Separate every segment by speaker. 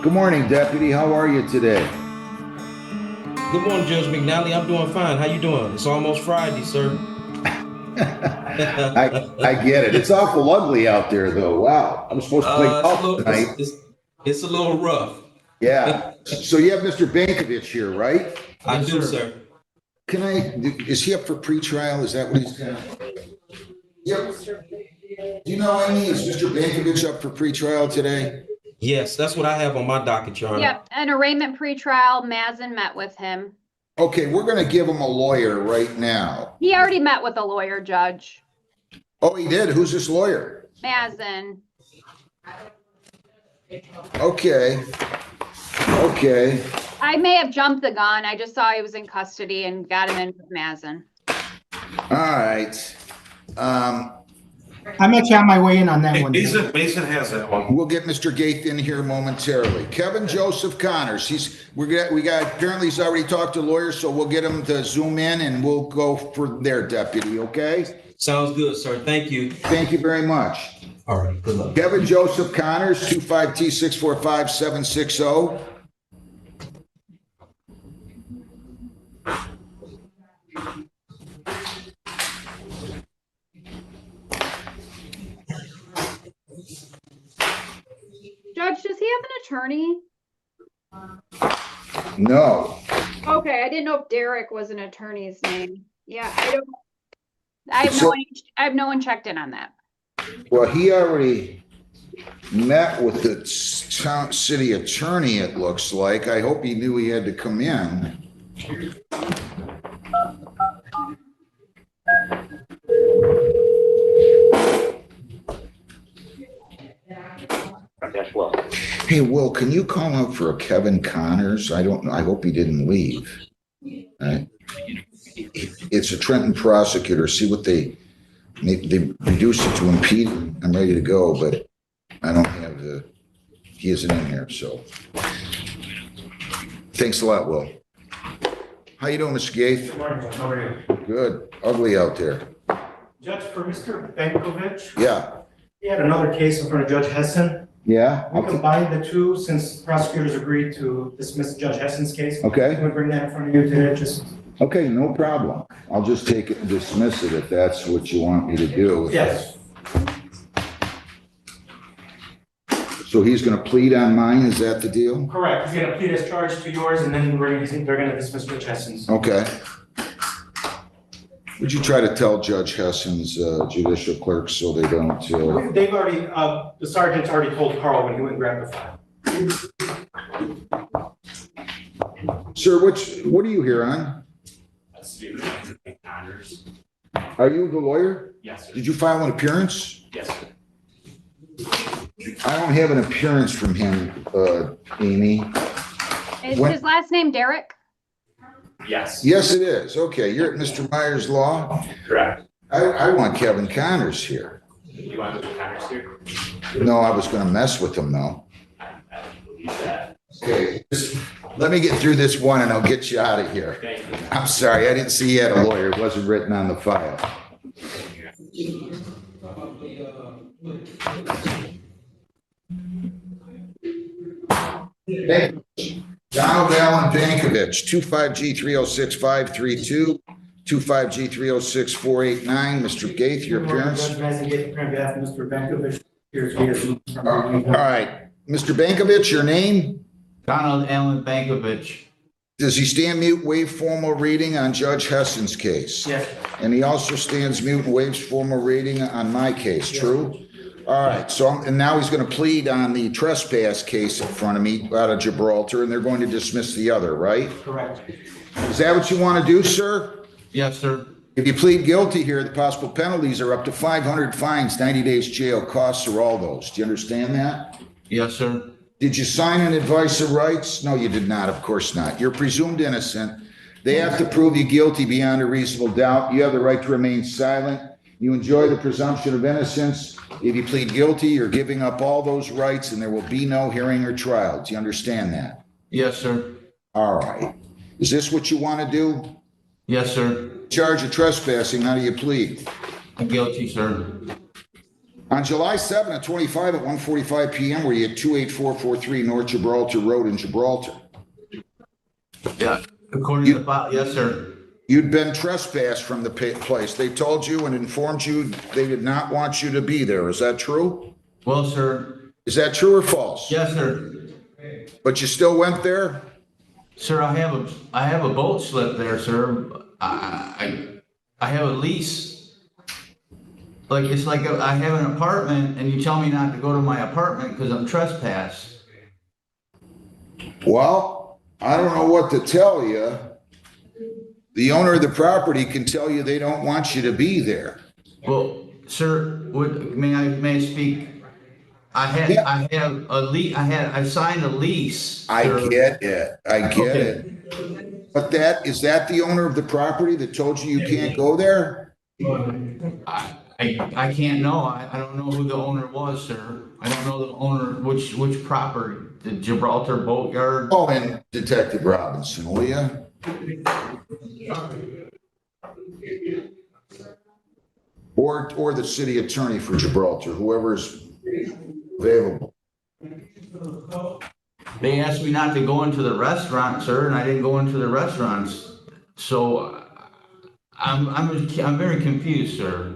Speaker 1: Good morning, Deputy. How are you today?
Speaker 2: Good morning, Judge McNally. I'm doing fine. How you doing? It's almost Friday, sir.
Speaker 1: I get it. It's awful ugly out there, though. Wow. I'm supposed to play
Speaker 2: It's a
Speaker 1: golf
Speaker 2: little
Speaker 1: tonight.
Speaker 2: it's a little rough.
Speaker 1: Yeah. So you have Mr. Bankovich here, right?
Speaker 2: I do, sir.
Speaker 1: Can I, is he up for pretrial? Is that what he's got? Yep. Do you know any? Is Mr. Bankovich up for pretrial today?
Speaker 2: Yes, that's what I have on my docket, Your Honor.
Speaker 3: Yep, an arraignment pretrial, Mazin met with him.
Speaker 1: Okay, we're going to give him a lawyer right now.
Speaker 3: He already met with a lawyer, Judge.
Speaker 1: Oh, he did? Who's this lawyer?
Speaker 3: Mazin.
Speaker 1: Okay. Okay.
Speaker 3: I may have jumped the gun. I just saw he was in custody and got him in with Mazin.
Speaker 1: All right.
Speaker 4: I'm actually on my way in on that one.
Speaker 5: Mason has that one.
Speaker 1: We'll get Mr. Gaith in here momentarily. Kevin Joseph Connors, apparently he's already talked to lawyers, so we'll get him to zoom in and we'll go for their deputy, okay?
Speaker 2: Sounds good, sir. Thank you.
Speaker 1: Thank you very much.
Speaker 2: All right, good luck.
Speaker 1: Kevin Joseph Connors, 25T645760.
Speaker 3: Judge, does he have an attorney?
Speaker 1: No.
Speaker 3: Okay, I didn't know if Derek was an attorney's name. Yeah, I have no one checked in on that.
Speaker 1: Well, he already met with the city attorney, it looks like. I hope he knew he had to come in. Hey, Will, can you call out for a Kevin Connors? I don't know. I hope he didn't leave. It's a Trenton prosecutor. See what they reduce it to impede. I'm ready to go, but I don't have he isn't in here, so. Thanks a lot, Will. How you doing, Mr. Gaith?
Speaker 4: Good morning, how are you?
Speaker 1: Good. Ugly out there.
Speaker 4: Judge, for Mr. Bankovich,
Speaker 1: Yeah.
Speaker 4: he had another case in front of Judge Hessen.
Speaker 1: Yeah?
Speaker 4: We combined the two since prosecutors agreed to dismiss Judge Hessen's case.
Speaker 1: Okay.
Speaker 4: Can we bring that in front of you today?
Speaker 1: Okay, no problem. I'll just take it and dismiss it if that's what you want me to do.
Speaker 4: Yes,
Speaker 1: So he's gonna plead on mine, is that the deal?
Speaker 4: correct. He's gonna plead his charge to yours and then they're gonna dismiss Judge Hessen's.
Speaker 1: Okay. Would you try to tell Judge Hessen's judicial clerk so they don't,
Speaker 4: They've already, the sergeant's already told Carl when he went and grabbed the file.
Speaker 1: Sir, what are you here on? Are you the lawyer?
Speaker 5: Yes, sir.
Speaker 1: Did you file an appearance?
Speaker 5: Yes, sir.
Speaker 1: I don't have an appearance from him, Amy.
Speaker 3: Is
Speaker 1: What?
Speaker 3: his last name Derek?
Speaker 5: Yes.
Speaker 1: Yes, it is. Okay, you're at Mr. Myers Law.
Speaker 5: Correct.
Speaker 1: I want Kevin Connors here.
Speaker 5: You want Mr. Connors here?
Speaker 1: No, I was gonna mess with him though.
Speaker 5: I believe that.
Speaker 1: Okay, let me get through this one and I'll get you out of here.
Speaker 5: Thank you.
Speaker 1: I'm sorry, I didn't see you had a lawyer. It wasn't written on the file. Hey, Donald Allen Bankovich, 25G306532, 25G306489. Mr. Gaith, your appearance.
Speaker 4: Judge Mazin gave on behalf of Mr. Bankovich. Here's his.
Speaker 1: All right, Mr. Bankovich, your name?
Speaker 6: Donald Allen Bankovich.
Speaker 1: Does he stand mute, waive formal reading on Judge Hessen's case?
Speaker 4: Yes.
Speaker 1: And he also stands mute and waives formal reading on my case, true? All right, so, and now he's gonna plead on the trespass case in front of me out of Gibraltar, and they're going to dismiss the other, right?
Speaker 4: Correct.
Speaker 1: Is that what you want to do, sir?
Speaker 6: Yes, sir.
Speaker 1: If you plead guilty here, the possible penalties are up to 500 fines, 90 days jail, costs are all those. Do you understand that?
Speaker 6: Yes, sir.
Speaker 1: Did you sign an advice of rights? No, you did not, of course not. You're presumed innocent. They have to prove you guilty beyond a reasonable doubt. You have the right to remain silent. You enjoy the presumption of innocence. If you plead guilty, you're giving up all those rights and there will be no hearing or trial. Do you understand that?
Speaker 6: Yes, sir.
Speaker 1: All right. Is this what you want to do?
Speaker 6: Yes, sir.
Speaker 1: Charge of trespassing, how do you plead?
Speaker 6: I'm guilty, sir.
Speaker 1: On July 7th, 25 at 1:45 PM, were you at 28443 North Gibraltar Road in Gibraltar?
Speaker 6: Yeah, according to the file, yes, sir.
Speaker 1: You'd been trespassed from the place. They told you and informed you they did not want you to be there. Is that true?
Speaker 6: Well, sir,
Speaker 1: Is that true or false?
Speaker 6: yes, sir.
Speaker 1: But you still went there?
Speaker 6: Sir, I have a boat slip there, sir. I have a lease. Like, it's like I have an apartment and you tell me not to go to my apartment because I'm trespassed.
Speaker 1: Well, I don't know what to tell you. The owner of the property can tell you they don't want you to be there.
Speaker 6: Well, sir, may I speak? I have a lease, I signed a lease.
Speaker 1: I
Speaker 6: sir.
Speaker 1: get it. I get
Speaker 6: Okay.
Speaker 1: it. But is that the owner of the property that told you you can't go there?
Speaker 6: I can't know. I don't know who the owner was, sir. I don't know the owner, which property, the Gibraltar Boatyard.
Speaker 1: Oh, and Detective Robinson, will you? Or the city attorney for Gibraltar, whoever's available.
Speaker 6: They asked me not to go into the restaurant, sir, and I didn't go into the restaurants. So I'm very confused, sir.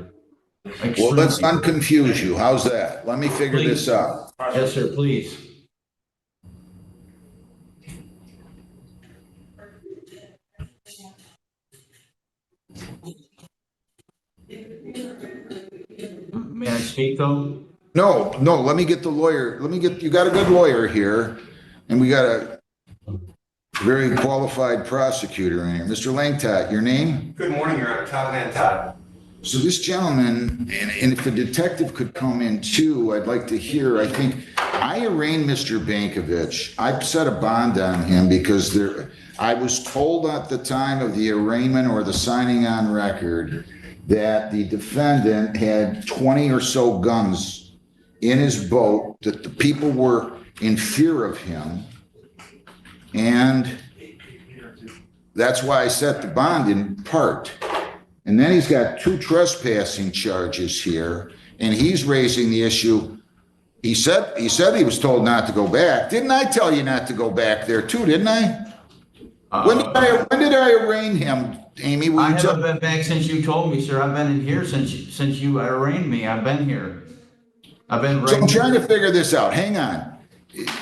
Speaker 1: Well, let's
Speaker 6: Extremely.
Speaker 1: unconfuse you. How's that? Let me figure this out.
Speaker 6: Yes, sir, please. May I speak though?
Speaker 1: No, let me get the lawyer. You got a good lawyer here, and we got a very qualified prosecutor in here. Mr. Langtot, your name?
Speaker 4: Good morning, Your Honor. Todd Van Todd.
Speaker 1: So this gentleman, and if the detective could come in too, I'd like to hear, I think, I arraigned Mr. Bankovich. I set a bond on him because I was told at the time of the arraignment or the signing on record that the defendant had 20 or so guns in his boat, that the people were in fear of him. And that's why I set the bond in part. And then he's got 2 trespassing charges here, and he's raising the issue. He said he was told not to go back. Didn't I tell you not to go back there too, didn't I? When did I arraign him, Amy?
Speaker 6: I haven't been back since you told me, sir. I've been in here since you arraigned me. I've been here. I've been.
Speaker 1: So I'm trying to figure this out. Hang on.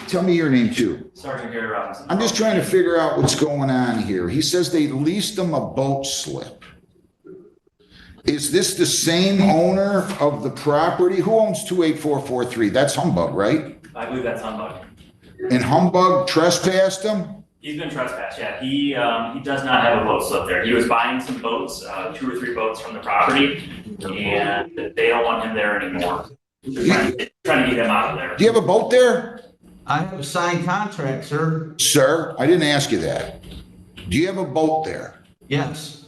Speaker 1: Tell me your name too.
Speaker 5: Sergeant Gary Robinson.
Speaker 1: I'm just trying to figure out what's going on here. He says they leased him a boat slip. Is this the same owner of the property? Who owns 28443? That's Humbug, right?
Speaker 5: I believe that's Humbug.
Speaker 1: And Humbug trespassed him?
Speaker 5: He's been trespassed, yeah. He does not have a boat slip there. He was buying some boats, 2 or 3 boats from the property, and they don't want him there anymore. They're trying to get him out of there.
Speaker 1: Do you have a boat there?
Speaker 6: I have a signed contract, sir.
Speaker 1: Sir, I didn't ask you that. Do you have a boat there?
Speaker 6: Yes.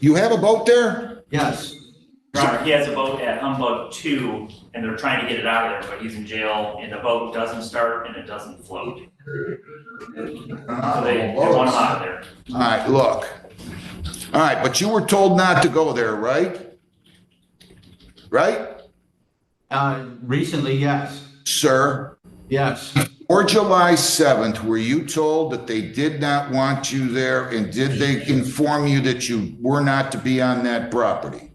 Speaker 1: You have a boat there?
Speaker 6: Yes.
Speaker 5: Your Honor, he has a boat at Humbug 2, and they're trying to get it out of there, but he's in jail, and the boat doesn't start and it doesn't float. So they want him out of there.
Speaker 1: All right, look. All right, but you were told not to go there, right? Right?
Speaker 6: Recently, yes.
Speaker 1: Sir,
Speaker 6: Yes.
Speaker 1: or July 7th, were you told that they did not want you there, and did they inform you that you were not to be on that property?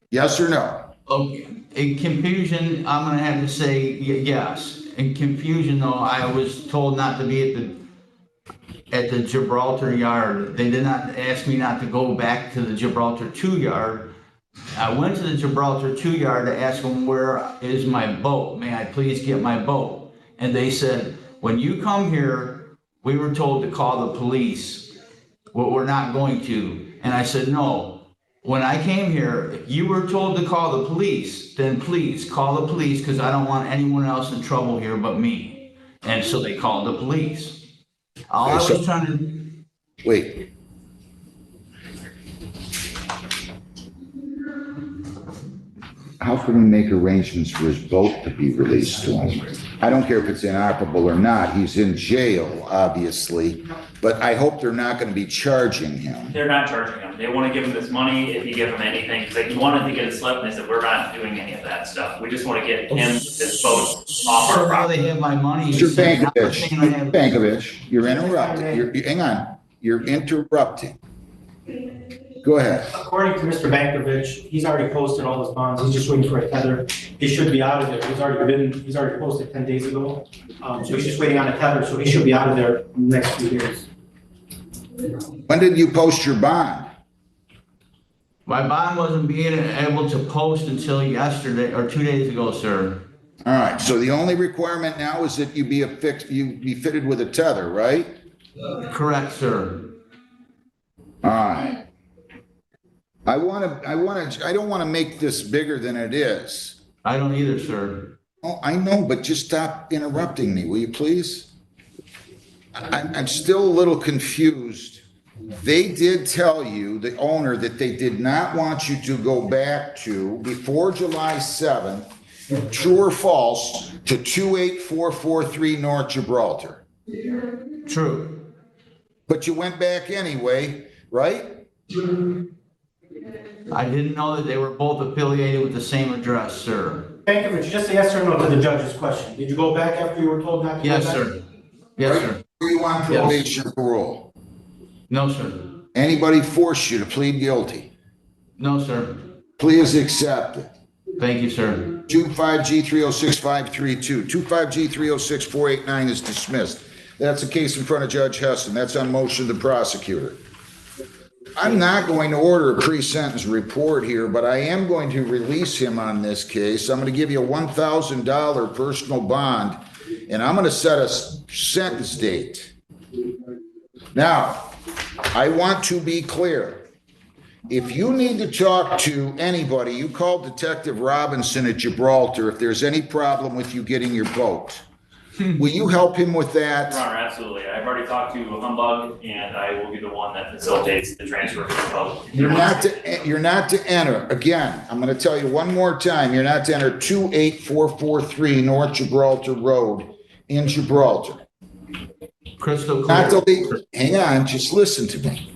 Speaker 1: Yes or no?
Speaker 6: Okay. In confusion, I'm gonna have to say yes. In confusion, though, I was told not to be at the Gibraltar yard. They did not ask me not to go back to the Gibraltar 2 yard. I went to the Gibraltar 2 yard to ask them, where is my boat? May I please get my boat? And they said, when you come here, we were told to call the police. Well, we're not going to. And I said, no. When I came here, if you were told to call the police, then please call the police, because I don't want anyone else in trouble here but me. And so they called the police. All I was trying to...
Speaker 1: Wait. how can we make arrangements for his boat to be released to him? I don't care if it's inoperable or not. He's in jail, obviously, but I hope they're not going to be charging him.
Speaker 5: They're not charging him. They want to give him this money if you give him anything. Because he wanted to get a slip, and they said, we're not doing any of that stuff. We just want to get him, his boat off our
Speaker 6: So now
Speaker 5: property.
Speaker 6: they have my money.
Speaker 1: Mr.
Speaker 6: Now they're
Speaker 1: Bankovich,
Speaker 6: saying I have-
Speaker 1: Bankovich, you're interrupting. Hang on, you're interrupting. Go ahead.
Speaker 4: According to Mr. Bankovich, he's already posted all his bonds, he's just waiting for a tether. He should be out of there, he's already posted 10 days ago. So he's just waiting on a tether, so he should be out of there in the next few days.
Speaker 1: When did you post your bond?
Speaker 6: My bond wasn't being able to post until yesterday or 2 days ago, sir.
Speaker 1: All right, so the only requirement now is that you be fitted with a tether, right?
Speaker 6: Correct, sir.
Speaker 1: All right. I don't want to make this bigger than it is.
Speaker 6: I don't either, sir.
Speaker 1: Oh, I know, but just stop interrupting me, will you please? I'm still a little confused. They did tell you, the owner, that they did not want you to go back to, before July 7th, true or false, to 28443 North Gibraltar.
Speaker 6: True.
Speaker 1: But you went back anyway, right?
Speaker 6: I didn't know that they were both affiliated with the same address, sir.
Speaker 4: Bankovich, just a yes or no to the judge's question. Did you go back after you were told not to go
Speaker 6: Yes,
Speaker 4: back?
Speaker 6: sir. Yes, sir.
Speaker 1: Were you on probation or parole?
Speaker 6: No, sir.
Speaker 1: Anybody force you to plead guilty?
Speaker 6: No, sir.
Speaker 1: Plea is accepted.
Speaker 6: Thank you, sir.
Speaker 1: 25G306532, 25G306489 is dismissed. That's a case in front of Judge Hessen. That's on motion of the prosecutor. I'm not going to order a pre-sentence report here, but I am going to release him on this case. I'm going to give you a $1,000 personal bond, and I'm going to set a sentence date. Now, I want to be clear. If you need to talk to anybody, you call Detective Robinson at Gibraltar if there's any problem with you getting your boat. Will you help him with that?
Speaker 5: Your Honor, absolutely. I've already talked to Humbug, and I will be the one that facilitates the transfer to the public.
Speaker 1: You're not to enter, again, I'm gonna tell you one more time, you're not to enter 28443 North Gibraltar Road in Gibraltar.
Speaker 6: Crystal
Speaker 1: Not to
Speaker 6: clear.
Speaker 1: leave, hang on, just listen to me.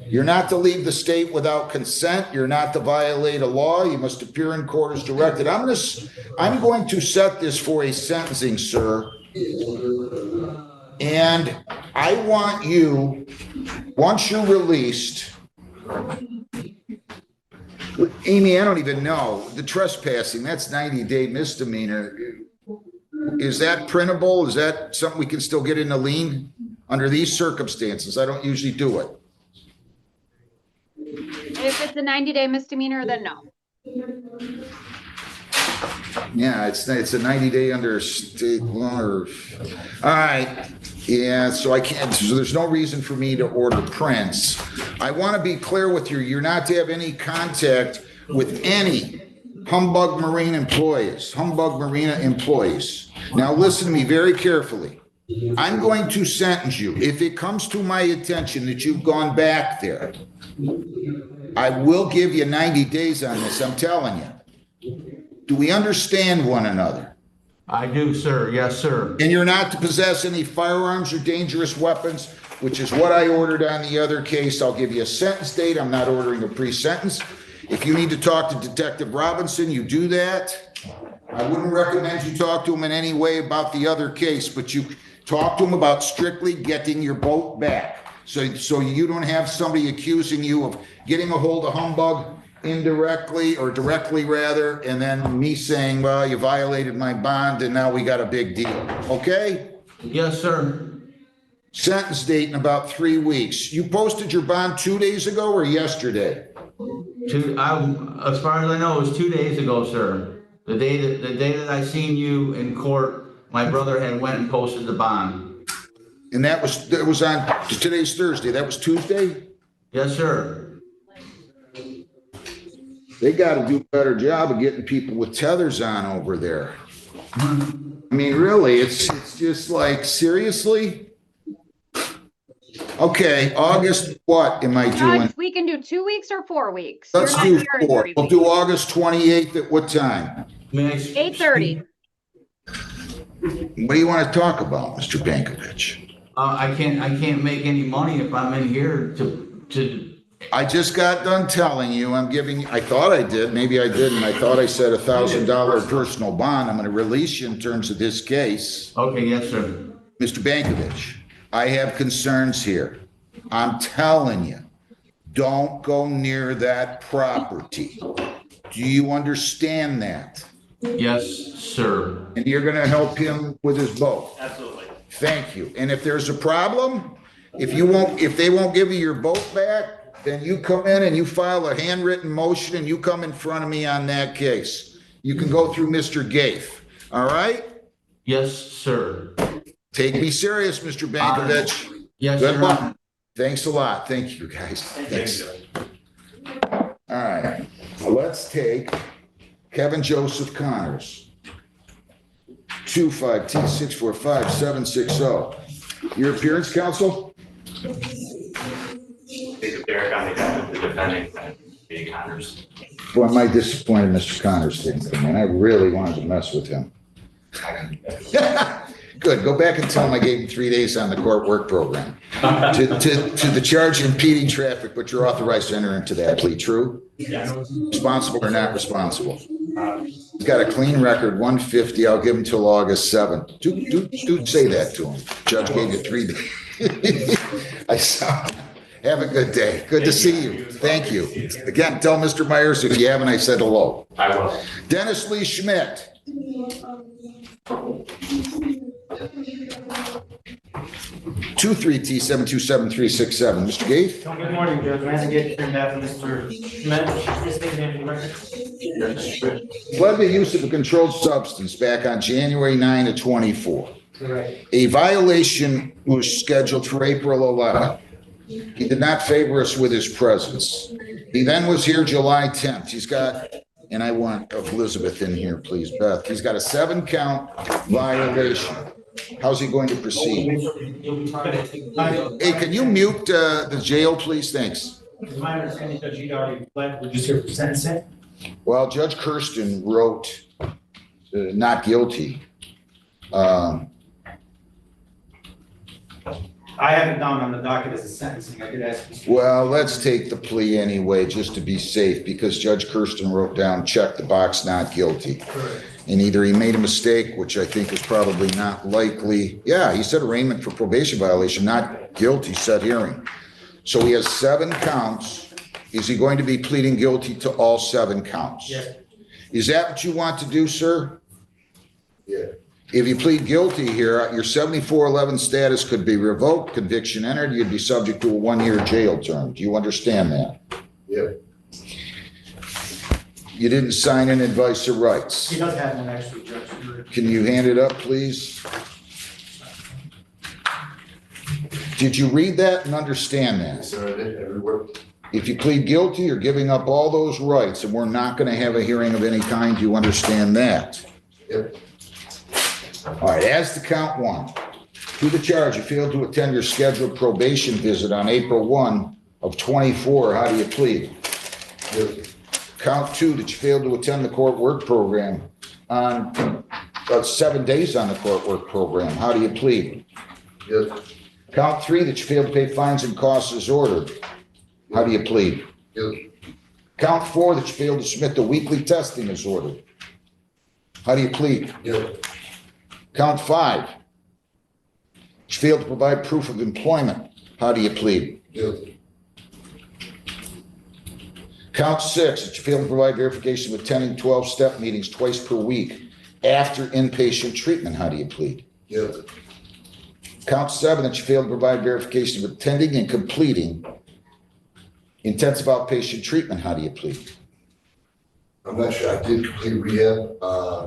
Speaker 1: You're not to leave the state without consent. You're not to violate a law. You must appear in court as directed. I'm going to set this for a sentencing, sir. And I want you, once you're released, Amy, I don't even know, the trespassing, that's 90-day misdemeanor. Is that printable? Is that something we can still get in a lien under these circumstances? I don't usually do it.
Speaker 3: If it's a 90-day misdemeanor, then no.
Speaker 1: Yeah, it's a 90-day under state law or, all right. Yeah, so I can't, so there's no reason for me to order prints. I want to be clear with you, you're not to have any contact with any Humbug Marina employees. Now, listen to me very carefully. I'm going to sentence you. If it comes to my attention that you've gone back there, I will give you 90 days on this, I'm telling you. Do we understand one another?
Speaker 6: I do, sir. Yes, sir.
Speaker 1: And you're not to possess any firearms or dangerous weapons, which is what I ordered on the other case. I'll give you a sentence date. I'm not ordering a pre-sentence. If you need to talk to Detective Robinson, you do that. I wouldn't recommend you talk to him in any way about the other case, but you talk to him about strictly getting your boat back. So you don't have somebody accusing you of getting a hold of Humbug indirectly or directly rather, and then me saying, well, you violated my bond and now we got a big deal. Okay?
Speaker 6: Yes, sir.
Speaker 1: Sentence date in about 3 weeks. You posted your bond 2 days ago or yesterday?
Speaker 6: As far as I know, it was 2 days ago, sir. The day that I seen you in court, my brother had went and posted the bond.
Speaker 1: And that was on, today's Thursday, that was Tuesday?
Speaker 6: Yes, sir.
Speaker 1: They got to do a better job of getting people with tethers on over there. I mean, really, it's just like, seriously? Okay, August, what am I doing?
Speaker 3: Judge, we can do 2 weeks or 4 weeks.
Speaker 1: Let's
Speaker 3: You're not
Speaker 1: do
Speaker 3: here in
Speaker 1: 4.
Speaker 3: 3
Speaker 1: We'll
Speaker 3: weeks.
Speaker 1: do August 28th at what time?
Speaker 6: May I
Speaker 3: 8:30.
Speaker 1: What do you want to talk about, Mr. Bankovich?
Speaker 6: I can't make any money if I'm in here to,
Speaker 1: I just got done telling you, I thought I did, maybe I didn't. I thought I said $1,000 personal bond. I'm going to release you in terms of this case.
Speaker 6: okay, yes, sir.
Speaker 1: Mr. Bankovich, I have concerns here. I'm telling you, don't go near that property. Do you understand that?
Speaker 6: Yes, sir.
Speaker 1: And you're going to help him with his boat?
Speaker 5: Absolutely.
Speaker 1: Thank you. And if there's a problem, if they won't give you your boat back, then you come in and you file a handwritten motion and you come in front of me on that case. You can go through Mr. Gafe, all right?
Speaker 6: Yes, sir.
Speaker 1: Take me serious, Mr. Bankovich.
Speaker 6: Yes,
Speaker 1: Good
Speaker 6: sir.
Speaker 1: luck. Thanks a lot. Thank you, guys. Thanks. All right, let's take Kevin Joseph Connors. 25T645760. Your appearance, counsel?
Speaker 5: Derek on behalf of the defendant, Jay Connors.
Speaker 1: Boy, am I disappointed Mr. Connors didn't come in. I really wanted to mess with him. Good, go back and tell him I gave him 3 days on the court work program. To the charge of impeding traffic, but you're authorized to enter into that plea, true? Responsible or not responsible? He's got a clean record, 150. I'll give him till August 7th. Do say that to him. Judge gave you 3 days. I saw. Have a good day. Good to see you. Thank you. Again, tell Mr. Myers if you haven't, I said hello.
Speaker 5: I will.
Speaker 1: Dennis Lee Schmidt. 23T727367. Mr. Gates?
Speaker 4: Good morning, Judge. Matt Gates, on behalf of Mr. Schmidt. Please state your name for the record.
Speaker 1: Pled the use of a controlled substance back on January 9 of 24.
Speaker 4: Correct.
Speaker 1: A violation was scheduled for April 11. He did not favor us with his presence. He then was here July 10th. He's got, and I want Elizabeth in here, please, Beth. He's got a 7-count violation. How's he going to proceed? Hey, can you mute the jail, please? Thanks.
Speaker 4: It's my understanding that you'd already pled, we're just here for sentencing.
Speaker 1: Well, Judge Kirsten wrote not guilty.
Speaker 4: I have it down on the docket as a sentencing. I could ask. Mr.
Speaker 1: Well, let's take the plea anyway, just to be safe, because Judge Kirsten wrote down, check the box, not guilty.
Speaker 4: Correct.
Speaker 1: And either he made a mistake, which I think is probably not likely. Yeah, he said arraignment for probation violation, not guilty, set hearing. So he has 7 counts. Is he going to be pleading guilty to all 7 counts?
Speaker 4: Yes.
Speaker 1: Is that what you want to do, sir?
Speaker 7: Yeah.
Speaker 1: If you plead guilty here, your 7411 status could be revoked, conviction entered, you'd be subject to a 1-year jail term. Do you understand that?
Speaker 7: Yep.
Speaker 1: You didn't sign an advice of rights.
Speaker 4: He does have one actually, Judge.
Speaker 1: Can you hand it up, please? Did you read that and understand that?
Speaker 7: Sir, I did everywhere.
Speaker 1: If you plead guilty, you're giving up all those rights, and we're not going to have a hearing of any kind. You understand that?
Speaker 7: Yep.
Speaker 1: All right, as to count 1, to the charge, you failed to attend your scheduled probation visit on April 1 of 24. How do you plead?
Speaker 7: Yep.
Speaker 1: Count 2, that you failed to attend the court work program on 7 days on the court work program. How do you plead?
Speaker 7: Yep.
Speaker 1: Count 3, that you failed to pay fines and costs as ordered. How do you plead?
Speaker 7: Yep.
Speaker 1: Count 4, that you failed to submit the weekly testing as ordered. How do you plead?
Speaker 7: Yep.
Speaker 1: Count 5, you failed to provide proof of employment. How do you plead?
Speaker 7: Yep.
Speaker 1: Count 6, that you failed to provide verification of attending 12-step meetings twice per week after inpatient treatment. How do you plead?
Speaker 7: Yep.
Speaker 1: Count 7, that you failed to provide verification of attending and completing intensive outpatient treatment. How do you plead?
Speaker 7: I'm not sure. I did complete rehab.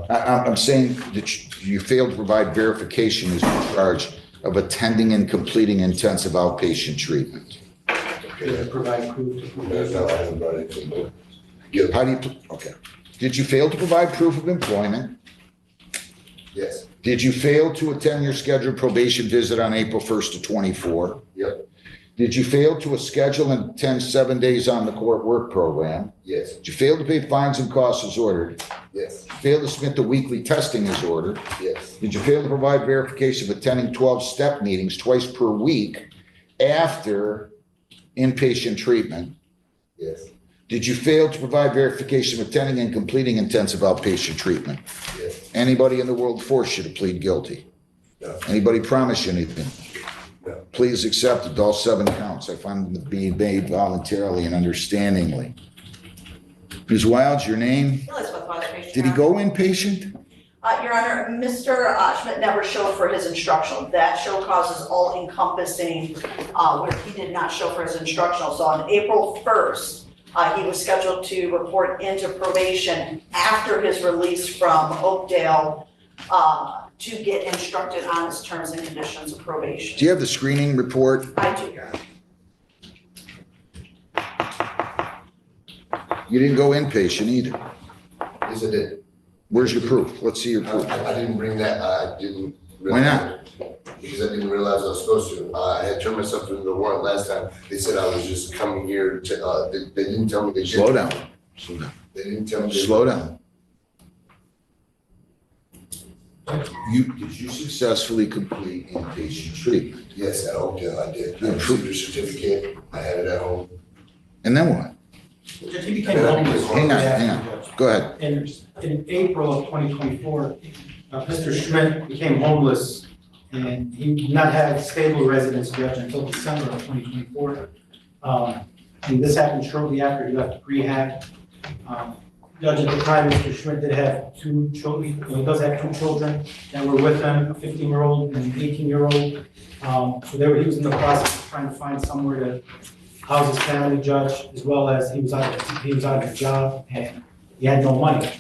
Speaker 1: I'm saying that you failed to provide verification as a charge of attending and completing intensive outpatient treatment.
Speaker 7: Okay.
Speaker 4: Provide proof to prove.
Speaker 7: That's not everybody to know. Yep.
Speaker 1: How do you, okay. Did you fail to provide proof of employment?
Speaker 7: Yes.
Speaker 1: Did you fail to attend your scheduled probation visit on April 1st to 24?
Speaker 7: Yep.
Speaker 1: Did you fail to schedule and attend 7 days on the court work program?
Speaker 7: Yes,
Speaker 1: Did you fail to pay fines and costs as ordered?
Speaker 7: yes,
Speaker 1: Did you fail to submit the weekly testing as ordered?
Speaker 7: yes,
Speaker 1: Did you fail to provide verification of attending 12-step meetings twice per week after inpatient treatment?
Speaker 7: yes,
Speaker 1: Did you fail to provide verification of attending and completing intensive outpatient treatment?
Speaker 7: yes,
Speaker 1: Anybody in the world force you to plead guilty?
Speaker 7: no,
Speaker 1: Anybody promise you anything?
Speaker 7: no,
Speaker 1: Please accept all 7 counts. I find them to be made voluntarily and understandingly. Ms. Wilds, your name?
Speaker 8: Elizabeth Weatherspoon.
Speaker 1: Did he go inpatient?
Speaker 8: Your Honor, Mr. Schmidt never showed for his instructional. That show cause is all encompassing, where he did not show for his instructional. So on April 1st, he was scheduled to report into probation after his release from Oakdale, to get instructed on his terms and conditions of probation.
Speaker 1: Do you have the screening report?
Speaker 8: I do, Your Honor.
Speaker 1: You didn't go inpatient either.
Speaker 7: yes, I did.
Speaker 1: Where's your proof? Let's see your proof.
Speaker 7: I didn't bring that, I didn't.
Speaker 1: Why not?
Speaker 7: Because I didn't realize I was supposed to. I had turned myself in the warrant last time. They said I was just coming here to, they didn't tell me they did.
Speaker 1: Slow down. Slow down.
Speaker 7: They didn't tell me. they-
Speaker 1: Slow down. Did you successfully complete inpatient treatment?
Speaker 7: Yes, at Oakdale, I did. I
Speaker 1: Yeah,
Speaker 7: received a certificate, I had it at home.
Speaker 1: And then what?
Speaker 4: Judge, he became homeless.
Speaker 1: Hang on, hang on.
Speaker 4: Judge.
Speaker 1: Go ahead.
Speaker 4: In April of 2024, Mr. Schmidt became homeless, and he did not have stable residence, Judge, until December of 2024. And this happened shortly after he left rehab. Judge, at the time, Mr. Schmidt did have 2 children, he does have 2 children that were with him, a 15-year-old and an 18-year-old. He was in the process of trying to find somewhere to house his family, Judge, as well as he was out of a job and he had no money.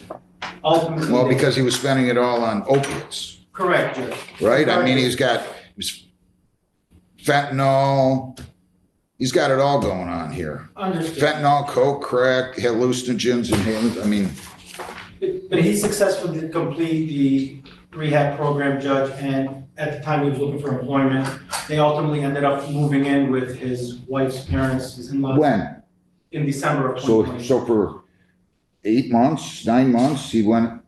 Speaker 4: Ultimately.
Speaker 1: Well, because he was spending it all on opiates,
Speaker 4: Correct, Judge.
Speaker 1: right? I mean, he's fentanyl. He's got it all going on here.
Speaker 4: Understood.
Speaker 1: Fentanyl, coke, crack, hallucinogens, and I mean,
Speaker 4: But he successfully did complete the rehab program, Judge, and at the time he was looking for employment. They ultimately ended up moving in with his wife's parents, his in-laws.
Speaker 1: when?
Speaker 4: In December of
Speaker 1: So
Speaker 4: 2020.
Speaker 1: for 8 months, 9 months, he went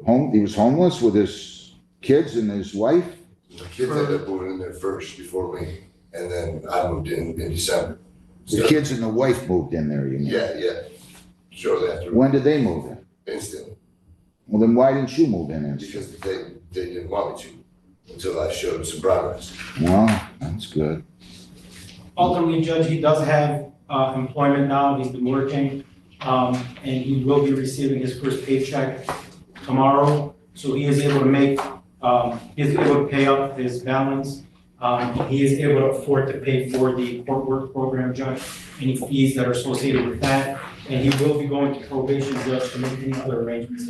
Speaker 1: home, he was homeless with his kids and his wife?
Speaker 7: The kids ended up moving in there first before me, and then I moved in December.
Speaker 1: The
Speaker 7: So-
Speaker 1: kids and the wife moved in there, you mean?
Speaker 7: Yeah, shortly after.
Speaker 1: When did they move in?
Speaker 7: Instantly,
Speaker 1: Well, then why didn't you move in?
Speaker 7: because they didn't want me to, until I showed some progress.
Speaker 1: Well, that's good.
Speaker 4: Ultimately, Judge, he does have employment now, he's been working, and he will be receiving his first paycheck tomorrow. So he is able to he is able to pay up his balance. He is able to afford to pay for the court work program, Judge, any fees that are associated with that. And he will be going to probation, Judge, to make any other arrangements.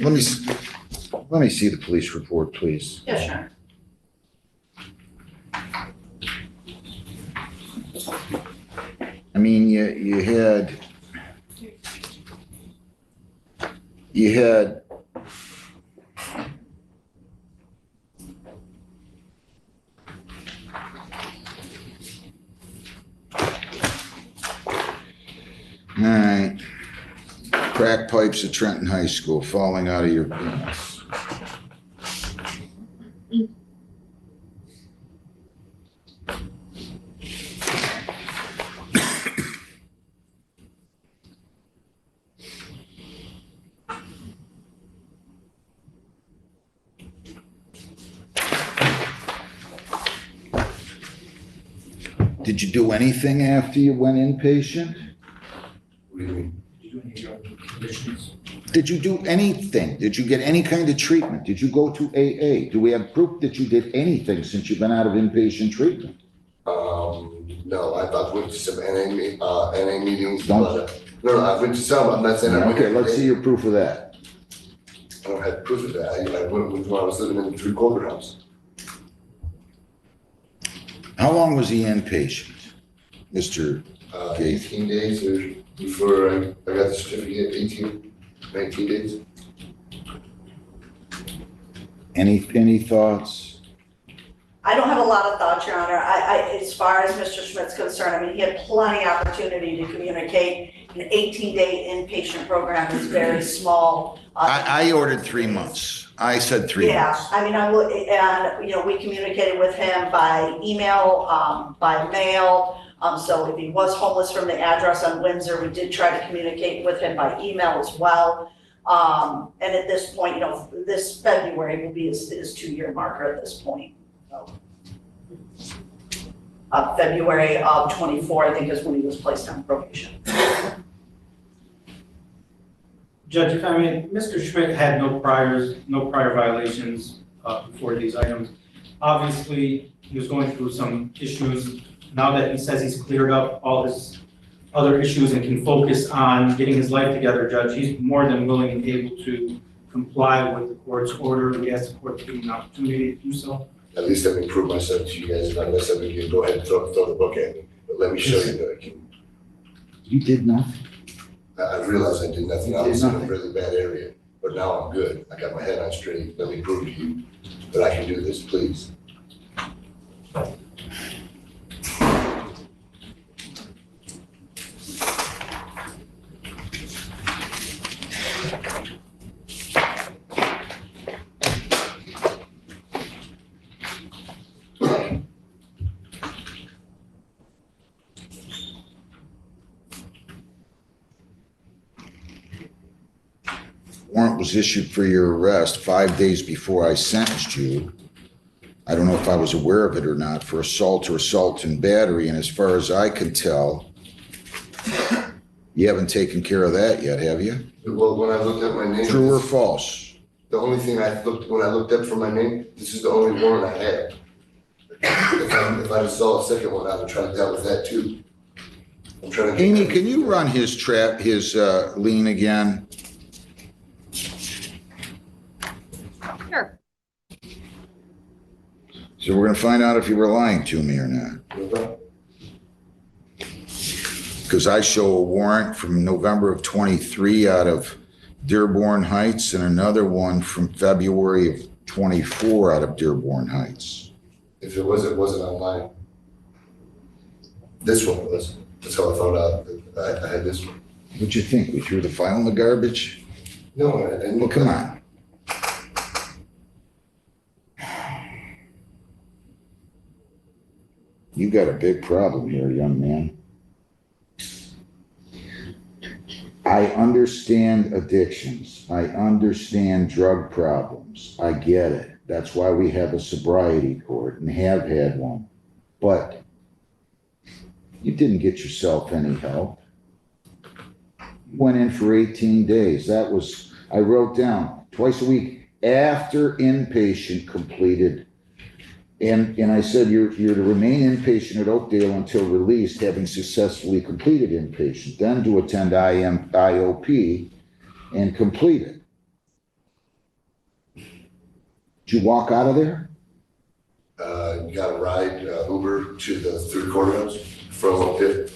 Speaker 1: Let me see the police report, please.
Speaker 8: Yes, Your Honor.
Speaker 1: I mean, you had all right. Crack pipes at Trenton High School falling out of your pants. Did you do anything after you went inpatient?
Speaker 7: What do you mean?
Speaker 1: Did you do anything? Did you get any kind of treatment? Did you go to AA? Do we have proof that you did anything since you've been out of inpatient treatment?
Speaker 7: No, I went to some NA meetings,
Speaker 1: Don't-
Speaker 7: but, no, I went to some, I'm not saying I went.
Speaker 1: Okay, let's see your proof of that.
Speaker 7: I don't have proof of that, I went when I was living in the 3 corporate house.
Speaker 1: How long was he inpatient, Mr.? Okay.
Speaker 7: 18 days or before I got the certificate, 18, 19 days.
Speaker 1: Any thoughts?
Speaker 8: I don't have a lot of thoughts, Your Honor. As far as Mr. Schmidt's concerned, I mean, he had plenty of opportunity to communicate. An 18-day inpatient program is very small.
Speaker 1: I ordered 3 months. I said 3
Speaker 8: Yeah,
Speaker 1: months.
Speaker 8: I mean, I would, and, you know, we communicated with him by email, by mail. So if he was homeless from the address on Windsor, we did try to communicate with him by email as well. And at this point, you know, this February will be his 2-year marker at this point. So, February of 24, I think, is when he was placed on probation.
Speaker 4: Judge, if I may, Mr. Schmidt had no prior violations before these items. Obviously, he was going through some issues. Now that he says he's cleared up all his other issues and can focus on getting his life together, Judge, he's more than willing and able to comply with the court's order. We asked the court to give him an opportunity to do so.
Speaker 7: At least let me prove myself to you guys. If I mess up, you can go ahead and throw the book at me. But let me show you that I can.
Speaker 1: You did nothing.
Speaker 7: I realized I did nothing. I
Speaker 1: You did
Speaker 7: was in a
Speaker 1: nothing.
Speaker 7: really bad area, but now I'm good. I got my head on straight. Let me prove to you that I can do this, please.
Speaker 1: Warrant was issued for your arrest 5 days before I sentenced you. I don't know if I was aware of it or not, for assault or assault and battery, and as far as I can tell, you haven't taken care of that yet, have you?
Speaker 7: Well, when I looked at my name.
Speaker 1: True or false?
Speaker 7: The only thing when I looked up for my name, this is the only warrant I had. If I just saw a second one, I would try to deal with that too. I'm trying to.
Speaker 1: Amy, can you run his lien again?
Speaker 3: Sure.
Speaker 1: So we're gonna find out if you were lying to me or not.
Speaker 7: Okay.
Speaker 1: Because I show a warrant from November of 23 out of Dearborn Heights and another one from February of 24 out of Dearborn Heights.
Speaker 7: If it wasn't online. This one was. That's how I found out that I had this one.
Speaker 1: What'd you think? We threw the file in the garbage?
Speaker 7: No, I didn't.
Speaker 1: Well, come on. You got a big problem here, young man. I understand addictions. I understand drug problems. I get it. That's why we have a sobriety court and have had one. But you didn't get yourself any help. You went in for 18 days. That was, I wrote down, twice a week after inpatient completed. And I said, you're to remain inpatient at Oakdale until released, having successfully completed inpatient, then to attend IOP and complete it. Did you walk out of there?
Speaker 7: Got a ride, Uber to the 3 courthouse from Oakdale.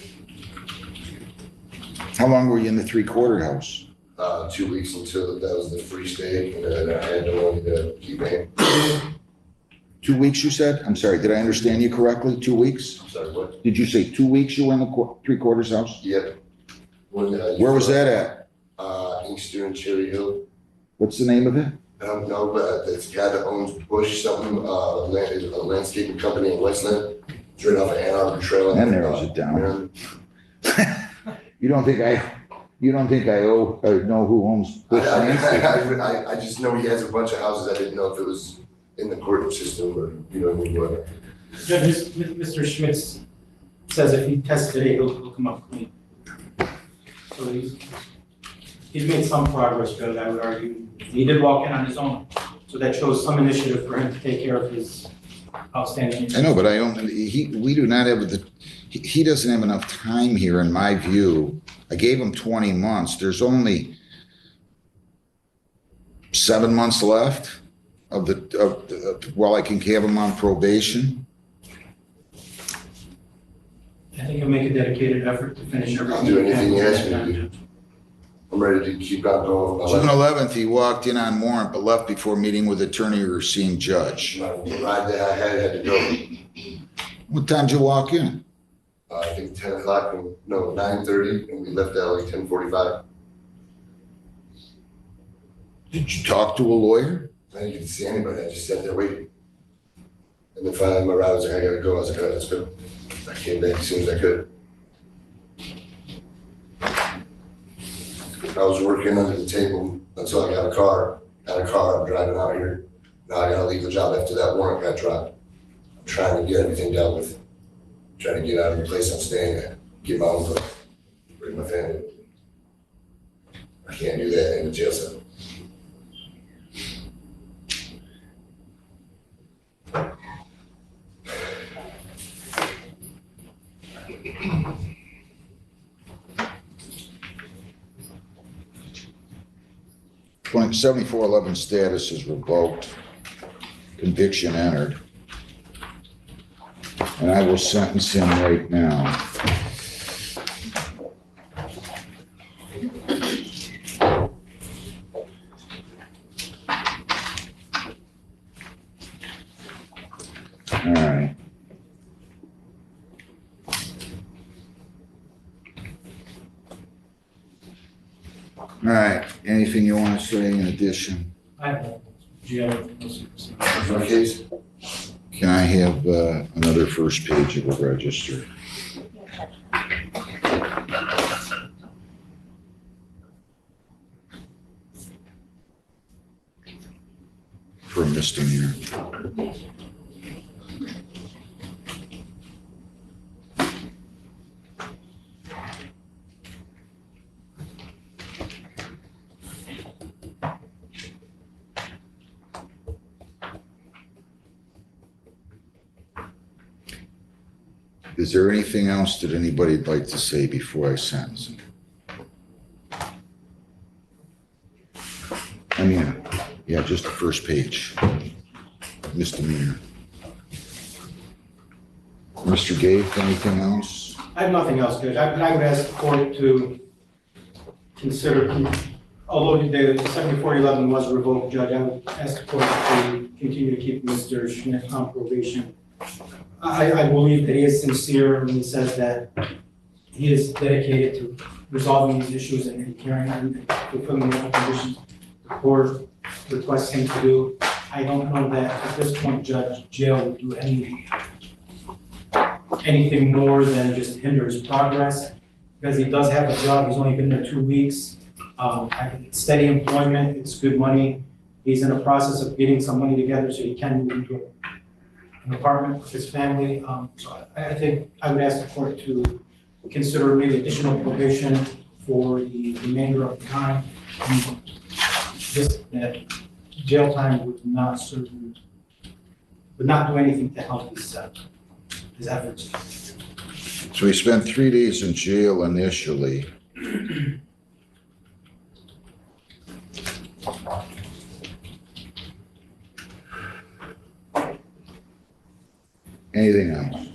Speaker 1: How long were you in the 3 courthouse?
Speaker 7: 2 weeks until that was the free stay, and then I had no money to keep paying.
Speaker 1: 2 weeks, you said? I'm sorry, did I understand you correctly? 2 weeks?
Speaker 7: I'm sorry, what?
Speaker 1: Did you say 2 weeks you were in the 3 quarters house?
Speaker 7: Yep.
Speaker 1: Where was that at?
Speaker 7: Inkster and Cherry Hill.
Speaker 1: What's the name of it?
Speaker 7: I don't know, but it's the guy that owns Bush something, a landscaping company in Westland. It's right off of Ann Arbor Trail.
Speaker 1: That narrows it down. You don't think I know who owns Bush Landscape?
Speaker 7: I just know he has a bunch of houses. I didn't know if it was in the court system or, you know, what I mean, whatever.
Speaker 4: Judge, Mr. Schmidt says if he tests today, he'll come up clean. So he's made some progress, Judge, I would argue. He did walk in on his own, so that shows some initiative for him to take care of his outstanding issues.
Speaker 1: I know, but we do not have he doesn't have enough time here, in my view. I gave him 20 months. There's only 7 months left while I can have him on probation.
Speaker 4: I think he'll make a dedicated effort to finish everything.
Speaker 7: I'll do anything he asks me to do. I'm ready to keep on going with my
Speaker 1: June
Speaker 7: life.
Speaker 1: 11th, he walked in on warrant but left before meeting with attorney or seeing judge.
Speaker 7: My ride that I had to go.
Speaker 1: What time did you walk in?
Speaker 7: I think 10 o'clock, and no, 9:30, and we left at like 10:45.
Speaker 1: Did you talk to a lawyer?
Speaker 7: I didn't get to see anybody, I just sat there waiting. And then finally my ride was like, I gotta go, I was like, all right, let's go. I came back as soon as I could. I was working under the table until I got a car, I'm driving out here. Now I gotta leave the job after that warrant got dropped. I'm trying to get everything dealt with. Trying to get out of the place I'm staying at, get my own place, bring my family. I can't do that in the jail cell.
Speaker 1: Point 7411 status is revoked. Conviction entered. And I will sentence him right now. All right. All right, anything you want to say in addition?
Speaker 4: I have no, jail.
Speaker 7: My case,
Speaker 1: Can I have another first page of the register? For a misdemeanor. Is there anything else that anybody'd like to say before I sentence him? I mean, yeah, just the first page. Misdemeanor. Mr. Gave, anything else?
Speaker 4: I have nothing else, Judge. I would ask the court to consider, although the 7411 was revoked, Judge, I would ask the court to continue to keep Mr. Schmidt on probation. I believe that he is sincere when he says that he is dedicated to resolving these issues and carrying and fulfilling the conditions the court requests him to do. I don't know that at this point, Judge, jail would do anything more than just hinder his progress, because he does have a job. He's only been there 2 weeks. It's steady employment, it's good money. He's in the process of getting some money together so he can move into an apartment with his family. So I think I would ask the court to consider maybe additional probation for the remainder of the time. And just that jail time would not do anything to help his efforts.
Speaker 1: So he spent 3 days in jail initially. Anything else?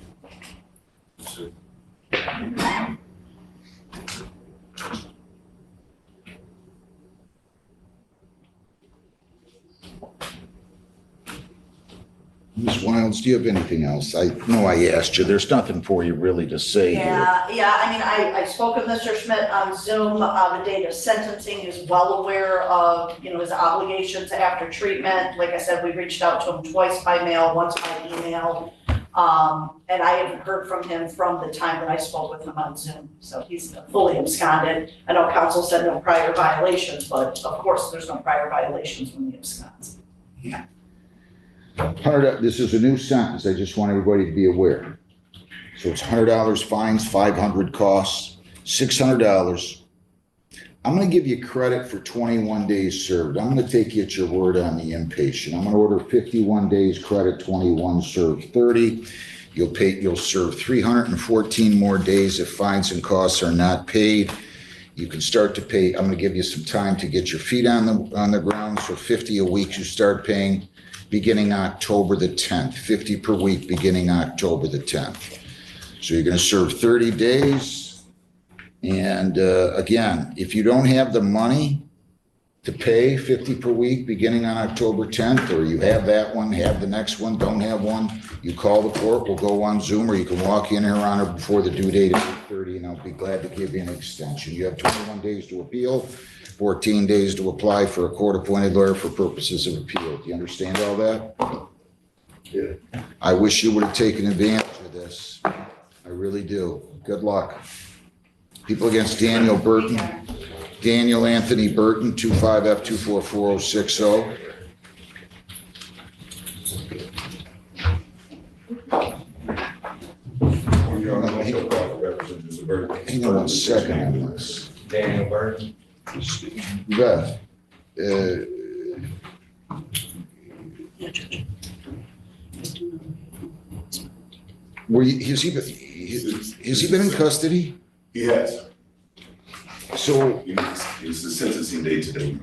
Speaker 1: Ms. Wilds, do you have anything else? I know I asked you. There's nothing for you really to say here.
Speaker 8: Yeah, I mean, I spoke with Mr. Schmidt on Zoom on the date of sentencing. He was well aware of, his obligations after treatment. Like I said, we reached out to him twice by mail, once by email. And I haven't heard from him from the time that I spoke with him on Zoom. So he's fully absconded. I know counsel said no prior violations, but of course, there's no prior violations when he absconds.
Speaker 1: This is a new sentence. I just want everybody to be aware. So it's $100 fines, $500 costs, $600. I'm going to give you credit for 21 days served. I'm going to take you at your word on the inpatient. I'm going to order 51 days credit, 21 served 30. You'll serve 314 more days if fines and costs are not paid. You can start to pay. I'm going to give you some time to get your feet on the ground. So 50 a week you start paying beginning October the 10th, 50 per week beginning October the 10th. So you're going to serve 30 days And again, if you don't have the money to pay 50 per week beginning on October 10th, or you have that one, have the next one, don't have one, you call the court, we'll go on Zoom, or you can walk in here on or before the due date of 8:30, and I'll be glad to give you an extension. You have 21 days to appeal, 14 days to apply for a court-appointed lawyer for purposes of appeal. Do you understand all that?
Speaker 7: Yeah.
Speaker 1: I wish you would have taken advantage of this. I really do. Good luck. People against Daniel Burton. Daniel Anthony Burton, 25F244060. Hang on one second on this.
Speaker 9: Daniel Burton.
Speaker 1: Beth, has he been in custody?
Speaker 10: He has.
Speaker 1: So,
Speaker 10: It's the sentencing day today.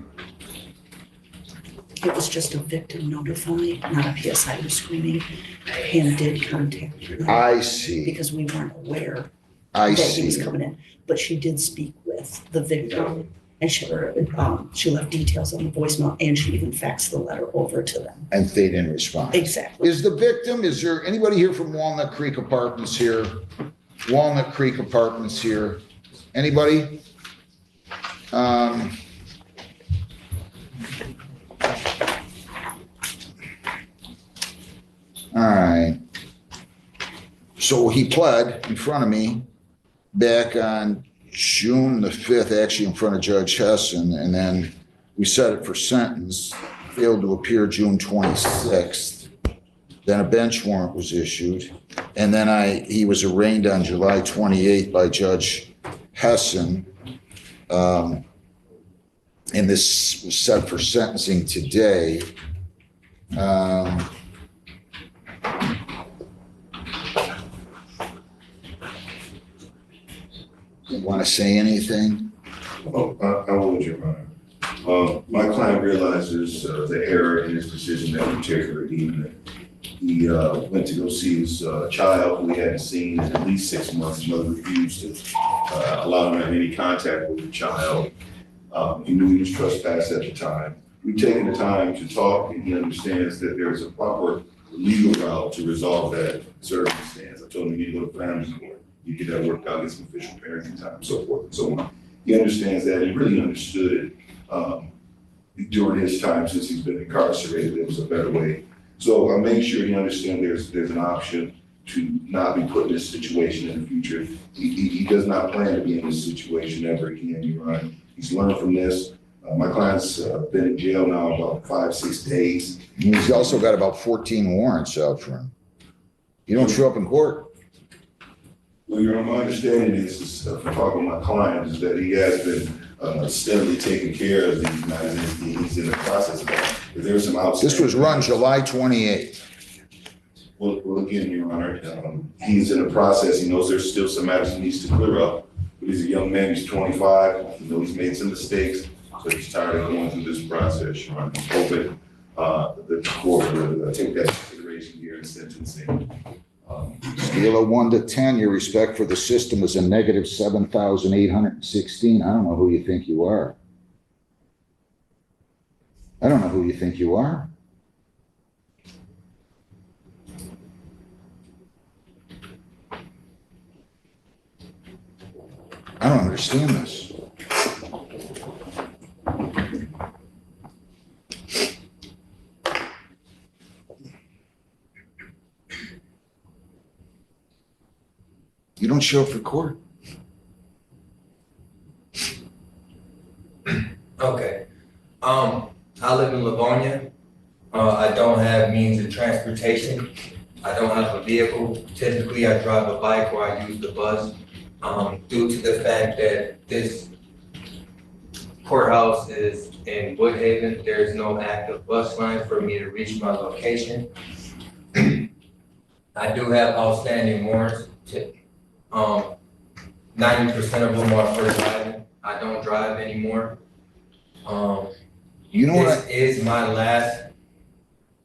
Speaker 11: It was just a victim notified, not a PSI was screening. Pam did contact her
Speaker 1: I see,
Speaker 11: because we weren't aware
Speaker 1: I
Speaker 11: that he was
Speaker 1: see.
Speaker 11: coming in. But she did speak with the victim and she left details on the voicemail and she even faxed the letter over to them.
Speaker 1: And they didn't respond.
Speaker 11: Exactly.
Speaker 1: Is the victim, is there anybody here from Walnut Creek Apartments here? Walnut Creek Apartments here? Anybody? All right. So he pled in front of me back on June the 5th, actually in front of Judge Hessen, and then we set it for sentence, failed to appear June 26th. Then a bench warrant was issued, and then he was arraigned on July 28th by Judge Hessen. And this was set for sentencing today. Want to say anything?
Speaker 10: Oh, I will, Your Honor. My client realizes the error in his decision, that particular evening. He went to go see his child, who he hadn't seen in at least 6 months. His mother refused to allow him to have any contact with the child. He knew he was trespassed at the time. We've taken the time to talk, and he understands that there's a proper legal route to resolve that circumstance. I told him he needed to go to family court. You get that worked out, get some official parenting time, so forth and so on. He understands that. He really understood it during his time since he's been incarcerated. There was a better way. So I make sure he understands there's an option to not be put in this situation in the future. He does not plan to be in this situation ever again, Your Honor. He's learned from this. My client's been in jail now about 5-6 days.
Speaker 1: He's also got about 14 warrants out for him. You don't show up in court.
Speaker 10: Well, Your Honor, my understanding is from talking to my client, is that he has been steadily taking care of these matters. He's in the process of that. If there's some outstanding.
Speaker 1: This was run July 28th.
Speaker 10: Well, again, Your Honor, he's in the process. He knows there's still some matters he needs to clear up. But he's a young man, he's 25. He knows he's made some mistakes, so he's tired of going through this process, Your Honor. I'm hoping the court will take that into consideration here in sentencing.
Speaker 1: Scale of 1 to 10, your respect for the system was a negative 7,816. I don't know who you think you are. I don't know who you think you are. I don't understand this. You don't show up for court.
Speaker 9: Okay. I live in Livonia. I don't have means of transportation. I don't have a vehicle. Typically, I drive a bike or I use the bus. Due to the fact that this courthouse is in Woodhaven, there's no active bus line for me to reach my location. I do have outstanding warrants. 90% of them are for driving. I don't drive anymore.
Speaker 1: You know what?
Speaker 9: This is my last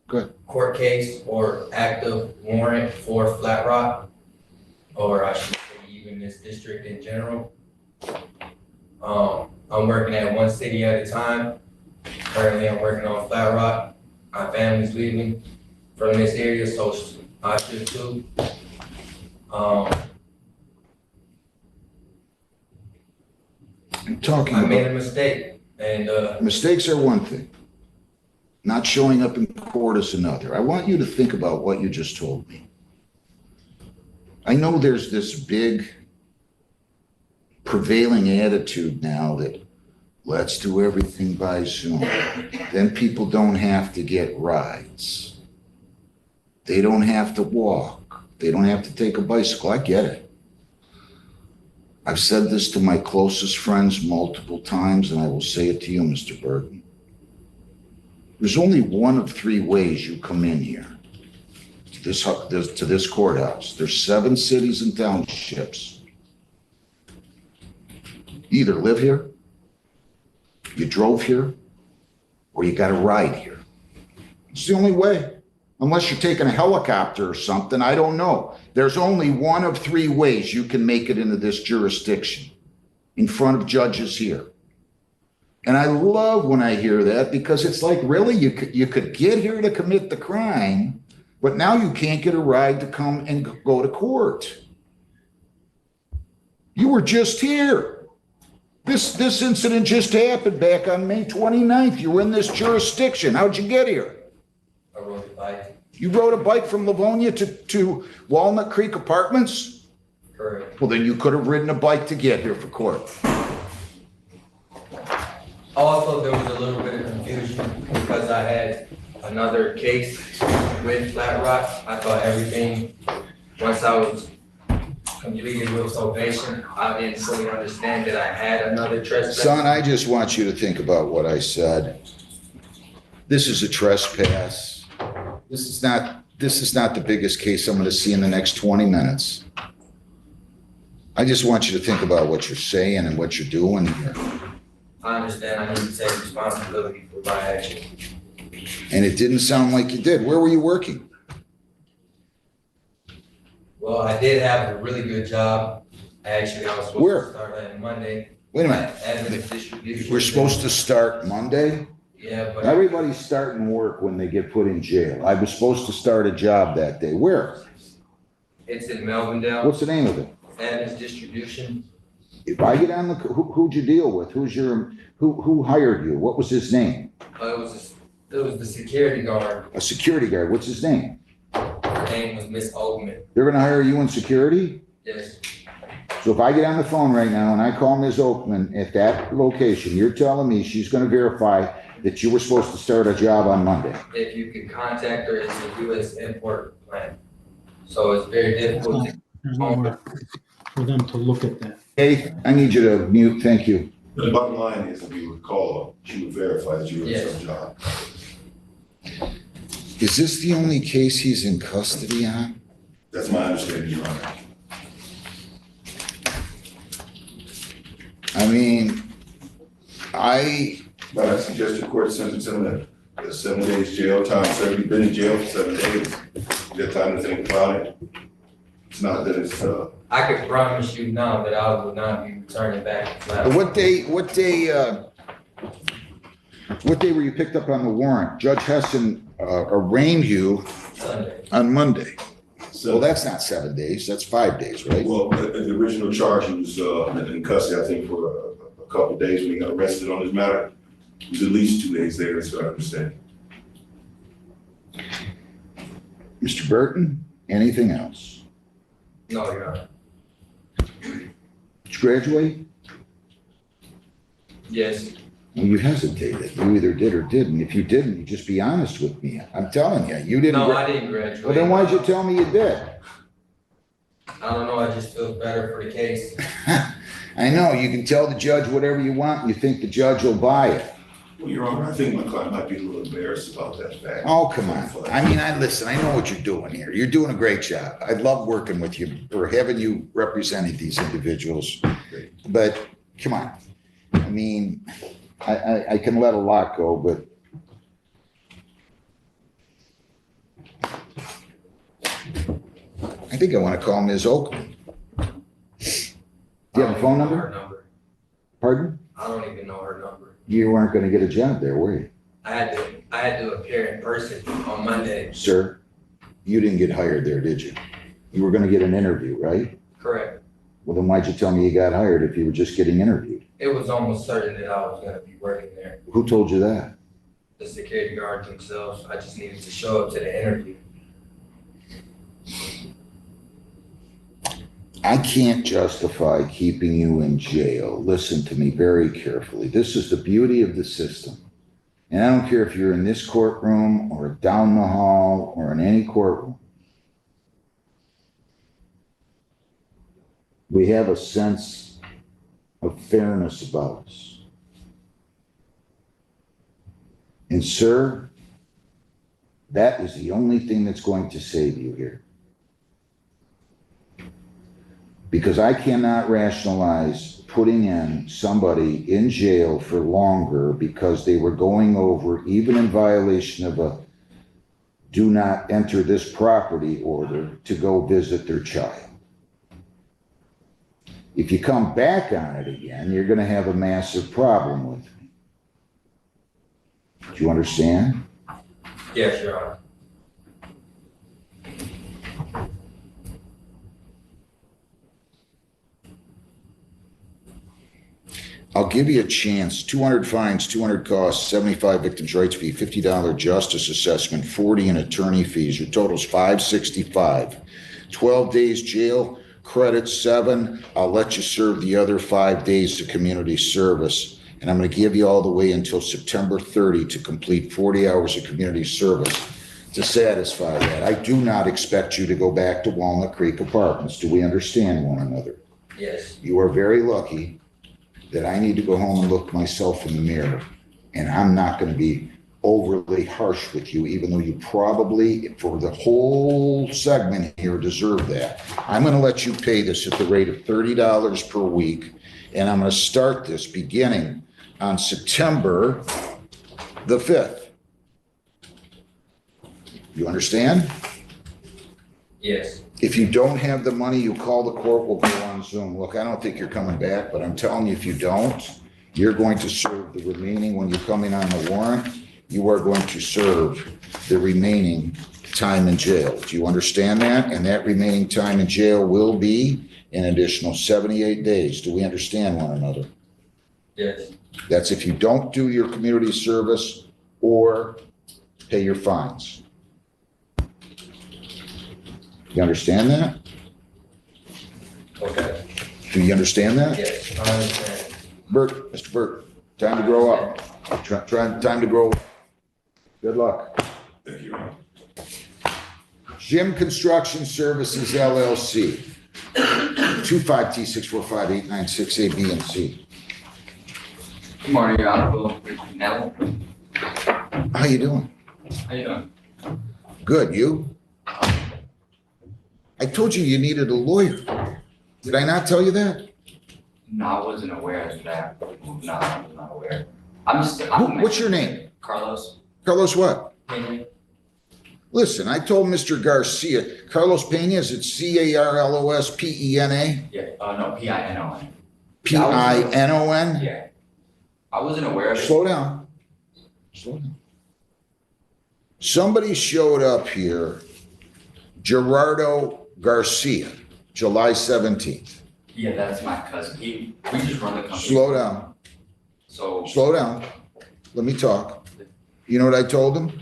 Speaker 1: Good.
Speaker 9: court case or active warrant for Flat Rock, or I should say even this district in general. I'm working at one city at a time. Currently, I'm working on Flat Rock. My family's leaving from this area, so I should too.
Speaker 1: I'm talking
Speaker 9: I made
Speaker 1: about,
Speaker 9: a mistake, and
Speaker 1: mistakes are one thing. Not showing up in court is another. I want you to think about what you just told me. I know there's this big prevailing attitude now that let's do everything by Zoom. Then people don't have to get rides. They don't have to walk. They don't have to take a bicycle. I get it. I've said this to my closest friends multiple times, and I will say it to you, Mr. Burton. There's only one of three ways you come in here to this courthouse. There's 7 cities and townships. You either live here, you drove here, or you got a ride here. It's the only way. Unless you're taking a helicopter or something, I don't know. There's only one of 3 ways you can make it into this jurisdiction in front of judges here. And I love when I hear that because it's like, really, you could get here to commit the crime, but now you can't get a ride to come and go to court. You were just here. This incident just happened back on May 29th. You were in this jurisdiction. How'd you get here?
Speaker 9: I rode a bike.
Speaker 1: You rode a bike from Livonia to Walnut Creek Apartments?
Speaker 9: Correct.
Speaker 1: Well, then you could have ridden a bike to get here for court.
Speaker 9: Also, there was a little bit of confusion because I had another case with Flat Rock. I thought everything, once I was completed with probation, I didn't fully understand that I had another trespass.
Speaker 1: Son, I just want you to think about what I said. This is a trespass. This is not the biggest case I'm going to see in the next 20 minutes. I just want you to think about what you're saying and what you're doing here.
Speaker 9: I understand I need to take responsibility for my actions.
Speaker 1: And it didn't sound like you did. Where were you working?
Speaker 9: Well, I did have a really good job. Actually, I was supposed
Speaker 1: Where?
Speaker 9: to start on Monday.
Speaker 1: Wait a minute.
Speaker 9: As distribution.
Speaker 1: We're supposed to start Monday?
Speaker 9: Yeah, but
Speaker 1: Everybody's starting work when they get put in jail. I was supposed to start a job that day. Where?
Speaker 9: it's in Melvindale.
Speaker 1: What's the name of it?
Speaker 9: Adams Distribution.
Speaker 1: If I get on who'd you deal with? Who hired you? What was his name?
Speaker 9: It was the security guard.
Speaker 1: A security guard. What's his name?
Speaker 9: Her name was Miss Oldman.
Speaker 1: They're gonna hire you in security?
Speaker 9: Yes.
Speaker 1: So if I get on the phone right now and I call Ms. Oakman at that location, you're telling me she's gonna verify that you were supposed to start a job on Monday?
Speaker 9: If you could contact her, it's a U.S. import plant. So it's very difficult to.
Speaker 4: There's nowhere for them to look at that.
Speaker 1: Hey, I need you to mute. Thank you.
Speaker 10: The bottom line is, if you recall, she would verify that you were in some job.
Speaker 1: Is this the only case he's in custody on?
Speaker 10: That's my understanding, Your Honor.
Speaker 1: I mean,
Speaker 10: But I suggest the court sentence him to 7 days jail time. So you've been in jail for 7 days. You got time to think about it. It's not that it's,
Speaker 9: I could promise you now that I will not be returning back to Flat Rock.
Speaker 1: what day were you picked up on the warrant? Judge Hessen arraigned you
Speaker 9: Sunday.
Speaker 1: on Monday. Well,
Speaker 10: so,
Speaker 1: that's not 7 days, that's 5 days, right?
Speaker 10: well, the original charge, he was in custody, I think, for a couple of days when he got arrested on this matter. It was at least 2 days there, so I understand.
Speaker 1: Mr. Burton, anything else?
Speaker 9: No, Your Honor.
Speaker 1: Did you graduate?
Speaker 9: Yes.
Speaker 1: Well, you hesitated. You either did or didn't. If you didn't, you just be honest with me. I'm telling you, you didn't.
Speaker 9: No, I didn't graduate.
Speaker 1: Well, then why'd you tell me you did?
Speaker 9: I don't know, I just feel better for the case.
Speaker 1: I know, you can tell the judge whatever you want, and you think the judge will buy it.
Speaker 10: Well, Your Honor, I think my client might be a little embarrassed about that fact.
Speaker 1: Oh, come on. I mean, listen, I know what you're doing here. You're doing a great job. I love working with you or having you representing these individuals. But come on. I mean, I can let a lot go, but I think I want to call Ms. Oakland. Do you have a phone number? Pardon?
Speaker 9: I don't even know her number.
Speaker 1: You weren't gonna get a job there, were you?
Speaker 9: I had to appear in person on Monday.
Speaker 1: Sir, you didn't get hired there, did you? You were gonna get an interview, right?
Speaker 9: Correct.
Speaker 1: Well, then why'd you tell me you got hired if you were just getting interviewed?
Speaker 9: It was almost certain that I was gonna be working there.
Speaker 1: Who told you that?
Speaker 9: The security guards themselves. I just needed to show up to the interview.
Speaker 1: I can't justify keeping you in jail. Listen to me very carefully. This is the beauty of the system. And I don't care if you're in this courtroom or down the hall or in any courtroom. We have a sense of fairness about us. And sir, that is the only thing that's going to save you here. Because I cannot rationalize putting in somebody in jail for longer because they were going over, even in violation of a do not enter this property order, to go visit their child. If you come back on it again, you're gonna have a massive problem with me. Do you understand?
Speaker 9: Yes, Your Honor.
Speaker 1: I'll give you a chance. 200 fines, 200 costs, 75 victims' rights fee, $50 justice assessment, 40 in attorney fees. Your total's 565. 12 days jail, credit 7. I'll let you serve the other 5 days of community service. And I'm going to give you all the way until September 30 to complete 40 hours of community service to satisfy that. I do not expect you to go back to Walnut Creek Apartments. Do we understand one another?
Speaker 9: Yes.
Speaker 1: You are very lucky that I need to go home and look myself in the mirror. And I'm not going to be overly harsh with you, even though you probably, for the whole segment here, deserve that. I'm going to let you pay this at the rate of $30 per week. And I'm going to start this beginning on September the 5th. You understand?
Speaker 9: Yes.
Speaker 1: If you don't have the money, you call the court, we'll go on Zoom. Look, I don't think you're coming back, but I'm telling you, if you don't, you're going to serve the remaining, when you come in on the warrant, you are going to serve the remaining time in jail. Do you understand that? And that remaining time in jail will be an additional 78 days. Do we understand one another?
Speaker 9: Yes.
Speaker 1: That's if you don't do your community service or pay your fines. You understand that?
Speaker 9: Okay.
Speaker 1: Do you understand that?
Speaker 9: Yes, I understand.
Speaker 1: Bert, Mr. Bert, time to grow up. Time to grow up. Good luck.
Speaker 10: Thank you, Your Honor.
Speaker 1: Jim Construction Services LLC, 25T645-896A, B, and C.
Speaker 12: Good morning, Your Honorable Nell.
Speaker 1: How you doing?
Speaker 12: How you doing?
Speaker 1: Good, you? I told you you needed a lawyer. Did I not tell you that?
Speaker 12: No, I wasn't aware of that. No, I was not aware.
Speaker 1: What's your name?
Speaker 12: Carlos.
Speaker 1: Carlos what?
Speaker 12: Pena.
Speaker 1: Listen, I told Mr. Garcia, Carlos Pena, is it C-A-R-L-O-S-P-E-N-A?
Speaker 12: Yeah, no, P-I-N-O-N.
Speaker 1: P-I-N-O-N?
Speaker 12: Yeah. I wasn't aware of it.
Speaker 1: Slow down. Slow down. Somebody showed up here, Gerardo Garcia, July 17th.
Speaker 12: Yeah, that's my cousin. We just run the company.
Speaker 1: Slow down. Slow down. Let me talk. You know what I told him?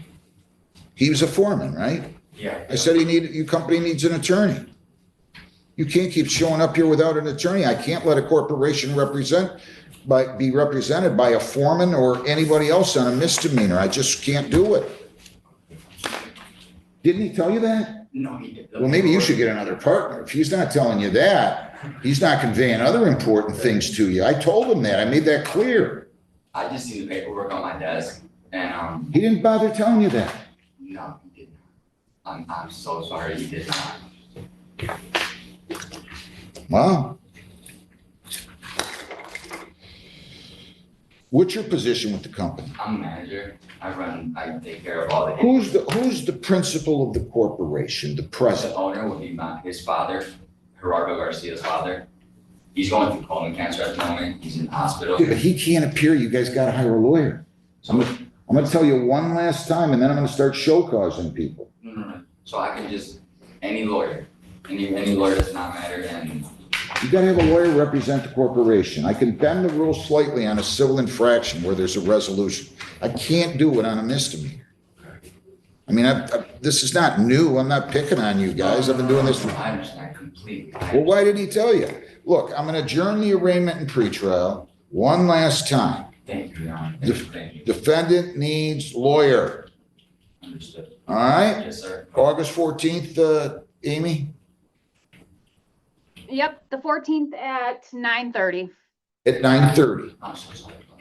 Speaker 1: He was a foreman, right?
Speaker 12: Yeah.
Speaker 1: I said your company needs an attorney. You can't keep showing up here without an attorney. I can't let a corporation be represented by a foreman or anybody else on a misdemeanor. I just can't do it. Didn't he tell you that?
Speaker 12: No, he did.
Speaker 1: Well, maybe you should get another partner. If he's not telling you that, he's not conveying other important things to you. I told him that. I made that clear.
Speaker 12: I just see the paperwork on my desk and,
Speaker 1: He didn't bother telling you that.
Speaker 12: no, he did not. I'm so sorry he did not.
Speaker 1: Wow. What's your position with the company?
Speaker 12: I'm a manager. I take care of all the.
Speaker 1: Who's the principal of the corporation, the
Speaker 12: The
Speaker 1: president?
Speaker 12: owner would be his father, Gerardo Garcia's father. He's going through colon cancer at the moment. He's in the hospital.
Speaker 1: Yeah, but he can't appear. You guys gotta hire a lawyer. I'm gonna tell you one last time, and then I'm gonna start show causing people.
Speaker 12: No. So I can just, any lawyer, any lawyer does not matter, and
Speaker 1: You gotta have a lawyer represent the corporation. I can bend the rules slightly on a civil infraction where there's a resolution. I can't do it on a misdemeanor. I mean, this is not new. I'm not picking on you guys. I've been doing this for.
Speaker 12: I understand completely.
Speaker 1: Well, why did he tell you? Look, I'm gonna adjourn the arraignment and pretrial one last time.
Speaker 12: Thank you, Your Honor. Thank you.
Speaker 1: Defendant needs lawyer,
Speaker 12: Understood.
Speaker 1: all right?
Speaker 12: Yes, sir.
Speaker 1: August 14th, Amy,
Speaker 3: Yep, the 14th at 9:30.
Speaker 1: at 9:30.
Speaker 12: I'm so sorry about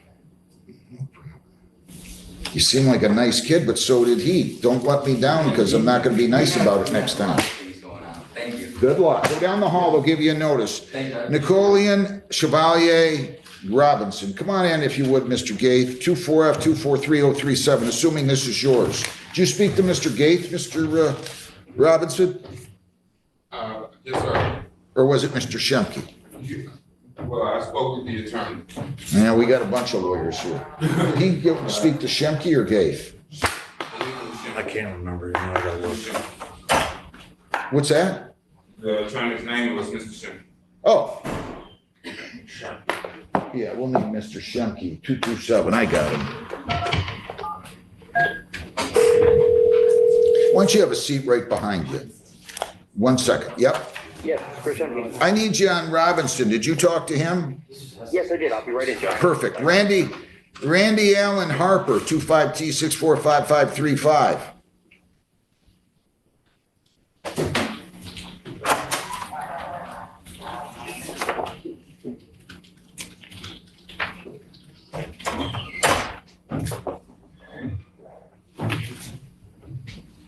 Speaker 12: that.
Speaker 1: You seem like a nice kid, but so did he. Don't let me down because I'm not gonna be nice about it next time.
Speaker 12: Things going on. Thank you.
Speaker 1: Good luck. Go down the hall, they'll give you a notice.
Speaker 12: Thank you.
Speaker 1: Napoleon Chevalier Robinson, come on in if you would, Mr. Gaith, 24F243037, assuming this is yours. Did you speak to Mr. Gaith, Mr. Robinson,
Speaker 13: Yes, sir.
Speaker 1: or was it Mr. Shemke?
Speaker 13: Well, I spoke with the attorney.
Speaker 1: Yeah, we got a bunch of lawyers here. Did he speak to Shemke or Gaith?
Speaker 13: I can't remember. I gotta look.
Speaker 1: What's that?
Speaker 13: The attorney's name was Mr. Shem.
Speaker 1: Oh. Yeah, we'll need Mr. Shemke, 227, I got him. Why don't you have a seat right behind you? 1 second, yep.
Speaker 14: Yes, Chris Shemke.
Speaker 1: I need you on Robinson. Did you talk to him?
Speaker 14: Yes, I did. I'll be right in, John.
Speaker 1: Perfect. Randy Allen Harper, 25T645535.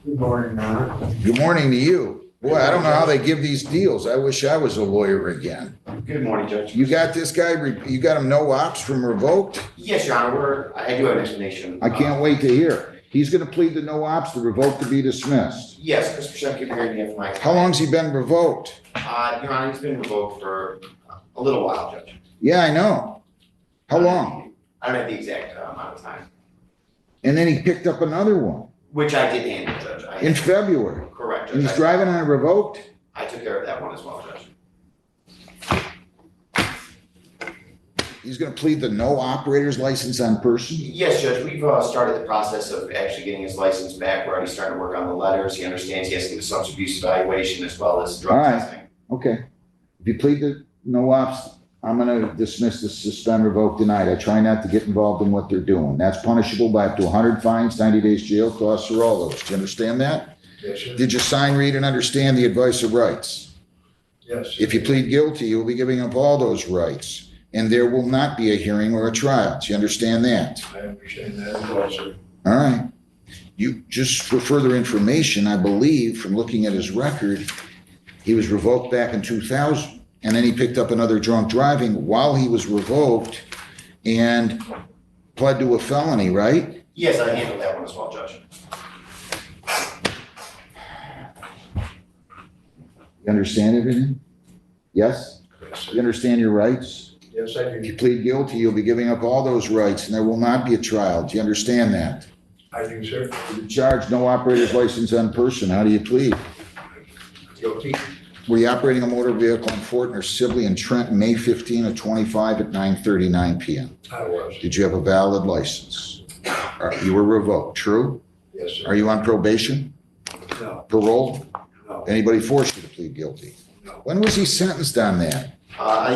Speaker 15: Good morning, Ron.
Speaker 1: Good morning to you. Boy, I don't know how they give these deals. I wish I was a lawyer again.
Speaker 15: Good morning, Judge.
Speaker 1: You got this guy, you got him no ops from revoked?
Speaker 15: Yes, Your Honor, I do have an explanation.
Speaker 1: I can't wait to hear. He's gonna plead to no ops, the revoked to be dismissed.
Speaker 15: Yes, Christopher Shemke, here in the my.
Speaker 1: How long's he been revoked?
Speaker 15: Your Honor, he's been revoked for a little while, Judge.
Speaker 1: Yeah, I know. How long?
Speaker 15: I don't have the exact amount of time,
Speaker 1: And then he picked up another one
Speaker 15: which I did handle, Judge.
Speaker 1: in February.
Speaker 15: Correct,
Speaker 1: And
Speaker 15: Judge.
Speaker 1: he's driving on a revoked?
Speaker 15: I took care of that one as well, Judge.
Speaker 1: He's gonna plead the no operator's license on person?
Speaker 15: Yes, Judge, we've started the process of actually getting his license back. We're already starting to work on the letters. He understands he has to do the substance abuse evaluation as well as
Speaker 1: All
Speaker 15: drug
Speaker 1: right.
Speaker 15: testing.
Speaker 1: Okay. If you plead to no ops, I'm gonna dismiss the suspend, revoke, denied. I try not to get involved in what they're doing. That's punishable by up to 100 fines, 90 days jail, costs for all those. Do you understand that?
Speaker 15: Yes, sir.
Speaker 1: Did you sign, read, and understand the advice of rights?
Speaker 15: Yes.
Speaker 1: If you plead guilty, you'll be giving up all those rights, and there will not be a hearing or a trial. Do you understand that?
Speaker 15: I understand that as well, sir.
Speaker 1: All right. You, just for further information, I believe from looking at his record, he was revoked back in 2000. And then he picked up another drunk driving while he was revoked and pled to a felony, right?
Speaker 15: Yes, I handled that one as well, Judge.
Speaker 1: You understand everything? Yes? You understand your rights?
Speaker 15: Yes, I
Speaker 1: If you plead guilty, you'll be giving up all those rights and there will not be a trial. Do you understand that?
Speaker 15: I do, sir.
Speaker 1: You're charged no operator's license on person. How do you plead?
Speaker 15: Guilty.
Speaker 1: Were you operating a motor vehicle in Fort or Sibley and Trenton, May 15 of 25 at 9:39 PM?
Speaker 15: I was.
Speaker 1: Did you have a valid license? You were revoked, true?
Speaker 15: Yes, sir.
Speaker 1: Are you on probation?
Speaker 15: No,
Speaker 1: Parole?
Speaker 15: no,
Speaker 1: Anybody forced you to plead guilty?
Speaker 15: no.
Speaker 1: When was he sentenced on that?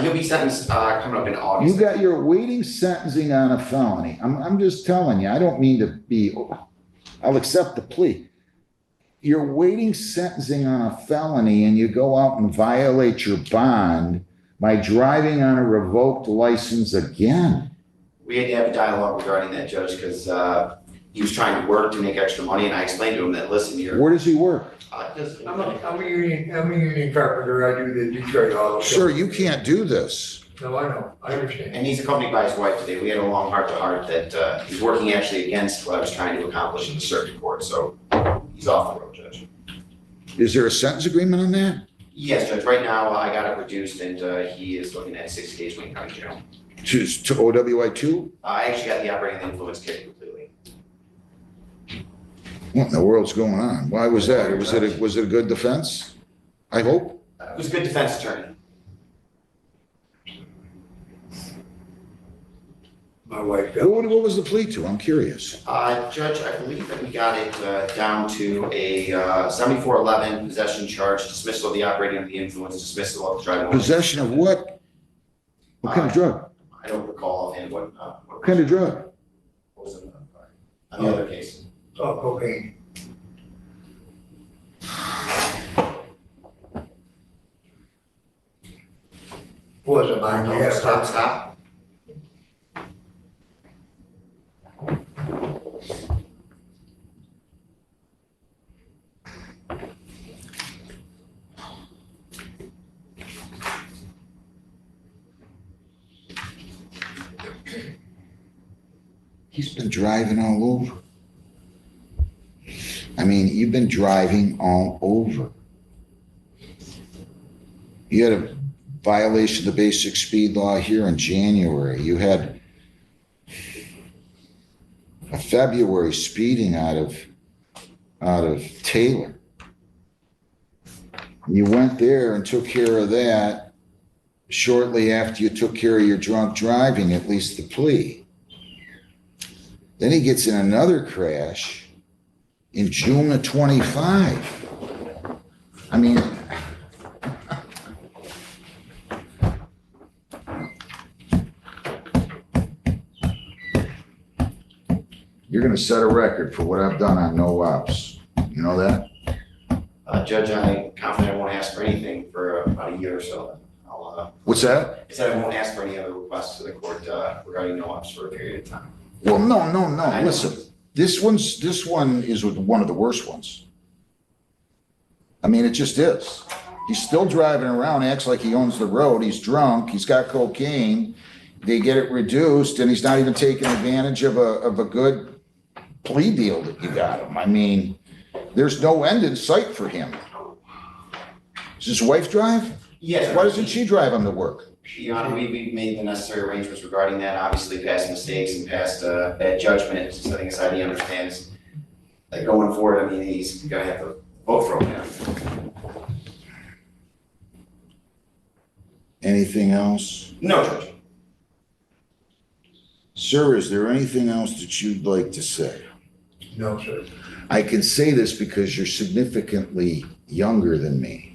Speaker 15: He'll be sentenced, coming up in
Speaker 1: You
Speaker 15: August.
Speaker 1: got your awaiting sentencing on a felony. I'm just telling you, I don't mean to be, I'll accept the plea. You're waiting sentencing on a felony and you go out and violate your bond by driving on a revoked license again.
Speaker 15: We had to have a dialogue regarding that, Judge, because, he was trying to work to make extra money, and I explained to him that, listen, you're,
Speaker 1: Where does he work?
Speaker 15: I'm
Speaker 16: I'm a union carpenter. I do the Detroit auto.
Speaker 1: Sir, you can't do this.
Speaker 16: No, I know. I understand.
Speaker 15: and he's accompanied by his wife today. We had a long heart-to-heart that, he's working actually against what I was trying to accomplish in the circuit court, so he's off the road, Judge.
Speaker 1: Is there a sentence agreement on that?
Speaker 15: Yes, Judge, right now I got it reduced and he is looking at 60 days Wayne County Jail.
Speaker 1: To OWI two?
Speaker 15: I actually got the operating influence kicked completely.
Speaker 1: What in the world's going on? Why was that? Was it a good defense? I hope.
Speaker 15: It was a good defense attorney.
Speaker 16: My wife.
Speaker 1: What was the plea to? I'm curious.
Speaker 15: Judge, I believe that we got it down to a 7411 possession charge, dismissal of the operating of the influence, dismissal of the driving.
Speaker 1: Possession of what? What kind of drug?
Speaker 15: I don't recall offhand what
Speaker 1: What kind of drug?
Speaker 15: what was it on the other case.
Speaker 16: Oh, cocaine. Wasn't mine,
Speaker 15: No,
Speaker 16: yeah.
Speaker 15: stop.
Speaker 1: He's been driving all over. I mean, you've been driving all over. You had a violation of the basic speed law here in January. You had a February speeding out of Taylor. You went there and took care of that shortly after you took care of your drunk driving, at least the plea. Then he gets in another crash in June of 25. I mean, you're going to set a record for what I've done on no ops. You know that?
Speaker 15: Judge, I'm confident I won't ask for anything for about a year or so.
Speaker 1: What's that?
Speaker 15: I said I won't ask for any other requests to the court regarding no ops for a period of time.
Speaker 1: Well, no. Listen, this one is one of the worst ones. I mean, it just is. He's still driving around, acts like he owns the road. He's drunk. He's got cocaine. They get it reduced, and he's not even taking advantage of a good plea deal that you got him. I mean, there's no end in sight for him. Does his wife drive?
Speaker 15: Yes.
Speaker 1: Why doesn't she drive him to work?
Speaker 15: Your Honor, we made the necessary arrangements regarding that, obviously past mistakes and past bad judgment, setting aside he understands that going forward, I mean, he's gonna have to vote for him.
Speaker 1: Anything else?
Speaker 15: No, Judge.
Speaker 1: Sir, is there anything else that you'd like to say?
Speaker 16: No, sir.
Speaker 1: I can say this because you're significantly younger than me.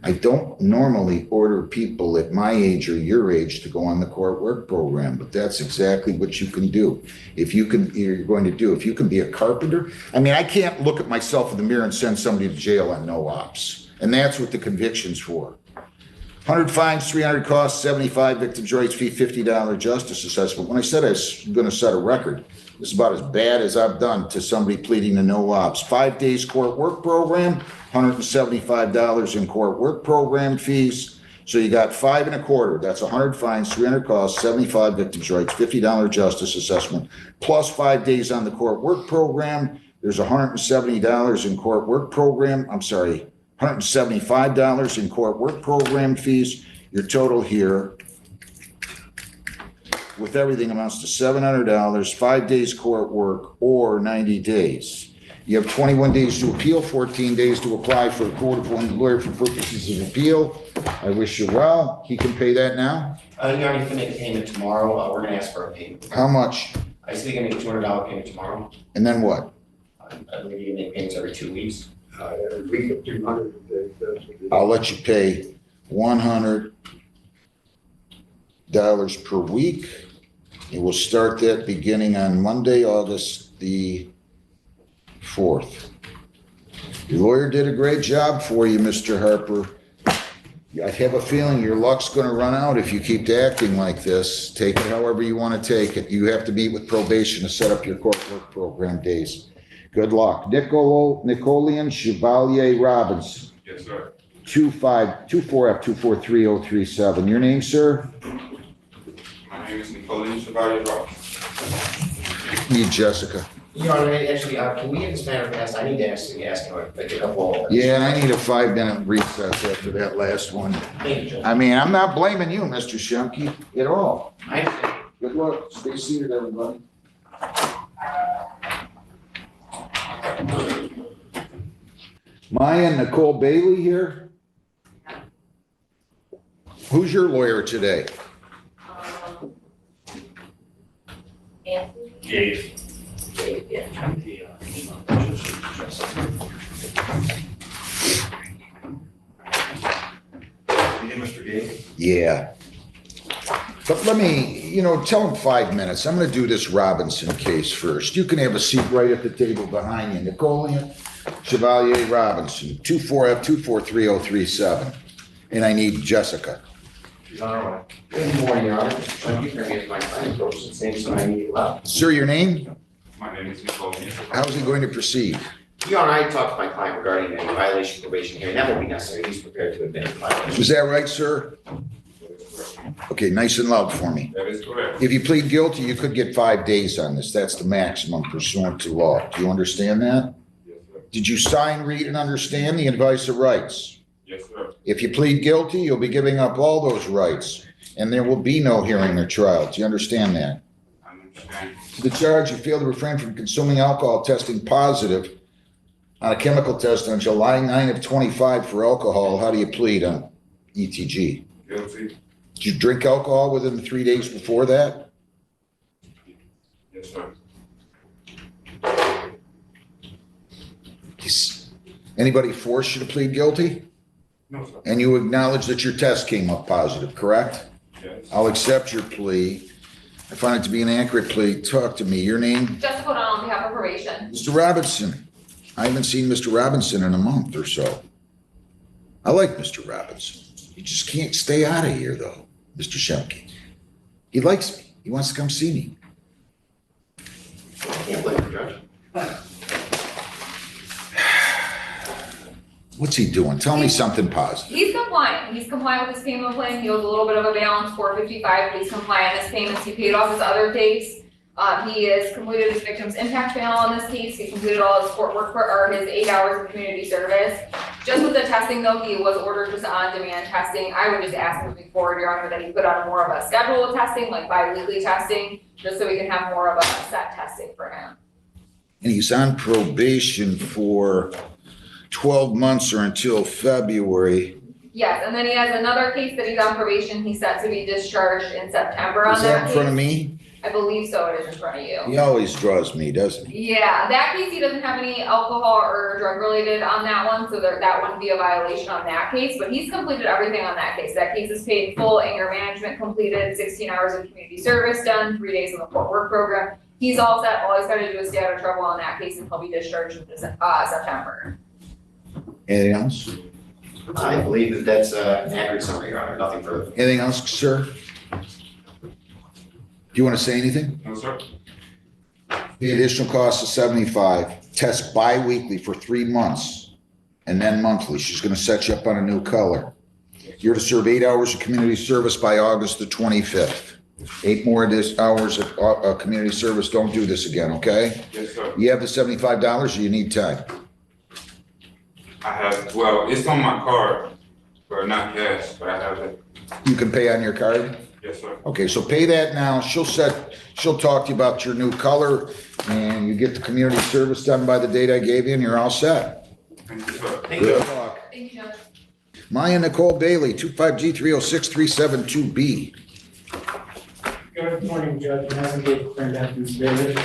Speaker 1: I don't normally order people at my age or your age to go on the court work program, but that's exactly what you can do. If you can be a carpenter. I mean, I can't look at myself in the mirror and send somebody to jail on no ops. And that's what the conviction's for. 100 fines, 300 costs, 75 victim's rights fee, $50 justice assessment. When I said I was going to set a record, this is about as bad as I've done to somebody pleading to no ops. 5 days court work program, $175 in court work program fees. So you got 5 1/4. That's 100 fines, 300 costs, 75 victims' rights, $50 justice assessment, plus 5 days on the court work program. There's $170 in court work program. I'm sorry, $175 in court work program fees. Your total here with everything amounts to $700, 5 days court work or 90 days. You have 21 days to appeal, 14 days to apply for a court appointed lawyer for purposes of appeal. I wish you well. He can pay that now?
Speaker 15: You already can make a payment tomorrow. We're gonna ask for a payment.
Speaker 1: How much?
Speaker 15: I think I make a $200 payment tomorrow.
Speaker 1: And then what?
Speaker 15: I believe you can make payments every 2 weeks.
Speaker 16: Every week of 300 a day, that's what it is.
Speaker 1: I'll let you pay $100 per week. And we'll start that beginning on Monday, August the 4th. Your lawyer did a great job for you, Mr. Harper. I have a feeling your luck's going to run out if you keep acting like this. Take it however you want to take it. You have to meet with probation to set up your court work program days. Good luck. Nicolian Chevalier Robinson.
Speaker 13: Yes, sir.
Speaker 1: 24F243037. Your name, sir?
Speaker 13: My name is Napoleon Chevalier Rock.
Speaker 1: Need Jessica.
Speaker 15: Your Honor, actually, can we get this matter passed? I need to ask like a couple.
Speaker 1: Yeah, and I need a 5-minute recess after that last one.
Speaker 15: Thank you, Judge.
Speaker 1: I mean, I'm not blaming you, Mr. Shemke, at all.
Speaker 15: I understand.
Speaker 1: Good luck. Stay seated, everybody. Maya and Nicole Bailey here? Who's your lawyer today?
Speaker 5: Dave.
Speaker 7: Mr. Gay?
Speaker 1: Yeah. But let me, tell him 5 minutes. I'm gonna do this Robinson case first. You can have a seat right at the table behind you. Napoleon Chevalier Robinson, 24F243037. And I need Jessica.
Speaker 15: Good morning, Your Honor. Thank you for getting my client approach the same, so I need
Speaker 1: Sir, your name?
Speaker 13: My name is Napoleon.
Speaker 1: How's he going to proceed?
Speaker 15: Your Honor, I talked to my client regarding a violation of probation hearing. That won't be necessary. He's prepared to admit a violation.
Speaker 1: Is that right, sir? Okay, nice and loud for me.
Speaker 13: That is correct.
Speaker 1: If you plead guilty, you could get 5 days on this. That's the maximum pursuant to law. Do you understand that?
Speaker 13: Yes, sir.
Speaker 1: Did you sign, read, and understand the advice of rights?
Speaker 13: Yes, sir.
Speaker 1: If you plead guilty, you'll be giving up all those rights, and there will be no hearing or trial. Do you understand that?
Speaker 13: I understand.
Speaker 1: To the charge, you failed to refrain from consuming alcohol, testing positive on a chemical test on July 9 of 25 for alcohol. How do you plead on ETG?
Speaker 13: Guilty.
Speaker 1: Did you drink alcohol within 3 days before that?
Speaker 13: Yes, sir.
Speaker 1: Anybody force you to plead guilty?
Speaker 13: No, sir.
Speaker 1: And you acknowledge that your test came up positive, correct?
Speaker 13: Yes.
Speaker 1: I'll accept your plea. I find it to be an accurate plea. Talk to me. Your name?
Speaker 17: Jessica O'Donnell on behalf of probation.
Speaker 1: Mr. Robinson. I haven't seen Mr. Robinson in a month or so. I like Mr. Robinson. He just can't stay out of here, though, Mr. Shemke. He likes me. He wants to come see me.
Speaker 15: I can't blame you, Judge.
Speaker 1: What's he doing? Tell me something positive.
Speaker 17: He's compliant. He's compliant with his payment plan. He owes a little bit of a balance, $455, but he's compliant in his payments. He paid off his other case. He has completed his victim's impact panel on this case. He completed all his court work or his 8 hours of community service. Just with the testing though, he was ordered just on-demand testing. I would just ask moving forward, Your Honor, that he put on more of a schedule of testing, like bi-weekly testing, just so we can have more of a set testing for him.
Speaker 1: And he's on probation for 12 months or until February.
Speaker 17: Yes, and then he has another case that he's on probation. He's set to be discharged in September on
Speaker 1: Is that in
Speaker 17: case.
Speaker 1: front of me?
Speaker 17: I believe so, it is in front of you.
Speaker 1: He always draws me, doesn't he?
Speaker 17: Yeah, that case, he doesn't have any alcohol or drug related on that one, so that wouldn't be a violation on that case, but he's completed everything on that case. That case is paid full, anger management completed, 16 hours of community service done, 3 days in the court work program. He's all set, all he's gotta do is stay out of trouble on that case and he'll be discharged in September.
Speaker 1: Anything else?
Speaker 15: I believe that that's an accurate summary, Your Honor. Nothing further.
Speaker 1: Anything else, sir? Do you want to say anything?
Speaker 13: No, sir.
Speaker 1: The additional cost is $75. Test bi-weekly for 3 months and then monthly. She's going to set you up on a new color. You're to serve 8 hours of community service by August the 25th. 8 more of this hours of community service. Don't do this again, okay?
Speaker 13: Yes, sir.
Speaker 1: You have the $75 or you need time?
Speaker 13: I have, well, it's on my card, but not cash, but I have it.
Speaker 1: You can pay on your card?
Speaker 13: Yes, sir.
Speaker 1: Okay, so pay that now. She'll talk to you about your new color and you get the community service done by the date I gave you and you're all set.
Speaker 13: Thank you, sir.
Speaker 1: Good luck.
Speaker 17: Thank you, Judge.
Speaker 1: Maya Nicole Bailey, 25G306372B.
Speaker 4: Good morning, Judge. Navigate Grand Rapids, Bailey.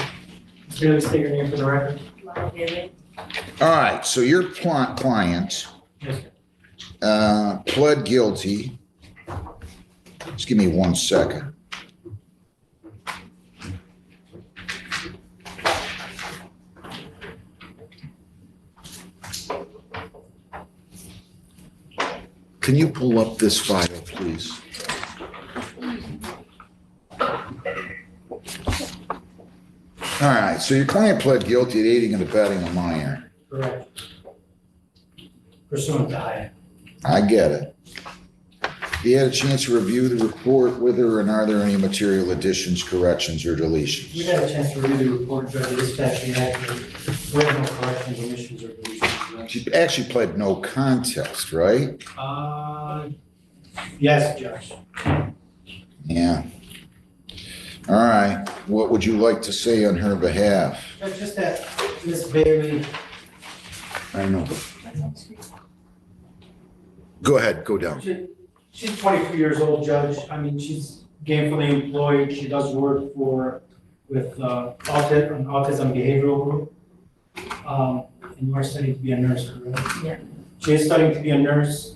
Speaker 4: Bailey, state your name for the record.
Speaker 1: All right, so your client pled guilty. Just give me 1 second. Can you pull up this file, please? All right, so your client pled guilty at aiding and abetting a minor.
Speaker 4: Correct. Pursuant to Hyatt.
Speaker 1: I get it. Have you had a chance to review the report with her, and are there any material additions, corrections, or deletions?
Speaker 4: We had a chance to review the report, Judge, this actually actually, we have no corrections, omissions, or deletions.
Speaker 1: She actually pled no contest, right?
Speaker 4: Yes, Judge.
Speaker 1: Yeah. All right, what would you like to say on her behalf?
Speaker 4: Judge, just that Ms. Bailey,
Speaker 1: I know. Go ahead, go down.
Speaker 4: she's 22 years old, Judge. I mean, she's gainfully employed. She does work with autism behavioral group. And you are studying to be a nurse, correct?
Speaker 8: Yeah.
Speaker 4: She is studying to be a nurse.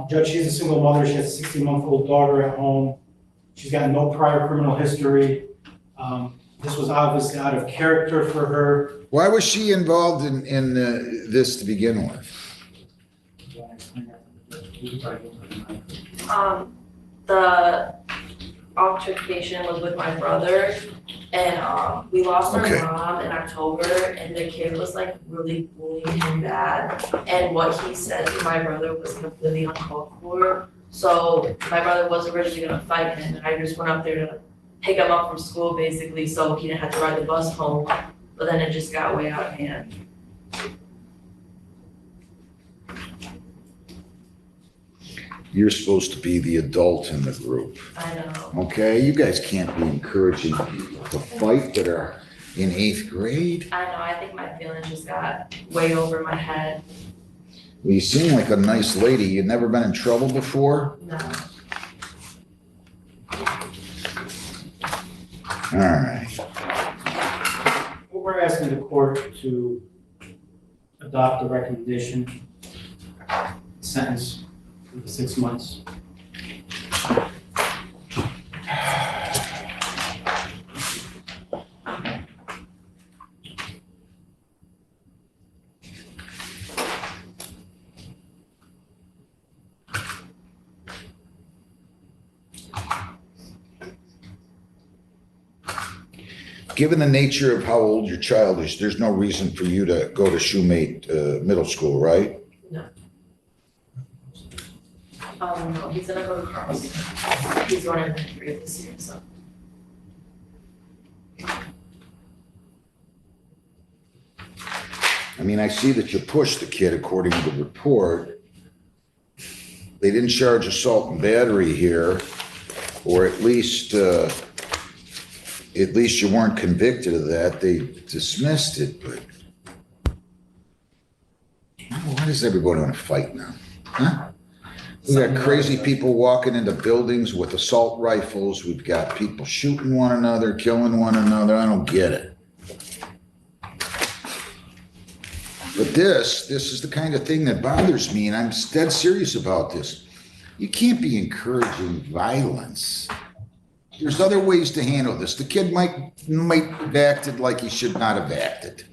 Speaker 4: Judge, she's a single mother. She has a 16-month-old daughter at home. She's got no prior criminal history. This was obviously out of character for her.
Speaker 1: Why was she involved in this to begin with?
Speaker 18: The altercation was with my brother, and we lost our
Speaker 1: Okay.
Speaker 18: mom in October, and the kid was like really bullying him bad. And what he said to my brother was completely uncalled for. So my brother was originally gonna fight him, and I just went up there to pick him up from school basically, so he didn't have to ride the bus home. But then it just got way out of hand.
Speaker 1: You're supposed to be the adult in the group,
Speaker 18: I know.
Speaker 1: okay? You guys can't be encouraging people to fight that are in 8th grade.
Speaker 18: I know, I think my feelings just got way over my head.
Speaker 1: Well, you seem like a nice lady. You've never been in trouble before?
Speaker 18: No.
Speaker 1: All right.
Speaker 4: We're asking the court to adopt the recommendation sentence for the 6 months.
Speaker 1: Given the nature of how old your child is, there's no reason for you to go to Shoemate Middle School, right?
Speaker 18: No. No, he's gonna go to Carlson. He's going in 9th grade this year, so.
Speaker 1: I mean, I see that you pushed the kid according to the report. They didn't charge assault and battery here, or at least you weren't convicted of that. They dismissed it, but why does everybody want to fight now? Huh? We got crazy people walking into buildings with assault rifles. We've got people shooting one another, killing one another. I don't get it. But this is the kind of thing that bothers me, and I'm dead serious about this. You can't be encouraging violence. There's other ways to handle this. The kid might have acted like he should not have acted.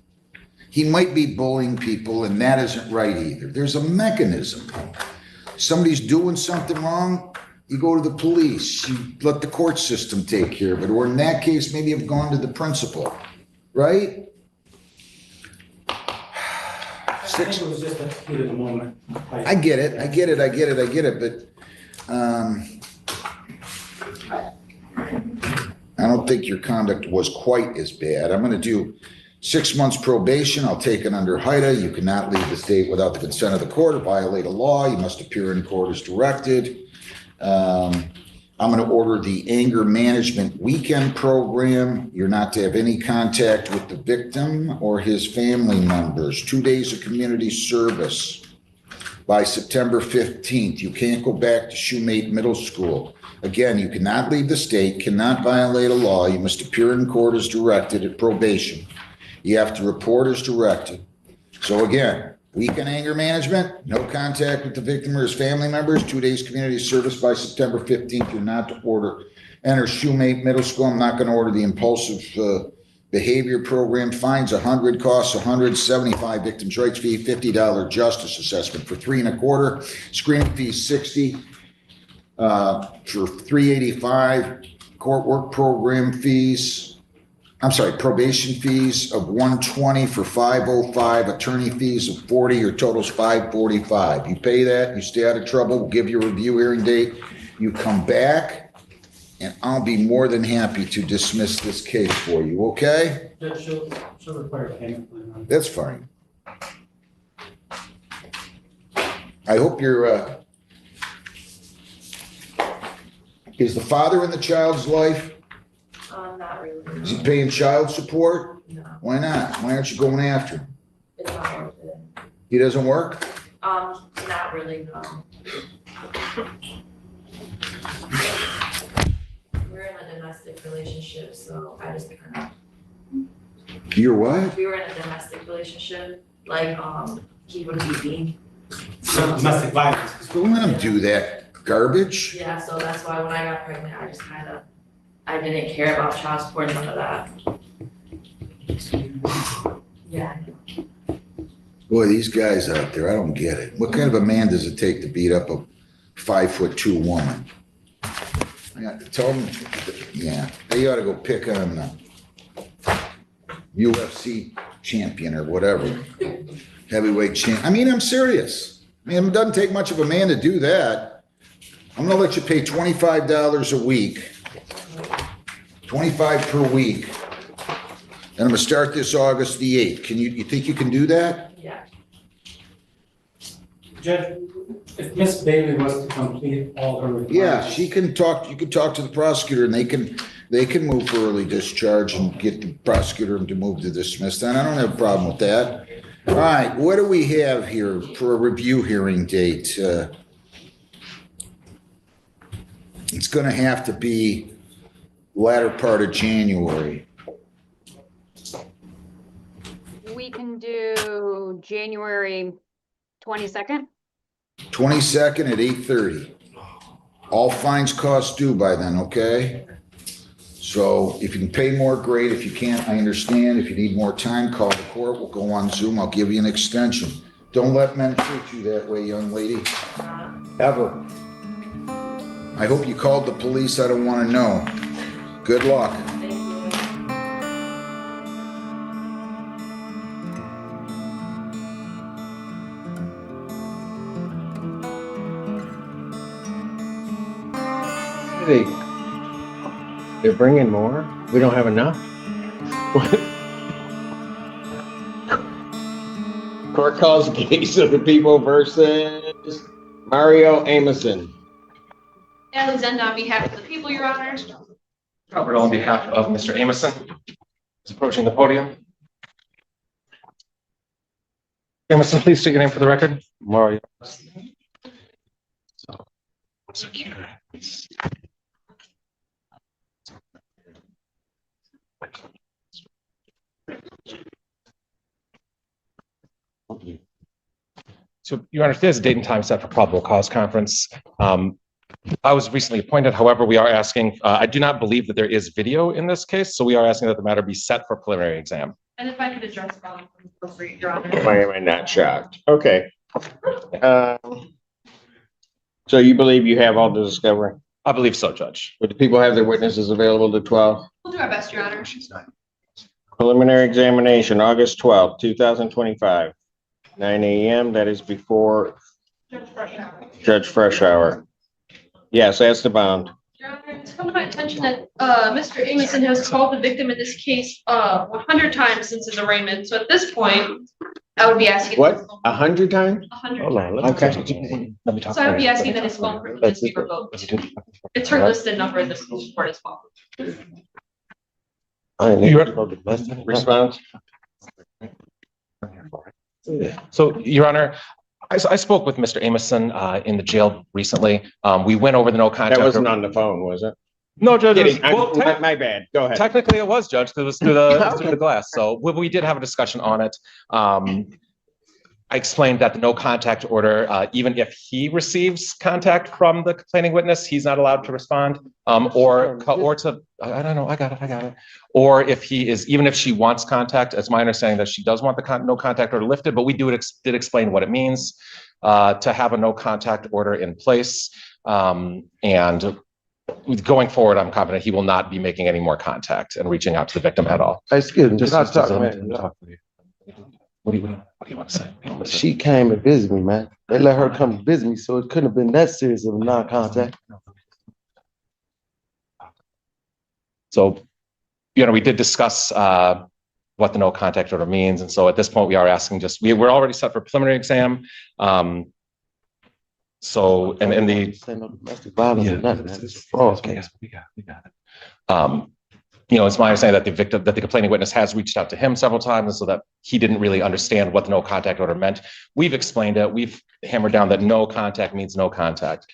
Speaker 1: He might be bullying people, and that isn't right either. There's a mechanism. Somebody's doing something wrong, you go to the police, you let the court system take care of it, or in that case, maybe you've gone to the principal, right?
Speaker 4: I think it was just a heat of the moment.
Speaker 1: I get it, but I don't think your conduct was quite as bad. I'm gonna do 6 months probation. I'll take it under HIDA. You cannot leave the state without the consent of the court or violate a law. You must appear in court as directed. I'm gonna order the anger management weekend program. You're not to have any contact with the victim or his family members. 2 days of community service by September 15th. You can't go back to Shoemate Middle School. Again, you cannot leave the state, cannot violate a law. You must appear in court as directed at probation. You have to report as directed. So again, weekend anger management, no contact with the victim or his family members, 2 days community service by September 15th. You're not to enter Shoemate Middle School. I'm not going to order the impulsive behavior program. Fines 100, costs 175, victim's rights fee $50, justice assessment for 3 1/4, screening fee 60, for 385, court work program fees. Probation fees of 120 for 505, attorney fees of 40, your total's 545. You pay that, you stay out of trouble, we'll give you a review hearing date. you come back, and I'll be more than happy to dismiss this case for you, okay?
Speaker 4: Judge, she'll require a payment plan on it.
Speaker 1: That's fine. I hope you're, is the father in the child's life?
Speaker 18: Not really.
Speaker 1: Is he paying child support?
Speaker 18: No,
Speaker 1: Why not? Why aren't you going after him?
Speaker 18: it's not worth it.
Speaker 1: He doesn't work?
Speaker 18: Not really, no. We're in a domestic relationship, so I just kind
Speaker 1: You're what?
Speaker 18: of, we were in a domestic relationship, like, he would beat me.
Speaker 4: Domestic violence.
Speaker 1: Don't let him do that garbage.
Speaker 18: Yeah, so that's why when I got pregnant, I just kind of, I didn't care about child support and none of that. Yeah.
Speaker 1: Boy, these guys out there, I don't get it. What kind of a man does it take to beat up a 5'2" woman? I got to tell them, yeah, they ought to go pick on the UFC champion or whatever, heavyweight champ. I mean, I'm serious. I mean, it doesn't take much of a man to do that. I'm gonna let you pay $25 a week, 25 per week. And I'm gonna start this August the 8th. You think you can do that?
Speaker 18: Yeah.
Speaker 4: Judge, if Miss Bailey was to complete all her requirements.
Speaker 1: Yeah, she can talk, you can talk to the prosecutor and they can move for early discharge and get the prosecutor to move to dismiss. And I don't have a problem with that. All right, what do we have here for a review hearing date? It's gonna have to be latter part of January.
Speaker 3: We can do January 22nd.
Speaker 1: 22nd at 8:30. All fines costs due by then, okay? So if you can pay more, great. If you can't, I understand. If you need more time, call the court. We'll go on Zoom. I'll give you an extension. Don't let men treat you that way, young lady. Ever. I hope you called the police. I don't want to know. Good luck.
Speaker 19: They're bringing more? We don't have enough? Court calls the case of the people versus Mario Amison.
Speaker 20: Alexander on behalf of the people, Your Honor.
Speaker 21: Robert on behalf of Mr. Amison is approaching the podium. Amison, please state your name for the record.
Speaker 19: Mario.
Speaker 21: So, Your Honor, there's a date and time set for probable cause conference. I was recently appointed. However, we are asking, I do not believe that there is video in this case, so we are asking that the matter be set for preliminary exam.
Speaker 20: And if I could address that, Your Honor.
Speaker 19: Why am I not shocked? Okay. So you believe you have all the discovery?
Speaker 21: I believe so, Judge.
Speaker 19: Would the people have their witnesses available to 12?
Speaker 20: We'll do our best, Your Honor.
Speaker 19: Preliminary examination, August 12th, 2025, 9 a.m. That is before Judge Freshour. Yes, that's the bond.
Speaker 20: Your Honor, it's come to my attention that Mr. Amison has called the victim in this case 100 times since his arraignment. So at this point, I would be asking.
Speaker 19: What? 100 times?
Speaker 20: 100
Speaker 19: Hold on.
Speaker 20: times.
Speaker 19: Okay.
Speaker 21: Let me talk.
Speaker 20: So I would be asking that his phone privileges be revoked. It's her listed number in this report as well.
Speaker 19: Response?
Speaker 21: So, Your Honor, I spoke with Mr. Amison in the jail recently. We went over the no contact.
Speaker 19: That wasn't on the phone, was it?
Speaker 21: No, Judge.
Speaker 19: My bad. Go ahead.
Speaker 21: Technically, it was, Judge, because it was through the through the glass. So we did have a discussion on it. I explained that the no contact order, even if he receives contact from the complaining witness, he's not allowed to respond. Or to, I don't know, I got it. Or if he is, even if she wants contact, it's my understanding that she does want the no contact order lifted, but we did explain what it means to have a no contact order in place. And going forward, I'm confident he will not be making any more contact and reaching out to the victim at all.
Speaker 19: Excuse me.
Speaker 21: What do you want to say?
Speaker 19: She came and visited me, man. They let her come visit me, so it couldn't have been that serious of a non-contact.
Speaker 21: So, we did discuss what the no contact order means. And so at this point, we are asking we're already set for preliminary exam. So, and in the.
Speaker 19: Domestic violence or nothing, man. It's a fraud case.
Speaker 21: We got it. It's my understanding that the complaining witness has reached out to him several times, and so that he didn't really understand what the no contact order meant. We've explained it. We've hammered down that no contact means no contact.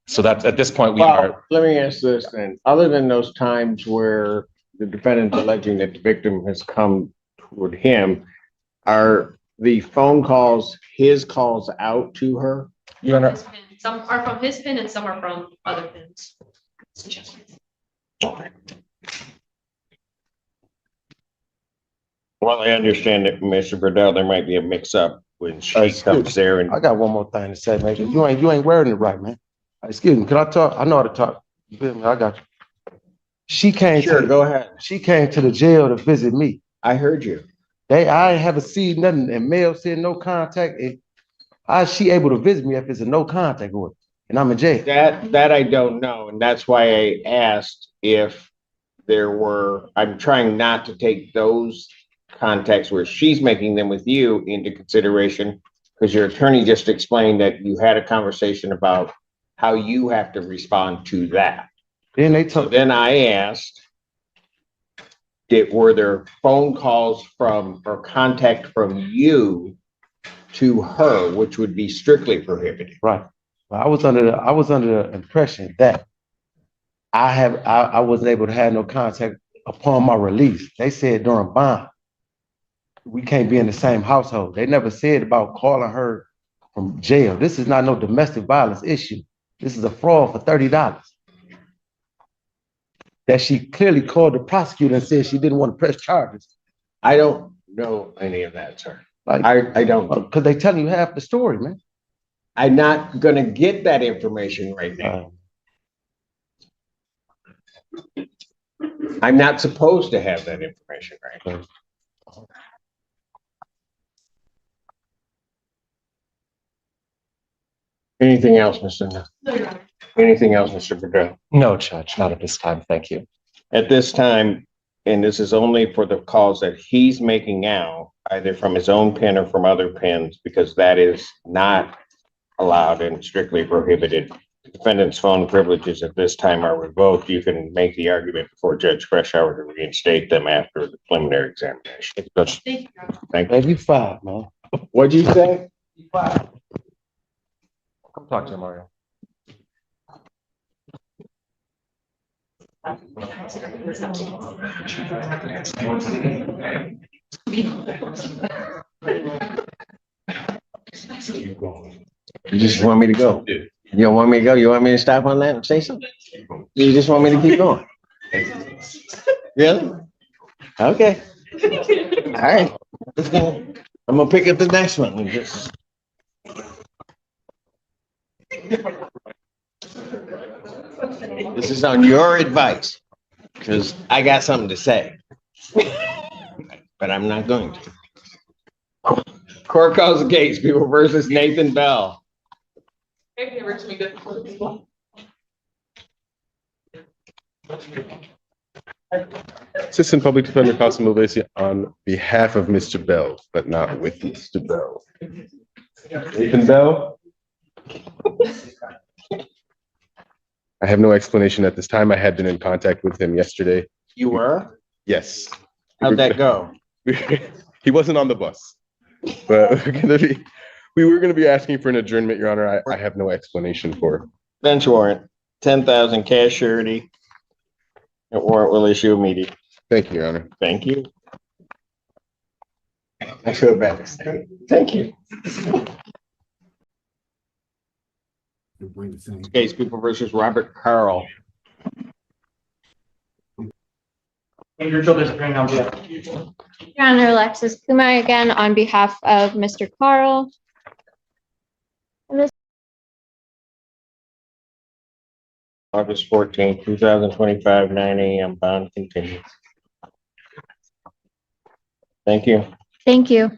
Speaker 21: So that at this point we are.
Speaker 19: Let me ask this then. Other than those times where the defendant's alleging that the victim has come toward him, are the phone calls his calls out to her?
Speaker 20: Some are from his pin and some are from other pins.
Speaker 19: Well, I understand that, Mr. Burdell, there might be a mix-up when she comes there and.
Speaker 2: I got one more thing to say, man. You ain't wearing it right, man. Excuse me, can I talk? I know how to talk. You feel me? I got you. She came.
Speaker 19: Sure, go ahead.
Speaker 2: She came to the jail to visit me.
Speaker 19: I heard you.
Speaker 2: I haven't seen nothing, and mail said no contact. How is she able to visit me if it's a no contact order and I'm in jail?
Speaker 19: That I don't know, and that's why I asked if there were. I'm trying not to take those contacts where she's making them with you into consideration, because your attorney just explained that you had a conversation about how you have to respond to that. Then I asked, were there phone calls from or contact from you to her, which would be strictly prohibited?
Speaker 2: Right. I was under the impression that I wasn't able to have no contact upon my release. They said during bond, we can't be in the same household. They never said about calling her from jail. This is not no domestic violence issue. This is a fraud for $30. That she clearly called the prosecutor and said she didn't want to press charges.
Speaker 19: I don't know any of that, sir. I don't.
Speaker 2: Because they telling you half the story, man.
Speaker 19: I'm not gonna get that information right now. I'm not supposed to have that information right now. Anything else, Mr. Anything else, Mr. Burdell?
Speaker 21: No, Judge, not at this time. Thank you.
Speaker 19: At this time, and this is only for the calls that he's making now, either from his own pen or from other pens, because that is not allowed and strictly prohibited. Defendant's phone privileges at this time are revoked. You can make the argument before Judge Freshour to reinstate them after the preliminary examination. Thank you. Thank you.
Speaker 2: You fired, man.
Speaker 19: What'd you say?
Speaker 2: You fired.
Speaker 21: Come talk to him, Mario.
Speaker 19: You just want me to go? You don't want me to go? You want me to stop on that and say something? You just want me to keep going? Really? Okay. All right. I'm gonna pick up the next one and just. This is on your advice, because I got something to say, but I'm not going to. Court calls the case, People versus Nathan Bell.
Speaker 22: Assistant Public Defender Counsel Movesi on behalf of Mr. Bell, but not with Mr. Bell. Nathan Bell? I have no explanation at this time. I had been in contact with him yesterday.
Speaker 19: You were?
Speaker 22: Yes.
Speaker 19: How'd that go?
Speaker 22: He wasn't on the bus, but we were gonna be asking for an adjournment, Your Honor. I have no explanation for.
Speaker 19: Bench warrant, 10,000 cash surety. The warrant will issue immediately.
Speaker 22: Thank you, Your Honor.
Speaker 19: Thank you. I feel better. Thank you. Case People versus Robert Carl.
Speaker 4: Andrew Childers,
Speaker 23: Your Honor, Alexis Kumar again on behalf of Mr. Carl.
Speaker 19: August 14, 2025, 9 a.m. Bond continues. Thank you.
Speaker 23: Thank you.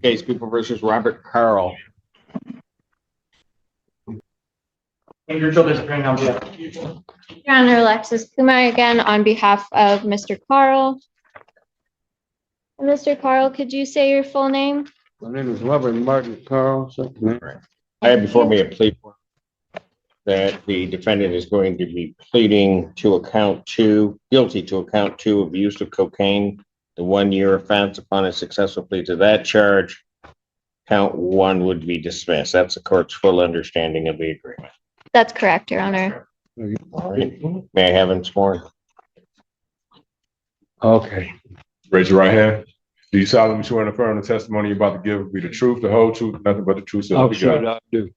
Speaker 19: Case People versus Robert Carl.
Speaker 14: Andrew Childers, appearing on behalf.
Speaker 23: Your Honor, Alexis Kumar again on behalf of Mr. Carl. Mr. Carl, could you say your full name?
Speaker 2: My name is Robert Martin Carl, something.
Speaker 19: I have before me a plea that the defendant is going to be pleading to guilty to account 2 of use of cocaine, the 1-year offense. Upon a successful plea to that charge, count 1 would be dismissed. That's the court's full understanding of the agreement.
Speaker 23: That's correct, Your Honor.
Speaker 19: All right. May I have him sworn?
Speaker 22: Okay. Raise your right hand. Do you solemnly swear and affirm the testimony you're about to give will be the truth, the whole truth, nothing but the truth? So help you God?
Speaker 2: I do.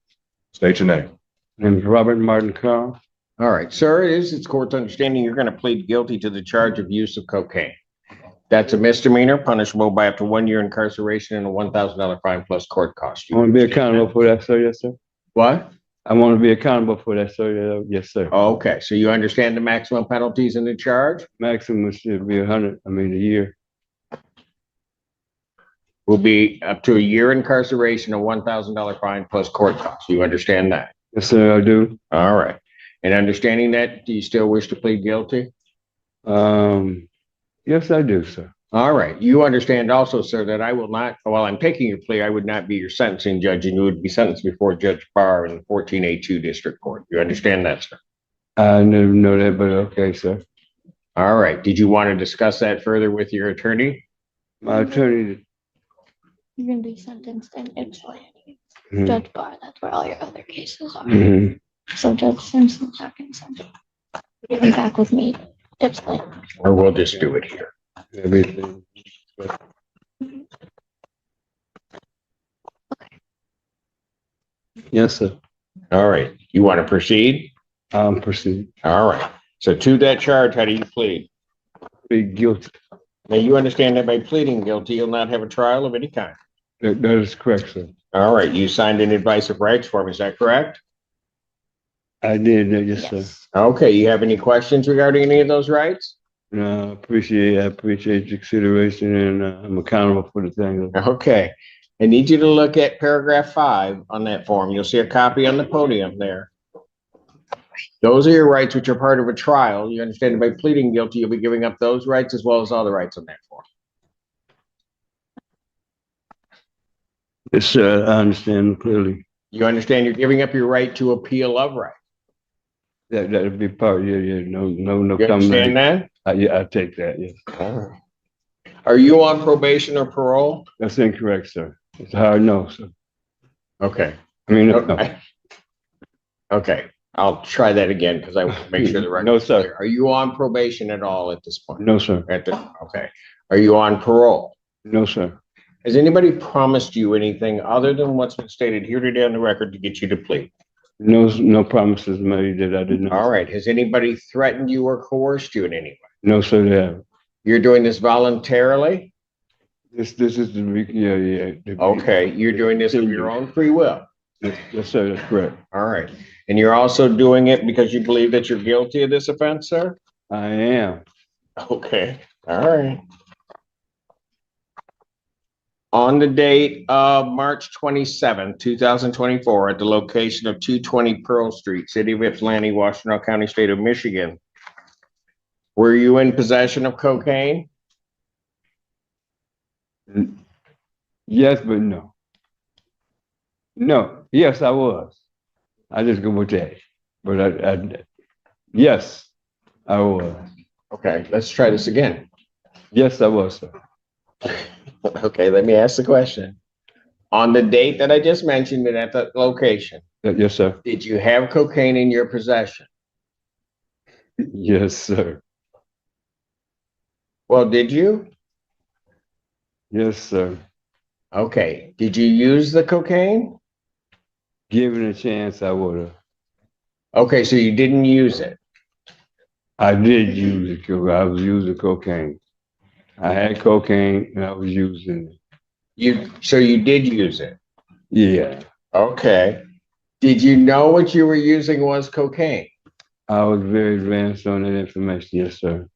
Speaker 22: State your name.
Speaker 2: My name is Robert Martin Carl.
Speaker 19: All right, sir, it's court's understanding you're going to plead guilty to the charge of use of cocaine. That's a misdemeanor, punishable by up to 1 year incarceration and a $1,000 fine plus court costs.
Speaker 2: I want to be accountable for that, sir. Yes, sir.
Speaker 19: What?
Speaker 2: I want to be accountable for that, sir. Yes, sir.
Speaker 19: Okay, so you understand the maximum penalties in the charge?
Speaker 2: Maximum should be a year.
Speaker 19: Will be up to a year incarceration, a $1,000 fine plus court costs. You understand that?
Speaker 2: Yes, sir, I do.
Speaker 19: All right. And understanding that, do you still wish to plead guilty?
Speaker 2: Yes, I do, sir.
Speaker 19: All right. You understand also, sir, that I will not, while I'm taking your plea, I would not be your sentencing judge, and you would be sentenced before Judge Barr in the 14A2 District Court. You understand that, sir?
Speaker 2: I never know that, but okay, sir.
Speaker 19: All right. Did you want to discuss that further with your attorney?
Speaker 2: My attorney.
Speaker 23: You're gonna be sentenced in Ypsilanti.
Speaker 2: Mhm.
Speaker 23: Judge Barr, that's where all your other cases are.
Speaker 2: Mhm.
Speaker 23: So Judge Simpson's not gonna send you. You'll be back with me, Ypsilanti.
Speaker 19: Or we'll just do it here.
Speaker 2: Everything. Yes, sir.
Speaker 19: All right. You want to proceed?
Speaker 2: Proceed.
Speaker 19: All right. So to that charge, how do you plead?
Speaker 2: Plead guilty.
Speaker 19: Now, you understand that by pleading guilty, you'll not have a trial of any kind.
Speaker 2: That is correct, sir.
Speaker 19: All right. You signed an advice of rights form. Is that correct?
Speaker 2: I did, yes, sir.
Speaker 19: Okay. You have any questions regarding any of those rights?
Speaker 2: No, I appreciate your consideration, and I'm accountable for the thing.
Speaker 19: Okay. I need you to look at paragraph 5 on that form. You'll see a copy on the podium there. Those are your rights, which are part of a trial. You understand that by pleading guilty, you'll be giving up those rights as well as all the rights on that form.
Speaker 2: Yes, sir, I understand clearly.
Speaker 19: You understand you're giving up your right to appeal of right.
Speaker 2: That'd be part, yeah, no.
Speaker 19: You understand that?
Speaker 2: Yeah, I take that, yes.
Speaker 19: All right. Are you on probation or parole?
Speaker 2: That's incorrect, sir. It's hard no, sir.
Speaker 19: Okay.
Speaker 2: I mean, no.
Speaker 19: Okay. I'll try that again because I want to make sure the record.
Speaker 2: No,
Speaker 19: is
Speaker 2: sir.
Speaker 19: clear. Are you on probation at all at this point?
Speaker 2: No, sir.
Speaker 19: Okay. Are you on parole?
Speaker 2: No, sir.
Speaker 19: Has anybody promised you anything other than what's been stated here today on the record to get you to plead?
Speaker 2: No promises made that I did not.
Speaker 19: All right. Has anybody threatened you or coerced you in any way?
Speaker 2: No, sir, they haven't.
Speaker 19: You're doing this voluntarily?
Speaker 2: This is the,
Speaker 19: Okay. You're doing this of your own free will?
Speaker 2: Yes, sir, that's correct.
Speaker 19: All right. And you're also doing it because you believe that you're guilty of this offense, sir?
Speaker 2: I am.
Speaker 19: Okay. All right. On the date of March 27, 2024, at the location of 220 Pearl Street, City of Ypsilanti, Washtenaw County, State of Michigan, were you in possession of cocaine?
Speaker 2: Yes, but no. No, yes, I was. I just go with that. But yes, I was.
Speaker 19: Okay, let's try this again.
Speaker 2: Yes, I was, sir.
Speaker 19: Okay, let me ask the question. On the date that I just mentioned and at that location,
Speaker 2: Yes, sir.
Speaker 19: did you have cocaine in your possession?
Speaker 2: Yes, sir.
Speaker 19: Well, did you?
Speaker 2: Yes, sir.
Speaker 19: Okay, did you use the cocaine?
Speaker 2: Given a chance, I would have.
Speaker 19: Okay, so you didn't use it.
Speaker 2: I did use it. I was using cocaine. I had cocaine and I was using it.
Speaker 19: So you did use it?
Speaker 2: Yeah.
Speaker 19: Okay. Did you know what you were using was cocaine?
Speaker 2: I was very advanced on that information. Yes, sir.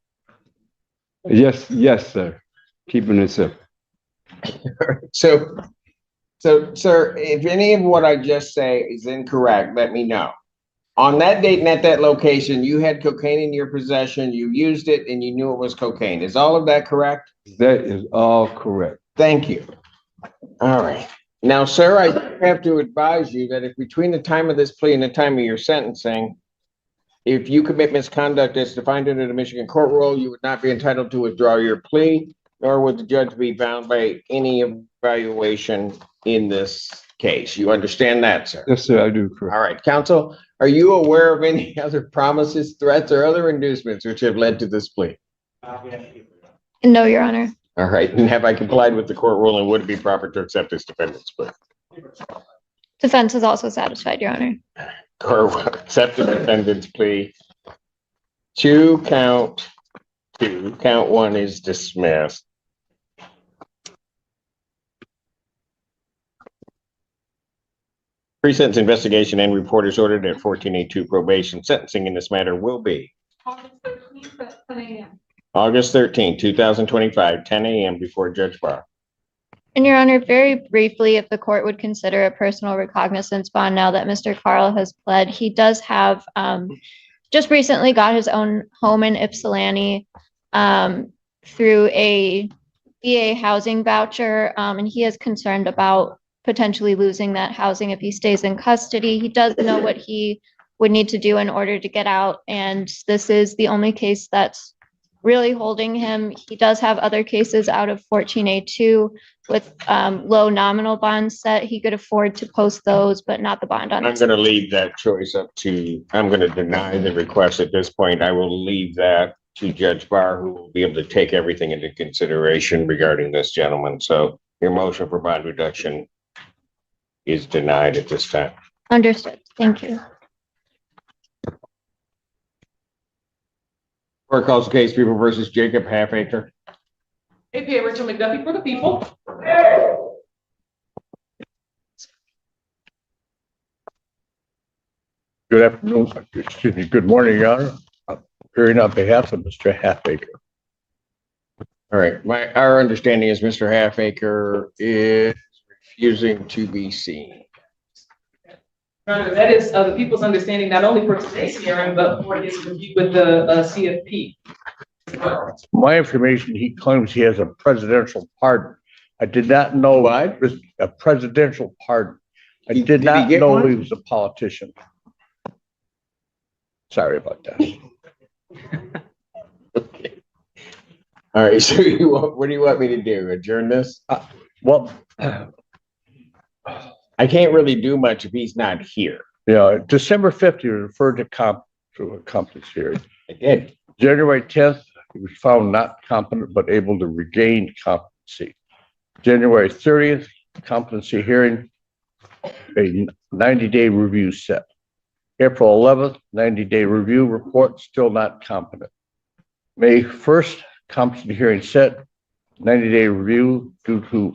Speaker 2: Yes, sir. Keeping it simple.
Speaker 19: So, sir, if any of what I just say is incorrect, let me know. On that date and at that location, you had cocaine in your possession, you used it, and you knew it was cocaine. Is all of that correct?
Speaker 6: That is all correct.
Speaker 19: Thank you. All right. Now, sir, I have to advise you that if between the time of this plea and the time of your sentencing, if you commit misconduct as defined under the Michigan Court Rule, you would not be entitled to withdraw your plea, nor would the judge be bound by any evaluation in this case. You understand that, sir?
Speaker 6: Yes, sir, I do. Correct.
Speaker 19: All right, counsel, are you aware of any other promises, threats, or other inducements which have led to this plea?
Speaker 23: No, Your Honor.
Speaker 19: All right, and have I complied with the court ruling? Would it be proper to accept this defendant's plea?
Speaker 23: Defense is also satisfied, Your Honor.
Speaker 19: Court accept the defendant's plea to count 2. Count 1 is dismissed. Pre-sentence investigation and report is ordered at 1482 probation. Sentencing in this matter will be August 13, 2025, 10 a.m. before Judge Barr.
Speaker 23: And Your Honor, very briefly, if the court would consider a personal recognizance bond now that Mr. Carl has pled, he does have, just recently got his own home in Ypsilanti through a VA housing voucher, and he is concerned about potentially losing that housing if he stays in custody. He does know what he would need to do in order to get out, and this is the only case that's really holding him. He does have other cases out of 14A2 with low nominal bonds set. He could afford to post those, but not the bond on
Speaker 19: I'm
Speaker 23: it.
Speaker 19: going to leave that choice up to, I'm going to deny the request at this point. I will leave that to Judge Barr, who will be able to take everything into consideration regarding this gentleman. So your motion for bond reduction is denied at this time.
Speaker 23: Understood. Thank you.
Speaker 19: Court calls the case People versus Jacob Halfacre.
Speaker 20: APA Rachel McDuffie for the people.
Speaker 6: Good afternoon, excuse me, good morning, Your Honor. I'm appearing on behalf of Mr. Halfacre.
Speaker 19: All right, our understanding is Mr. Halfacre is refusing to be seen.
Speaker 20: That is the people's understanding, not only for today's hearing, but for his review with the CFP.
Speaker 6: My information, he claims he has a presidential pardon. I did not know it was a presidential pardon. I did not know he was a politician. Sorry about that.
Speaker 19: Okay. All right, so what do you want me to do? Adjourn this?
Speaker 6: Well,
Speaker 19: I can't really do much if he's not here.
Speaker 6: Yeah, December 5th, he was referred to a competence hearing.
Speaker 19: I did.
Speaker 6: January 10th, he was found not competent but able to regain competency. January 30th, competency hearing, a 90-day review set. April 11th, 90-day review report, still not competent. May 1st, competency hearing set, 90-day review due to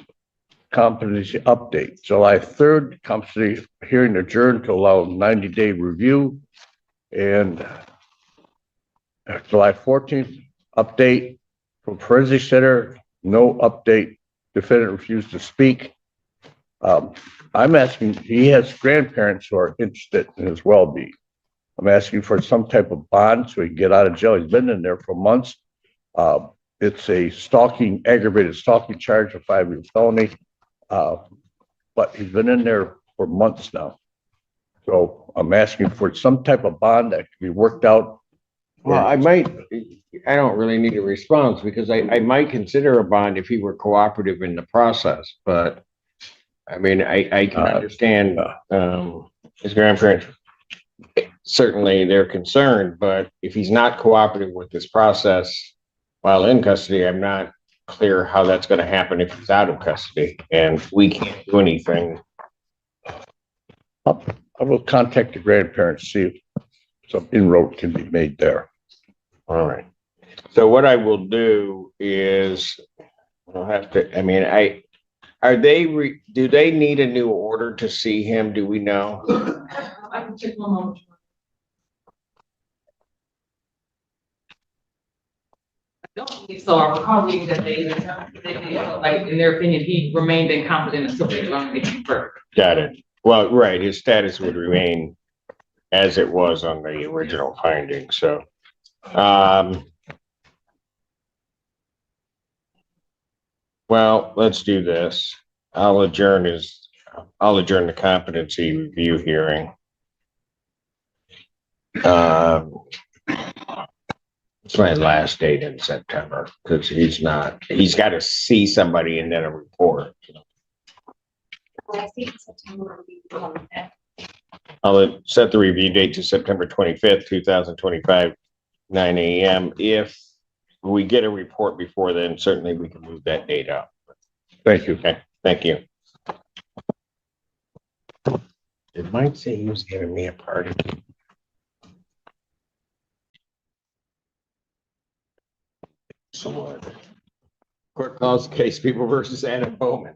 Speaker 6: competency update. July 3rd, competency hearing adjourned to allow 90-day review. And July 14th, update from Forensic Center, no update. Defendant refused to speak. I'm asking, he has grandparents who are interested in his well-being. I'm asking for some type of bond so he can get out of jail. He's been in there for months. It's a aggravated stalking charge, a 5-year felony. But he's been in there for months now. So I'm asking for some type of bond that can be worked out.
Speaker 19: Well, I don't really need a response because I might consider a bond if he were cooperative in the process, but I mean, I can understand his grandparents. Certainly they're concerned, but if he's not cooperative with this process while in custody, I'm not clear how that's going to happen if he's out of custody and we can't do anything.
Speaker 6: I will contact the grandparents, see if some inroad can be made there.
Speaker 19: All right. So what I will do is I'll have to, I mean, do they need a new order to see him? Do we know?
Speaker 20: I can check one moment.
Speaker 14: So I recall reading that they felt like, in their opinion, he remained incompetent until they evaluated further.
Speaker 19: Got it. Well, right, his status would remain as it was on the original finding, so. Well, let's do this. I'll adjourn the competency review hearing. It's my last date in September, because he's got to see somebody and then a report. I'll set the review date to September 25th, 2025, 9 a.m. If we get a report before then, certainly we can move that date up.
Speaker 6: Thank you.
Speaker 19: Okay, thank you. Did Mike say he was giving me a party? Court calls case People versus Adam Bowman.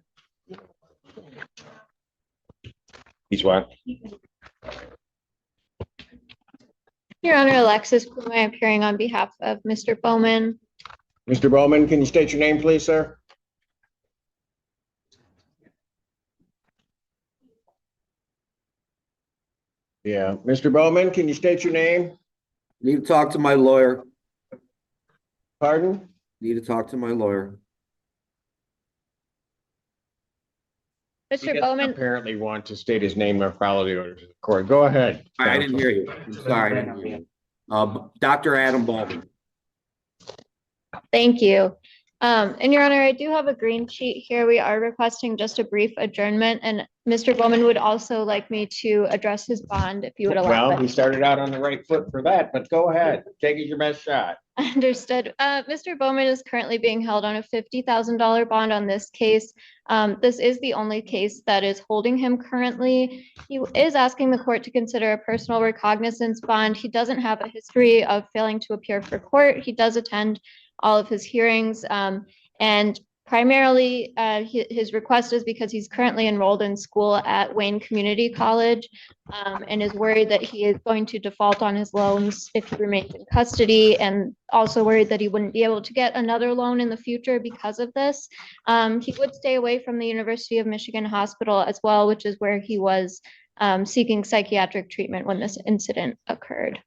Speaker 19: He's what?
Speaker 23: Your Honor, Alexis Kumai appearing on behalf of Mr. Bowman.
Speaker 19: Mr. Bowman, can you state your name, please, sir? Yeah, Mr. Bowman, can you state your name?
Speaker 9: Need to talk to my lawyer.
Speaker 19: Pardon?
Speaker 9: Need to talk to my lawyer.
Speaker 23: Mr. Bowman,
Speaker 19: Apparently want to state his name or follow the orders of the court. Go ahead.
Speaker 9: I didn't hear you. I'm sorry. I didn't hear you. Dr. Adam Baldwin.
Speaker 23: thank you. And Your Honor, I do have a green sheet here. We are requesting just a brief adjournment, and Mr. Bowman would also like me to address his bond if you would allow
Speaker 19: Well,
Speaker 23: it.
Speaker 19: we started out on the right foot for that, but go ahead. Take it your best shot.
Speaker 23: Understood. Mr. Bowman is currently being held on a $50,000 bond on this case. This is the only case that is holding him currently. He is asking the court to consider a personal recognizance bond. He doesn't have a history of failing to appear for court. He does attend all of his hearings. And primarily, his request is because he's currently enrolled in school at Wayne Community College, and is worried that he is going to default on his loans if he remains in custody, and also worried that he wouldn't be able to get another loan in the future because of this. He would stay away from the University of Michigan Hospital as well, which is where he was seeking psychiatric treatment when this incident occurred.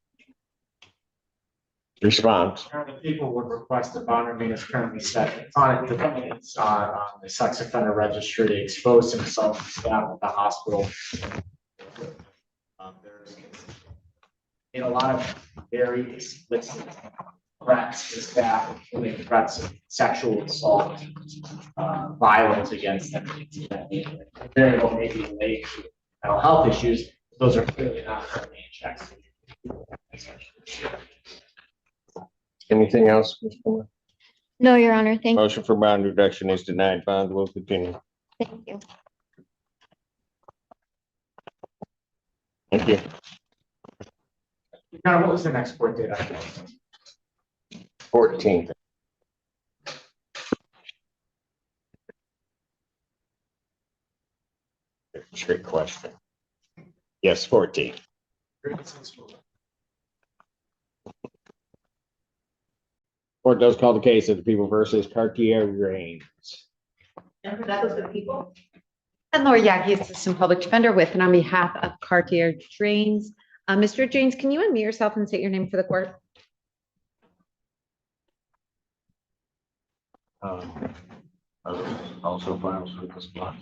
Speaker 19: Response.
Speaker 14: The people would request a bond remain as currently set on defendants on the sex offender registry, exposed himself to staff at the hospital. There's in a lot of very explicit threats to staff, including threats of sexual assault, violence against them. Very well maybe related to mental health issues. Those are clearly not currently in checks.
Speaker 19: Anything else? Ms. Fuller?
Speaker 23: No, Your Honor, thank you.
Speaker 19: Motion for bond reduction is denied. Bond will continue.
Speaker 23: Thank you.
Speaker 19: Thank you.
Speaker 14: Now, what was the next court date?
Speaker 19: 14th. Trick question. Yes, 14. Court does call the case of the People versus Cartier-Raines.
Speaker 18: Remember that was the people?
Speaker 10: And Laura Yagi, Assistant Public Defender with and on behalf of Cartier Drains. Mr. Drains, can you unmute yourself and state your name for the court?
Speaker 19: Also files with this block.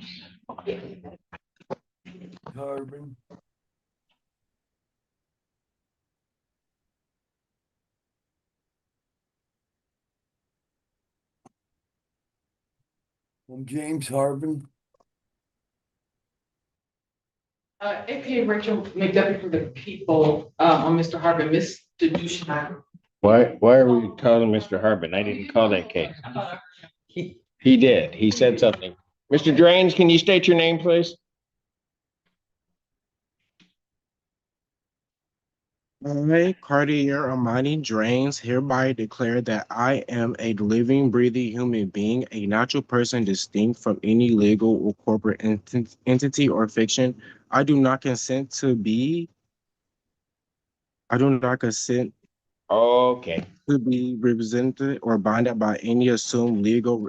Speaker 16: Harbin. I'm James Harbin.
Speaker 14: APA Rachel McDuffie for the people, on Mr. Harbin, Mr. Dushman.
Speaker 19: Why are we calling Mr. Harbin? I didn't call that case. He did. He said something. Mr. Drains, can you state your name, please?
Speaker 11: I, Cartier Amani Drains, hereby declare that I am a living, breathing human being, a natural person distinct from any legal or corporate entity or fiction. I do not consent
Speaker 19: Okay.
Speaker 11: To be represented or binded by any assumed legal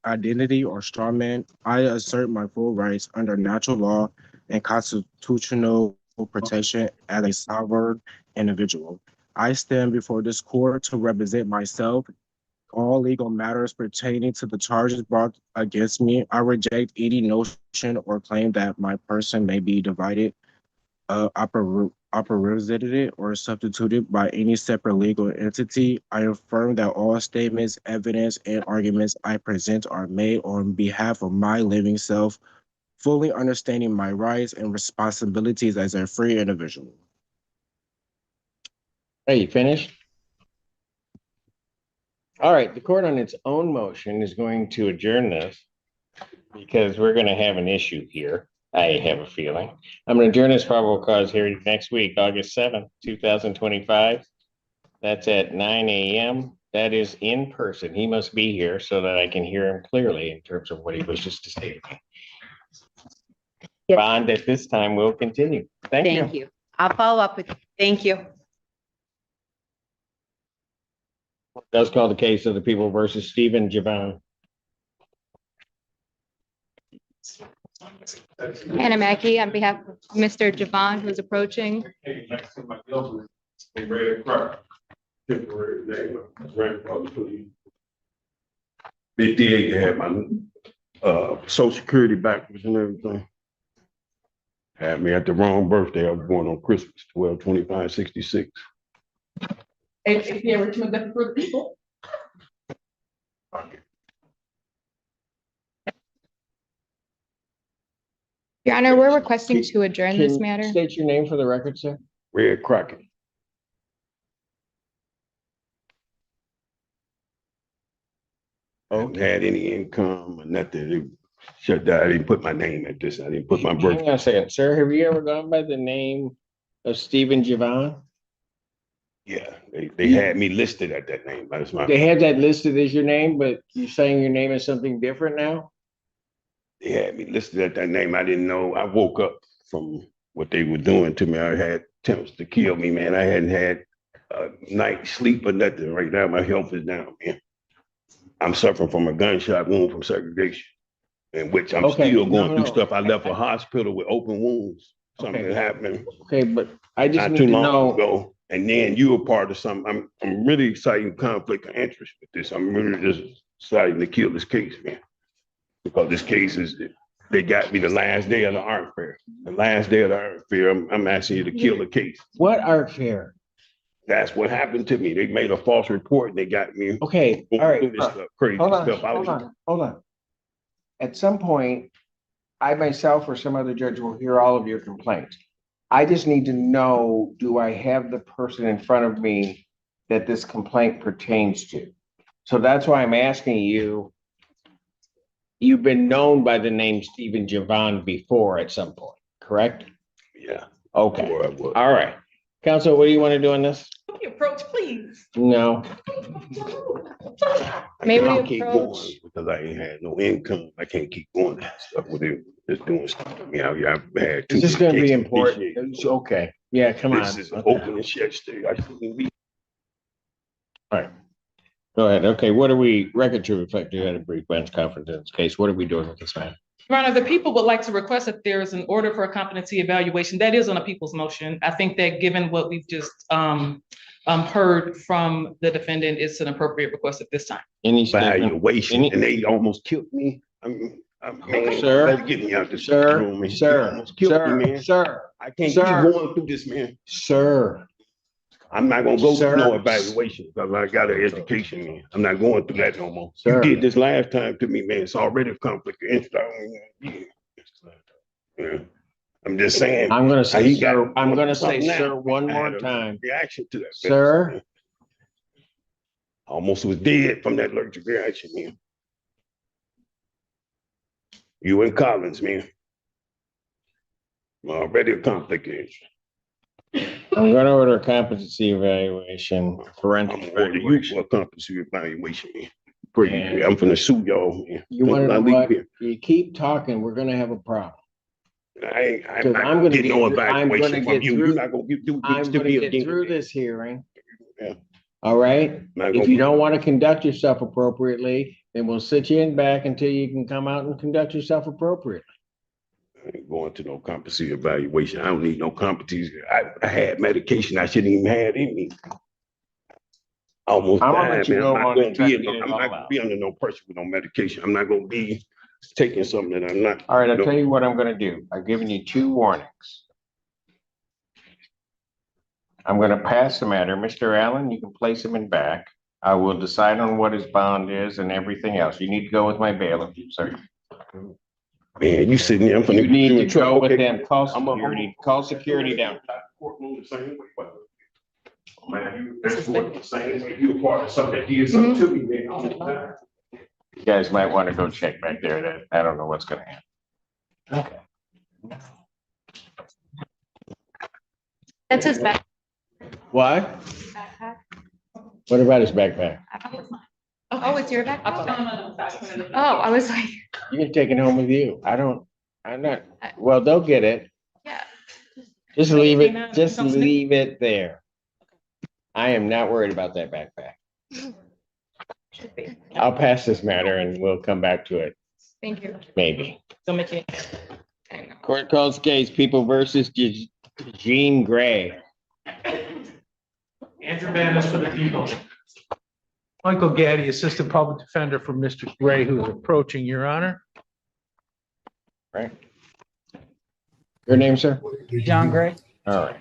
Speaker 11: identity or straw man, I assert my full rights under natural law and constitutional protection as a sovereign individual. I stand before this court to represent myself. All legal matters pertaining to the charges brought against me. I reject any notion or claim that my person may be divided, operated or substituted by any separate legal entity. I affirm that all statements, evidence, and arguments I present are made on behalf of my living self, fully understanding my rights and responsibilities as a free individual.
Speaker 19: Hey, you finished? All right, the court on its own motion is going to adjourn this because we're going to have an issue here. I have a feeling. I'm going to adjourn this probable cause hearing next week, August 7th, 2025. That's at 9 a.m. That is in person. He must be here so that I can hear him clearly in terms of what he wishes to say to me. Bond at this time will continue. Thank you.
Speaker 10: Thank you. I'll follow up with you. Thank you.
Speaker 19: Does call the case of the people versus Stephen Javon.
Speaker 3: Hannah Mackey on behalf of Mr. Javon, who's approaching.
Speaker 22: The DA had my social security backwards and everything. Had me at the wrong birthday. I was born on Christmas, 12/25/66.
Speaker 20: APA Richmond, that's for the people.
Speaker 3: Your Honor, we're requesting to adjourn this
Speaker 19: Can you
Speaker 3: matter.
Speaker 19: State your name for the record, sir.
Speaker 22: Red Crockett. I haven't had any income or nothing. They shut down. I didn't put my name at this. I didn't put my
Speaker 19: Hang
Speaker 22: birthday.
Speaker 19: on a second, sir. Have you ever gone by the name of Stephen Javon?
Speaker 22: Yeah, they had me listed at that name. That's my.
Speaker 19: They have that listed as your name, but you're saying your name is something different now?
Speaker 22: They had me listed at that name. I didn't know. I woke up from what they were doing to me. I had attempts to kill me, man. I hadn't had a night's sleep or nothing. Right now, my health is down, man. I'm suffering from a gunshot wound from segregation, in which I'm
Speaker 19: Okay,
Speaker 22: still
Speaker 19: no,
Speaker 22: going through
Speaker 19: no.
Speaker 22: stuff. I left a hospital with open wounds. Something
Speaker 19: Okay.
Speaker 22: happened
Speaker 19: Okay, but I just
Speaker 22: not
Speaker 19: need
Speaker 22: too
Speaker 19: to
Speaker 22: long
Speaker 19: know.
Speaker 22: ago. And then you were part of something. I'm really excited in conflict of interest with this. I'm really just excited to kill this case, man. Because this case is, they got me the last day of the art fair. The last day of the art fair, I'm asking you to kill the case.
Speaker 19: What art fair?
Speaker 22: That's what happened to me. They made a false report and they got me.
Speaker 19: Okay,
Speaker 22: going
Speaker 19: all right.
Speaker 22: through this stuff, crazy
Speaker 19: Hold on,
Speaker 22: stuff.
Speaker 19: hold on. At some point, I myself or some other judge will hear all of your complaints. I just need to know, do I have the person in front of me that this complaint pertains to? So that's why I'm asking you. You've been known by the name Stephen Javon before at some point, correct?
Speaker 22: Yeah.
Speaker 19: Okay,
Speaker 22: Before I was.
Speaker 19: all right. Counsel, what do you want to do on this?
Speaker 20: Approach, please.
Speaker 19: No.
Speaker 3: May we
Speaker 22: I can't keep going
Speaker 3: approach?
Speaker 22: because I ain't had no income. I can't keep going that stuff with it. Just doing stuff to me. I've had
Speaker 19: Is this gonna be
Speaker 22: cases
Speaker 19: important?
Speaker 22: initiated.
Speaker 19: It's okay. Yeah, come on.
Speaker 22: This is
Speaker 19: Okay.
Speaker 22: open and shut state. I shouldn't be.
Speaker 19: All right. Go ahead. Okay, what are we, record to reflect, you had a brief bench conference in this case. What are we doing with this man?
Speaker 20: Your Honor, the people would like to request that there is an order for a competency evaluation. That is on a people's motion. I think that given what we've just heard from the defendant, it's an appropriate request at this time.
Speaker 19: Any statement?
Speaker 22: Evaluation,
Speaker 19: Any-
Speaker 22: and they almost killed me. Man,
Speaker 19: Sir,
Speaker 22: better get me out this
Speaker 19: Sir,
Speaker 22: room, man. They
Speaker 19: sir,
Speaker 22: almost killed me, man.
Speaker 19: sir,
Speaker 22: I can't
Speaker 19: sir.
Speaker 22: keep going through this, man.
Speaker 19: sir.
Speaker 22: I'm not gonna go
Speaker 19: Sir.
Speaker 22: through no evaluation because I got an education, man. I'm not going through that no more.
Speaker 19: Sir.
Speaker 22: You did this last time to me, man. It's already a conflict of interest. Yeah. I'm just saying.
Speaker 19: I'm gonna say,
Speaker 22: he got
Speaker 19: sir, I'm gonna say,
Speaker 22: something now.
Speaker 19: sir, one
Speaker 22: I
Speaker 19: more
Speaker 22: had a
Speaker 19: time.
Speaker 22: Reaction to that.
Speaker 19: Sir.
Speaker 22: Almost was dead from that allergic reaction, man. You and Collins, man. Already a conflict of interest.
Speaker 19: I'm gonna order a competency evaluation, forensic
Speaker 22: I'm ordering you
Speaker 19: evaluation.
Speaker 22: for a competency evaluation, man. Pretty, I'm finna sue y'all, man.
Speaker 19: You wanna know
Speaker 22: I leave
Speaker 19: what?
Speaker 22: here.
Speaker 19: You keep talking, we're gonna have a problem.
Speaker 22: I'm
Speaker 19: Because
Speaker 22: not
Speaker 19: I'm
Speaker 22: gonna
Speaker 19: gonna
Speaker 22: get
Speaker 19: get
Speaker 22: no
Speaker 19: through- I'm
Speaker 22: evaluation
Speaker 19: gonna
Speaker 22: from
Speaker 19: get
Speaker 22: you.
Speaker 19: through-
Speaker 22: You're not gonna do
Speaker 19: I'm
Speaker 22: to
Speaker 19: gonna
Speaker 22: be
Speaker 19: get
Speaker 22: against
Speaker 19: through
Speaker 22: me.
Speaker 19: this hearing.
Speaker 22: Yeah.
Speaker 19: All right?
Speaker 22: Not
Speaker 19: If
Speaker 22: gonna-
Speaker 19: you don't want to conduct yourself appropriately, then we'll sit you in back until you can come out and conduct yourself appropriately.
Speaker 22: I ain't going to no competency evaluation. I don't need no competency. I had medication I shouldn't even have in me. Almost
Speaker 19: I'm gonna
Speaker 22: died,
Speaker 19: let you
Speaker 22: man.
Speaker 19: go
Speaker 22: I'm not
Speaker 19: on
Speaker 22: gonna
Speaker 19: and try
Speaker 22: be,
Speaker 19: to
Speaker 22: in
Speaker 19: get
Speaker 22: no-
Speaker 19: it
Speaker 22: I'm
Speaker 19: all
Speaker 22: not gonna
Speaker 19: out.
Speaker 22: be under no pressure with no medication. I'm not gonna be taking something that I'm not.
Speaker 19: All right, I'll
Speaker 22: know.
Speaker 19: tell you what I'm gonna do. I've given you 2 warnings. I'm gonna pass the matter. Mr. Allen, you can place him in back. I will decide on what his bond is and everything else. You need to go with my bailiff, sir.
Speaker 22: Man, you sitting there. I'm finna
Speaker 19: You
Speaker 22: get
Speaker 19: need
Speaker 22: you
Speaker 19: to
Speaker 22: in trouble.
Speaker 19: go with
Speaker 22: Okay.
Speaker 19: them. Call
Speaker 22: I'm a-
Speaker 19: security, call security down.
Speaker 22: Courtroom the same way, but- Man, you, that's what the same way. You a part of something that did something to me, man. all the time.
Speaker 19: You guys might want to go check back there. That, I don't know what's gonna happen.
Speaker 10: That's his back.
Speaker 19: What?
Speaker 10: Backpack.
Speaker 19: What about his backpack?
Speaker 10: Oh, it's your backpack? Oh, I was like,
Speaker 19: You can take it home with you. I'm not, well, they'll get it.
Speaker 10: yeah.
Speaker 19: Just leave it there. I am not worried about that backpack.
Speaker 10: Should be.
Speaker 19: I'll pass this matter and we'll come back to it,
Speaker 10: Thank you.
Speaker 19: maybe.
Speaker 20: Don't make it.
Speaker 19: Court calls case People versus Gene Gray.
Speaker 5: Andrew Manis for the people. Michael Gaddy, Assistant Public Defender for Mr. Gray, who is approaching, Your Honor.
Speaker 19: Right. Your name, sir?
Speaker 5: John Gray.
Speaker 19: All right.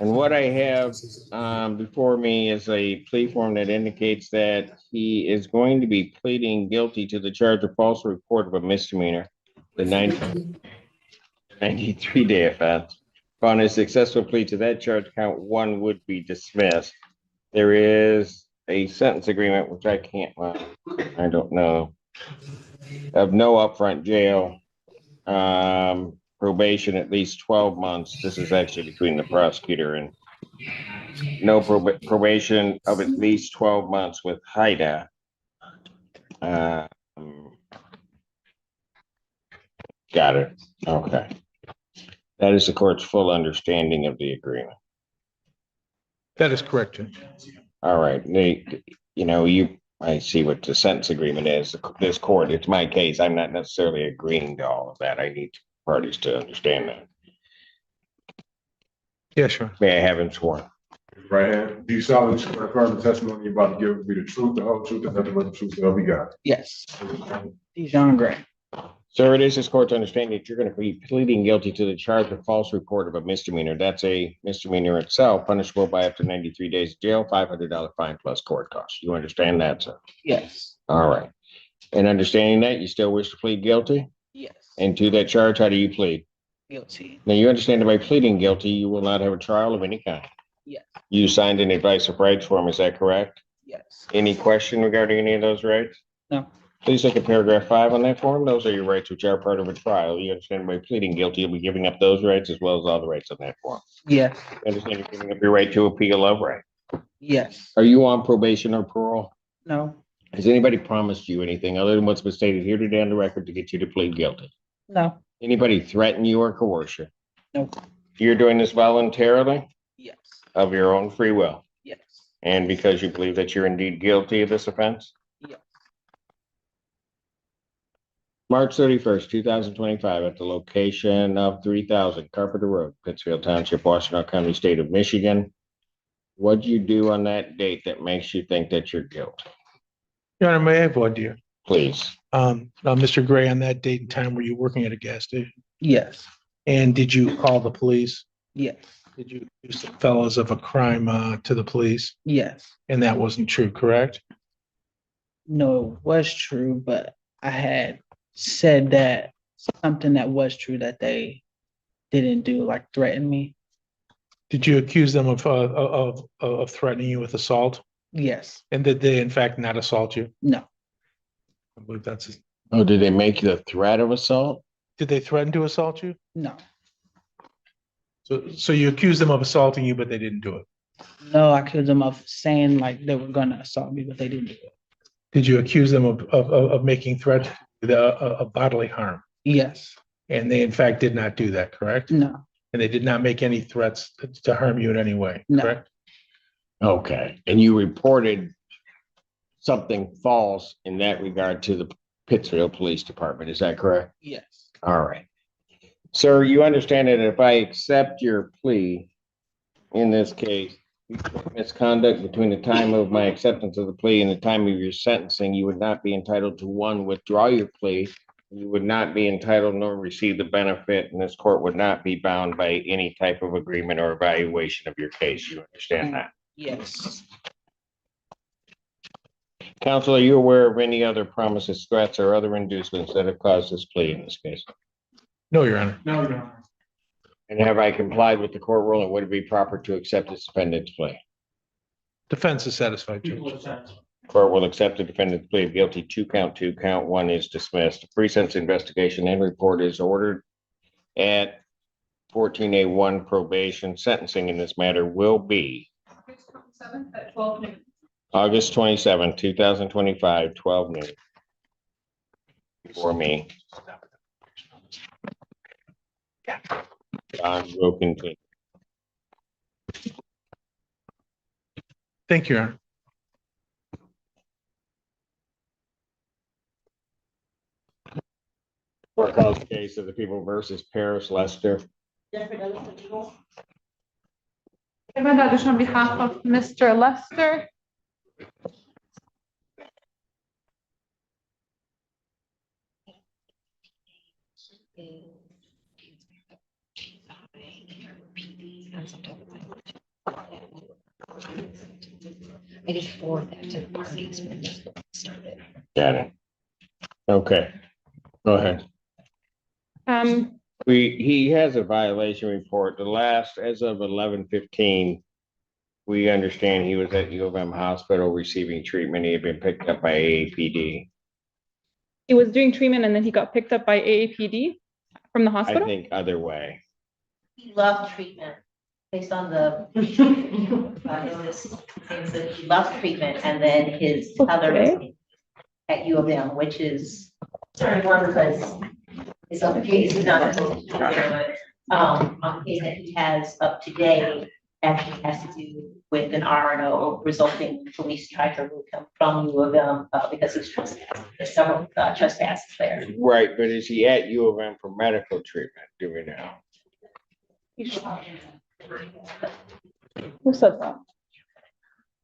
Speaker 19: And what I have before me is a plea form that indicates that he is going to be pleading guilty to the charge of false report of a misdemeanor, the 93-day offense. Upon a successful plea to that charge, count 1 would be dismissed. There is a sentence agreement, which I can't, well, I don't know, of no upfront jail, probation at least 12 months. This is actually between the prosecutor and no probation of at least 12 months with HIDA. Got it. Okay. That is the court's full understanding of the agreement.
Speaker 5: That is correct, Judge.
Speaker 19: All right. I see what the sentence agreement is. This court, it's my case. I'm not necessarily agreeing to all of that. I need parties to understand that.
Speaker 5: Yes, sure.
Speaker 19: May I have him sworn?
Speaker 7: Right hand. Do you solemnly swear to affirm the testimony you're about to give will be the truth, the whole truth, and nothing but the truth, so help you God?
Speaker 5: Yes. John Gray.
Speaker 19: Sir, it is this court's understanding that you're going to be pleading guilty to the charge of false report of a misdemeanor. That's a misdemeanor itself, punishable by up to 93 days jail, $500 fine plus court costs. You understand that, sir?
Speaker 5: Yes.
Speaker 19: All right. And understanding that, you still wish to plead guilty?
Speaker 5: Yes.
Speaker 19: And to that charge, how do you plead?
Speaker 5: Guilty.
Speaker 19: Now, you understand that by pleading guilty, you will not have a trial of any kind.
Speaker 5: Yes.
Speaker 19: You signed an advice of rights form, is that correct?
Speaker 5: Yes.
Speaker 19: Any question regarding any of those rights?
Speaker 5: No.
Speaker 19: Please look at paragraph 5 on that form. Those are your rights which are part of a trial. You understand by pleading guilty, you'll be giving up those rights as well as all the rights on that form.
Speaker 5: Yes.
Speaker 19: You understand you're giving up your right to appeal of right.
Speaker 5: Yes.
Speaker 19: Are you on probation or parole?
Speaker 5: No.
Speaker 19: Has anybody promised you anything other than what's been stated here today on the record to get you to plead guilty?
Speaker 5: No.
Speaker 19: Anybody threaten you or coerce you?
Speaker 5: No.
Speaker 19: You're doing this voluntarily?
Speaker 5: Yes.
Speaker 19: Of your own free will?
Speaker 5: Yes.
Speaker 19: And because you believe that you're indeed guilty of this offense?
Speaker 5: Yes.
Speaker 19: March 31st, 2025, at the location of 3000 Carpenter Road, Pittsfield Township, Washtenaw County, State of Michigan. What'd you do on that date that makes you think that you're guilty?
Speaker 5: Your Honor, may I voir dire?
Speaker 19: Please.
Speaker 5: Mr. Gray, on that date and time, were you working at a gas station?
Speaker 12: Yes.
Speaker 5: And did you call the police?
Speaker 12: Yes.
Speaker 5: Did you accuse the fellows of a crime to the police?
Speaker 12: Yes.
Speaker 5: And that wasn't true, correct?
Speaker 12: No, it was true, but I had said that something that was true that they didn't do, like threaten me.
Speaker 5: Did you accuse them of threatening you with assault?
Speaker 12: Yes.
Speaker 5: And did they in fact not assault you?
Speaker 12: No.
Speaker 5: I believe that's.
Speaker 19: Oh, did they make the threat of assault?
Speaker 5: Did they threaten to assault you?
Speaker 12: No.
Speaker 5: So you accused them of assaulting you, but they didn't do it.
Speaker 12: No, I accused them of saying like they were gonna assault me, but they didn't do it.
Speaker 5: Did you accuse them of making threats of bodily harm?
Speaker 12: Yes.
Speaker 5: And they in fact did not do that, correct?
Speaker 12: No.
Speaker 5: And they did not make any threats to harm you in any way,
Speaker 12: No.
Speaker 5: correct?
Speaker 19: Okay, and you reported something false in that regard to the Pittsfield Police Department, is that correct?
Speaker 12: Yes.
Speaker 19: All right. Sir, you understand that if I accept your plea in this case, misconduct between the time of my acceptance of the plea and the time of your sentencing, you would not be entitled to one, withdraw your plea. You would not be entitled nor receive the benefit, and this court would not be bound by any type of agreement or evaluation of your case. You understand that?
Speaker 12: Yes.
Speaker 19: Counsel, are you aware of any other promises, threats, or other inducements that have caused this plea in this case?
Speaker 5: No, Your Honor.
Speaker 4: No, Your Honor.
Speaker 19: And have I complied with the court ruling? Would it be proper to accept this defendant's plea?
Speaker 5: Defense is satisfied, Judge.
Speaker 19: Court will accept the defendant's plea of guilty to count two. Count one is dismissed. The pre-sentence investigation and report is ordered at 14A1 probation. Sentencing in this matter will be August 27, 2025, 12 noon. For me. John will continue.
Speaker 5: Thank you, Your Honor.
Speaker 19: Court calls the case of the people versus Paris Lester.
Speaker 3: On behalf of Mr. Lester.
Speaker 10: I just forward that to the parties when they started.
Speaker 19: Got it. Okay, go ahead. He has a violation report. The last, as of 11/15, we understand he was at U of M hospital receiving treatment. He had been picked up by AAPD.
Speaker 3: He was doing treatment and then he got picked up by AAPD from the
Speaker 19: I
Speaker 3: hospital?
Speaker 19: think other way.
Speaker 10: He loved treatment based on the notice things that he loved treatment and then his other at U of M, which is certain one because his other case is not but on the case that he has up to date actually has to do with an RNO resulting police tried to remove him from U of M because he was trespassing. There's several trespasses there.
Speaker 19: Right, but is he at U of M for medical treatment? Do we know?
Speaker 3: Who said that?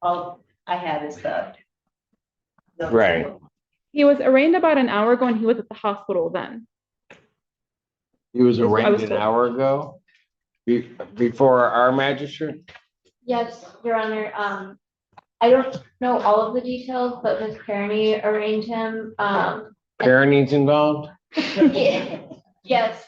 Speaker 10: All I have is the
Speaker 19: Right.
Speaker 3: He was arraigned about an hour ago and he was at the hospital then.
Speaker 19: He was
Speaker 3: I was
Speaker 19: arraigned an
Speaker 3: told.
Speaker 19: hour ago? Before our magistrate?
Speaker 23: Yes, Your Honor, I don't know all of the details, but Ms. Kearney arraigned him,
Speaker 19: Parenting's involved?
Speaker 23: yes,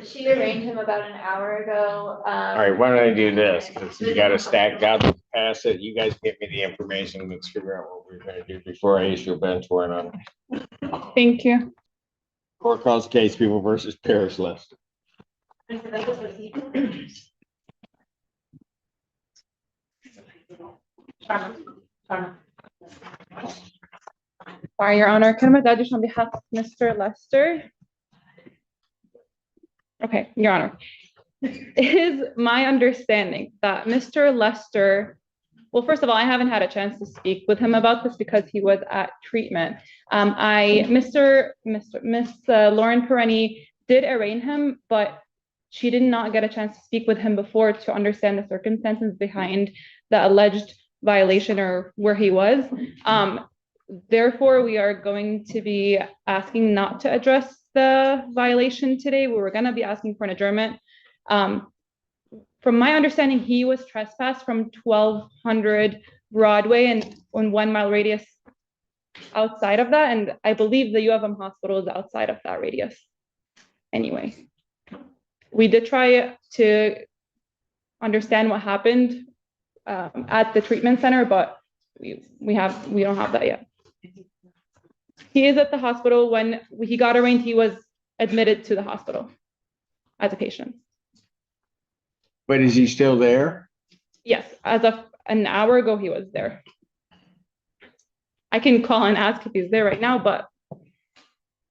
Speaker 23: she arraigned him about an hour ago,
Speaker 19: All right, why don't I do this? Since you got a stack, God pass it. You guys give me the information. Let's figure out what we're gonna do before I issue a bench warrant on it.
Speaker 3: Thank you.
Speaker 19: Court calls case people versus Paris Lester.
Speaker 3: Sorry, Your Honor, can I judge on behalf of Mr. Lester? Okay, Your Honor. It is my understanding that Mr. Lester, well, first of all, I haven't had a chance to speak with him about this because he was at treatment. Miss Lauren Perenni did arraign him, but she did not get a chance to speak with him before to understand the circumstances behind the alleged violation or where he was. Therefore, we are going to be asking not to address the violation today. We were going to be asking for an adjournment. From my understanding, he was trespassed from 1200 Broadway and on 1 mile radius outside of that. And I believe the U of M hospital is outside of that radius. Anyway, we did try to understand what happened at the treatment center, but we don't have that yet. He is at the hospital. When he got arraigned, he was admitted to the hospital as a patient.
Speaker 19: But is he still there?
Speaker 3: Yes, as of an hour ago, he was there. I can call and ask if he's there right now, but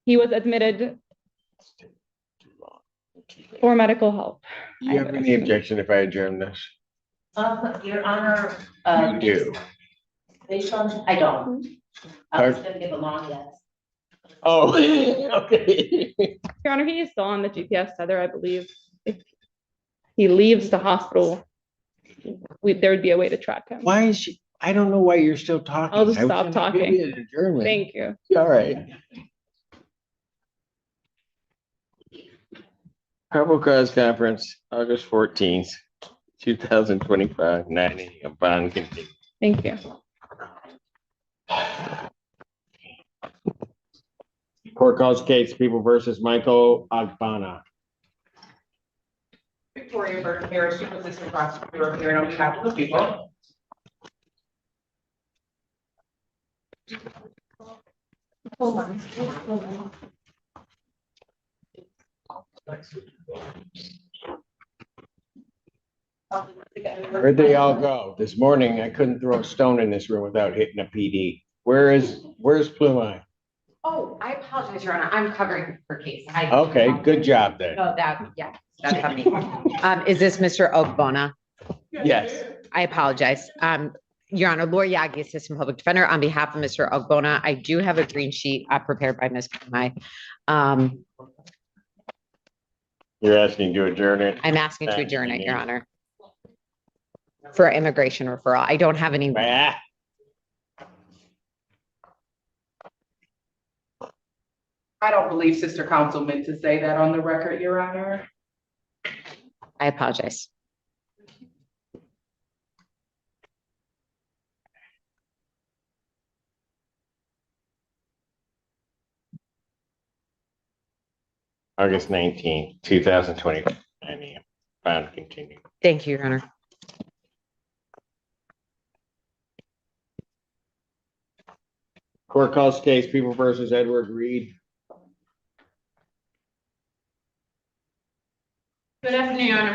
Speaker 3: he was admitted for medical help.
Speaker 19: Do you have any objection if I adjourn this?
Speaker 10: Your Honor,
Speaker 19: You do.
Speaker 10: based on, I don't. I was gonna give a long yes.
Speaker 19: Oh, okay.
Speaker 3: Your Honor, he is still on the GPS tether, I believe. If he leaves the hospital, there would be a way to track him.
Speaker 6: Why is she, I don't know why you're still talking.
Speaker 3: I'll just
Speaker 6: I was
Speaker 3: stop
Speaker 6: gonna give
Speaker 3: talking.
Speaker 6: you an adjournment.
Speaker 3: Thank you.
Speaker 6: All right.
Speaker 19: Probable cause conference, August 14th, 2025, 9 a.m. Bond continued.
Speaker 3: Thank you.
Speaker 19: Court calls case People versus Michael Agbana.
Speaker 13: Victoria Burton Harris, Chief Assistant Prosecutor here on behalf of the people. Hold on.
Speaker 19: Where'd they all go? This morning, I couldn't throw a stone in this room without hitting a PD. Where's Plume Eye?
Speaker 13: Oh, I apologize, Your Honor. I'm covering her case.
Speaker 19: Okay, good job there.
Speaker 13: No, that's on me. Is this Mr. Ogbonna?
Speaker 19: Yes.
Speaker 13: I apologize. Your Honor, Laura Yagi, Assistant Public Defender, on behalf of Mr. Ogbonna, I do have a green sheet prepared by Ms. Mai.
Speaker 19: You're asking to adjourn it?
Speaker 13: I'm asking to adjourn it, Your Honor, for immigration referral. I don't have any.
Speaker 18: I don't believe Sister Counsel meant to say that on the record, Your Honor.
Speaker 13: I apologize.
Speaker 19: August 19th, 2025, 9 a.m. Bond continued.
Speaker 13: Thank you, Your Honor.
Speaker 19: Court calls case People versus Edward Reed.
Speaker 13: Good afternoon, Your Honor.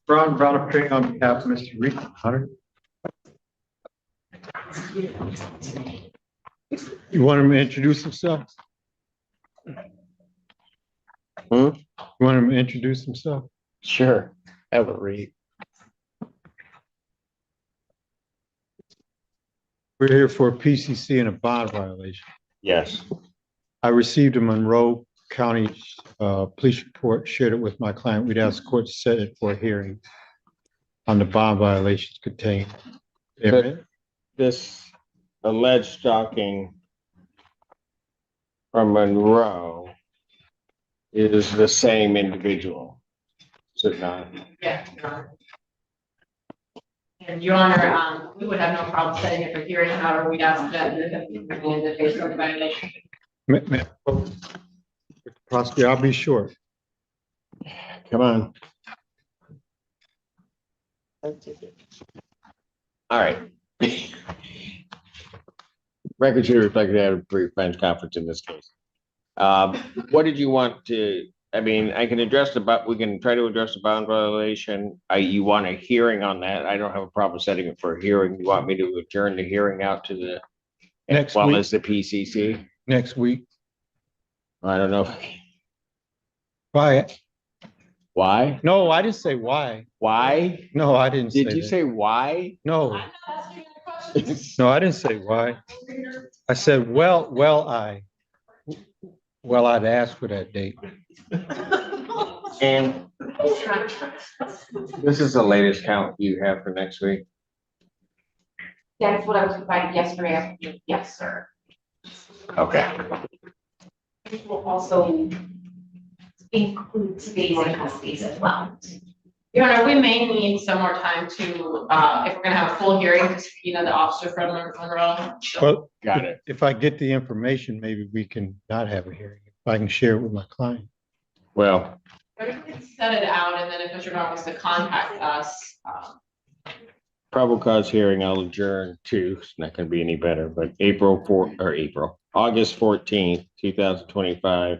Speaker 5: Brown appearing on behalf of Mr. Reed. Hunter. You want him to introduce himself? You want him to introduce himself?
Speaker 19: Sure. Edward Reed.
Speaker 5: We're here for a PCC and a bond violation.
Speaker 19: Yes.
Speaker 5: I received a Monroe County police report, shared it with my client. We'd ask the court to set it for a hearing on the bond violations contained.
Speaker 19: But this alleged stalking from Monroe is the same individual, is it not?
Speaker 13: Yes, Your Honor. And Your Honor, we would have no problem setting it for hearing, however, we ask that the case of violation.
Speaker 5: Prosecutor, I'll be short.
Speaker 19: Come on. All right. Record should reflect that a brief bench conference in this case. What did you want to, I mean, I can address we can try to address the bond violation. You want a hearing on that? I don't have a problem setting it for a hearing. You want me to adjourn the hearing out to the,
Speaker 5: Next
Speaker 19: well
Speaker 5: week.
Speaker 19: as the PCC?
Speaker 5: Next week.
Speaker 19: I don't know.
Speaker 5: Why?
Speaker 19: Why?
Speaker 5: No, I didn't say why.
Speaker 19: Why?
Speaker 5: No, I didn't say
Speaker 19: Did you
Speaker 5: that.
Speaker 19: say why?
Speaker 5: No. No, I didn't say why. I said, well, I'd asked for that date.
Speaker 19: And this is the latest count you have for next week?
Speaker 13: That's what I was provided yesterday. Yes, sir.
Speaker 19: Okay.
Speaker 13: This will also include today's custodies as well. Your Honor, we may need some more time to, if we're gonna have a full hearing, the officer from Monroe.
Speaker 5: Well,
Speaker 19: Got it.
Speaker 5: if I get the information, maybe we can not have a hearing. If I can share it with my client.
Speaker 19: Well,
Speaker 13: But if we can set it out, and then if Mr. Norris wants to contact us,
Speaker 19: probable cause hearing, I'll adjourn to, it's not gonna be any better, but August 14th, 2025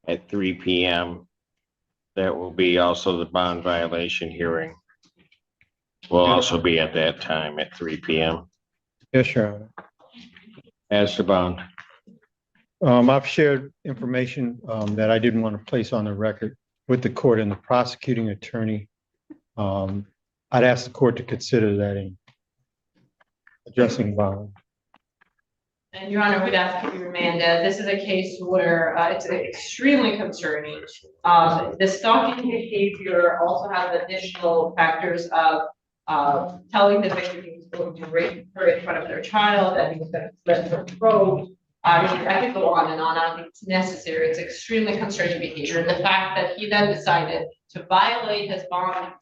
Speaker 19: at 3 p.m. That will be also the bond violation hearing. Will also be at that time at 3 p.m.
Speaker 5: Yes, Your Honor.
Speaker 19: As to bond.
Speaker 5: I've shared information that I didn't want to place on the record with the court and the prosecuting attorney I'd ask the court to consider that in addressing bond.
Speaker 13: And Your Honor, we'd ask if you remanded. This is a case where it's extremely concerning. The stalking behavior also has additional factors of telling the victim he was going to rape her in front of their child, that he was going to slit her throat. I could go on and on. I don't think it's necessary. It's extremely concerning behavior. And the fact that he then decided to violate his bond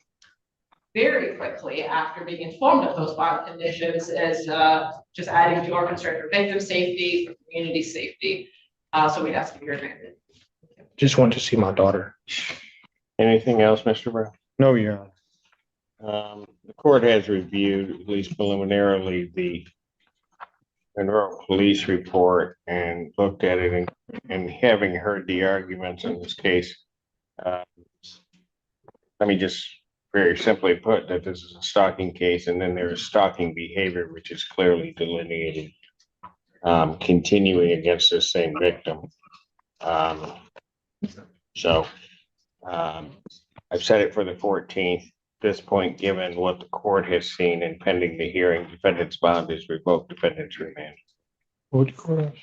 Speaker 13: very quickly after being informed of those bond conditions is just adding to our concern for victim safety, for community safety. So we'd ask if you're remanded.
Speaker 14: Just want to see my daughter.
Speaker 19: Anything else, Mr. Brown?
Speaker 5: No, Your Honor.
Speaker 19: The court has reviewed, at least preliminarily, the Monroe Police report and looked at it and having heard the arguments in this case. Let me just very simply put that this is a stalking case, and then there's stalking behavior, which is clearly delineated, continuing against the same victim. So I've set it for the 14th. At this point, given what the court has seen and pending the hearing, defendant's bond is revoked, defendant's remand.
Speaker 5: What the court ask?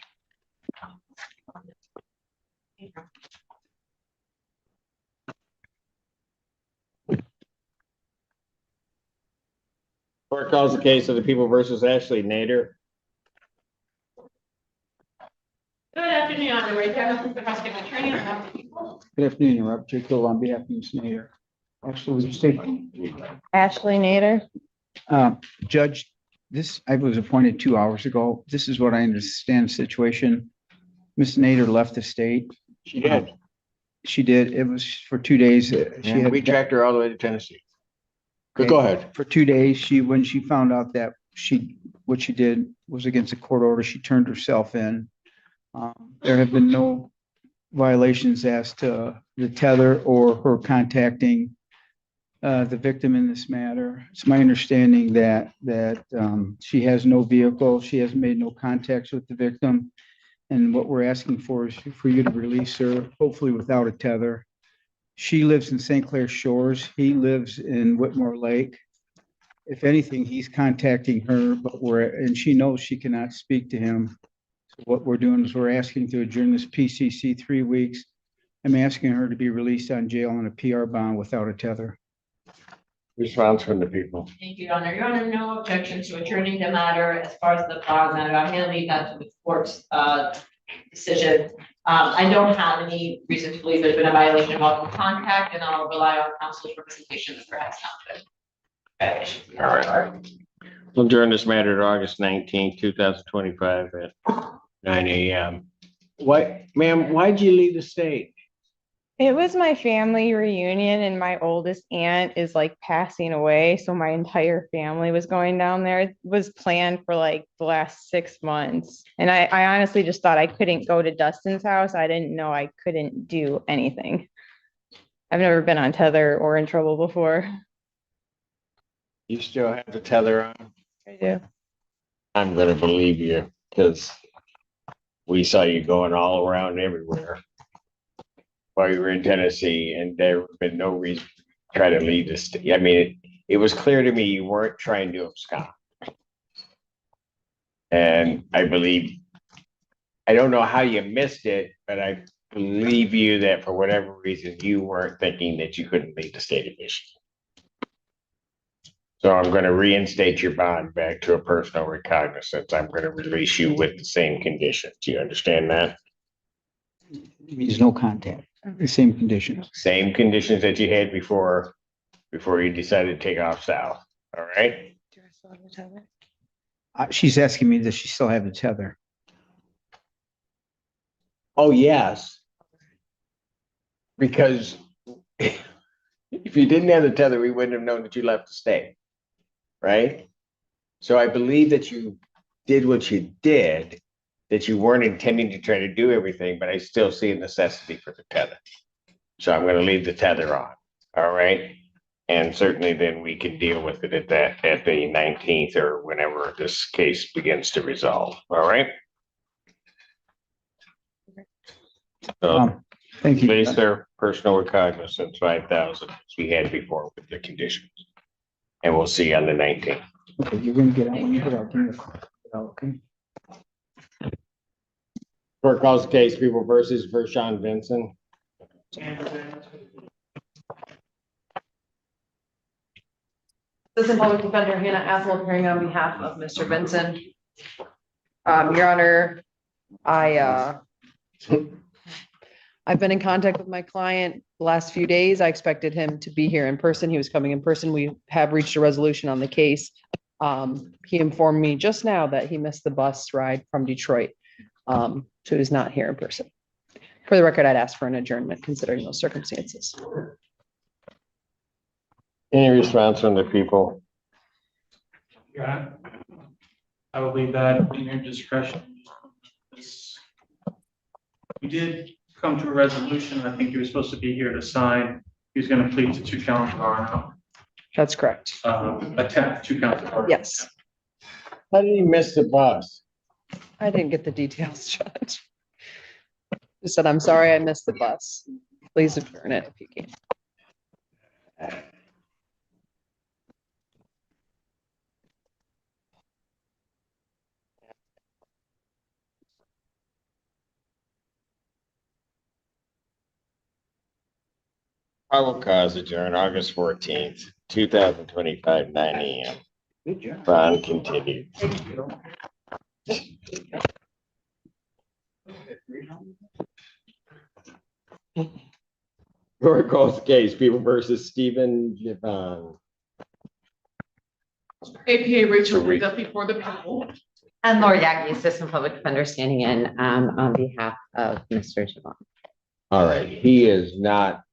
Speaker 19: Court calls the case of the People versus Ashley Nader.
Speaker 13: Good afternoon, Your Honor. Ray Jones, the prosecuting attorney on behalf of the people.
Speaker 8: Good afternoon, Rob Jacob on behalf of Ms. Nader. Actually, would you state?
Speaker 3: Ashley Nader.
Speaker 8: Judge, I was appointed 2 hours ago. This is what I understand the situation. Ms. Nader left the state.
Speaker 19: She did.
Speaker 8: She did. It was for 2 days.
Speaker 19: And we tracked her all the way to Tennessee. Go ahead.
Speaker 8: For 2 days, when she found out that what she did was against a court order, she turned herself in. There have been no violations as to the tether or her contacting the victim in this matter. It's my understanding that she has no vehicle. She has made no contacts with the victim. And what we're asking for is for you to release her, hopefully without a tether. She lives in St. Clair Shores. He lives in Whitmore Lake. If anything, he's contacting her, and she knows she cannot speak to him. So what we're doing is we're asking to adjourn this PCC 3 weeks. I'm asking her to be released on jail on a PR bond without a tether.
Speaker 19: Response from the people.
Speaker 13: Thank you, Your Honor. Your Honor, no objection to adjourning the matter. As far as the bond matter, I'm going to leave that to the court's decision. I don't have any reason to believe there's been a violation of lawful contact, and I'll rely on counsel's representation that perhaps not been.
Speaker 19: All right. We'll adjourn this matter to August 19th, 2025 at 9 a.m. Ma'am, why'd you leave the state?
Speaker 3: It was my family reunion and my oldest aunt is like passing away. So my entire family was going down there. It was planned for like the last 6 months. And I honestly just thought I couldn't go to Dustin's house. I didn't know I couldn't do anything. I've never been on tether or in trouble before.
Speaker 19: You still have the tether on?
Speaker 3: I do.
Speaker 19: I'm gonna believe you because we saw you going all around everywhere while you were in Tennessee, and there have been no reason to try to leave the state. I mean, it was clear to me you weren't trying to abscond. And I believe, I don't know how you missed it, but I believe you that for whatever reason, you weren't thinking that you couldn't leave the state of Michigan. So I'm going to reinstate your bond back to a personal recognizance. I'm going to release you with the same conditions. Do you understand that?
Speaker 8: It means no contact, the same conditions.
Speaker 19: Same conditions that you had before you decided to take off south. All right?
Speaker 3: Do I still have the tether?
Speaker 8: She's asking me, does she still have the tether?
Speaker 19: Oh, yes. Because if you didn't have the tether, we wouldn't have known that you left the state. Right? So I believe that you did what you did, that you weren't intending to try to do everything, but I still see a necessity for the tether. So I'm going to leave the tether on. All right. And certainly then we can deal with it at the 19th or whenever this case begins to resolve. All right.
Speaker 8: Thank you.
Speaker 19: Base their personal recognizance 5,000, as we had before with the conditions. And we'll see on the 19th.
Speaker 8: Okay, you're gonna get out when you get out. Give me a call. Okay.
Speaker 19: Court calls the case, People versus Vershawn Vincent.
Speaker 1: Assistant Public Defender Hannah Athol appearing on behalf of Mr. Vincent. Your Honor, I've been in contact with my client the last few days. I expected him to be here in person. He was coming in person. We have reached a resolution on the case. He informed me just now that he missed the bus ride from Detroit. So he's not here in person. For the record, I'd ask for an adjournment considering those circumstances.
Speaker 19: Any response from the people?
Speaker 15: Yeah, I will leave that in your discretion. We did come to a resolution. I think he was supposed to be here to sign. He's going to plead to 2 counts of RNO.
Speaker 1: That's correct.
Speaker 15: Attempt 2 counts of RNO.
Speaker 1: Yes.
Speaker 19: How did he miss the bus?
Speaker 1: I didn't get the details, Judge. Just said, I'm sorry I missed the bus. Please adjourn it if you can.
Speaker 19: Probable cause adjourned August 14th, 2025, 9 AM.
Speaker 8: Good job.
Speaker 19: Bond continued. Court calls the case, People versus Stephen Javon.
Speaker 20: APA Rachel McDuffie for the people.
Speaker 17: And Lori Aggie, Assistant Public Defender, standing in on behalf of Mr. Javon.
Speaker 19: All right, he is not,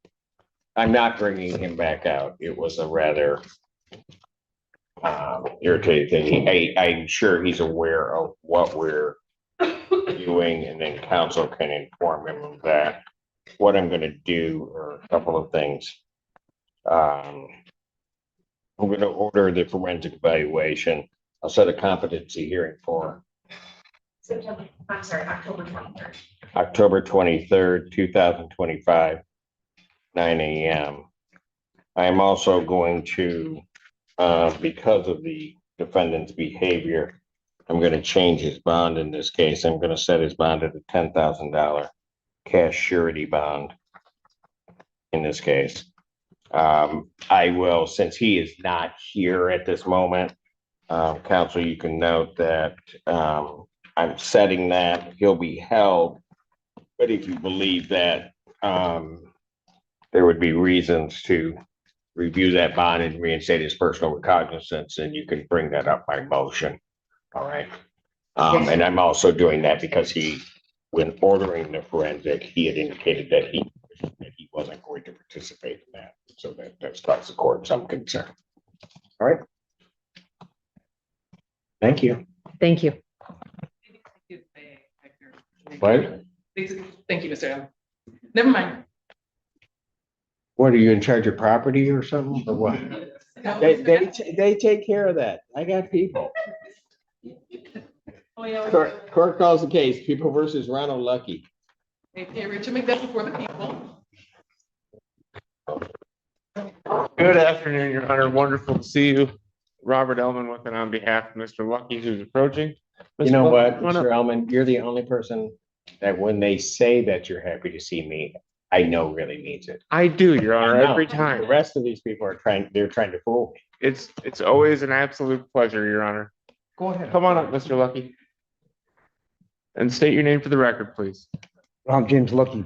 Speaker 19: I'm not bringing him back out. It was a rather irritating thing. I'm sure he's aware of what we're doing, and then council can inform him of that. What I'm gonna do are a couple of things. I'm gonna order the forensic evaluation. I'll set a competency hearing for
Speaker 13: October 23rd.
Speaker 19: October 23rd, 2025, 9 AM. I am also going to, because of the defendant's behavior, I'm going to change his bond in this case. I'm going to set his bond at a $10,000 cash surety bond in this case. I will, since he is not here at this moment, counsel, you can note that I'm setting that. He'll be held. But if you believe that there would be reasons to review that bond and reinstate his personal recognizance, and you can bring that up by motion. All right. And I'm also doing that because he, when ordering the forensic, he had indicated that he wasn't going to participate in that. So that's caused the court some concern. All right. Thank you.
Speaker 17: Thank you.
Speaker 19: What?
Speaker 20: Thank you, Mr. Allen. Never mind.
Speaker 19: What, are you in charge of property or something, or what? They take care of that. I got people. Court calls the case, People versus Ronald Lucky.
Speaker 20: APA Richard McDuffie for the people.
Speaker 11: Good afternoon, Your Honor. Wonderful to see you. Robert Elman with and on behalf of Mr. Lucky, who's approaching.
Speaker 19: You know what,
Speaker 11: Mr.
Speaker 19: Mr. Elman, you're the only person that when they say that you're happy to see me, I know really means it.
Speaker 11: I do, Your Honor,
Speaker 19: I know.
Speaker 11: every time.
Speaker 19: The rest of these people are they're trying to fool me.
Speaker 11: It's always an absolute pleasure, Your Honor.
Speaker 19: Go ahead.
Speaker 11: Come on up, Mr. Lucky. And state your name for the record, please.
Speaker 8: I'm James Lucky.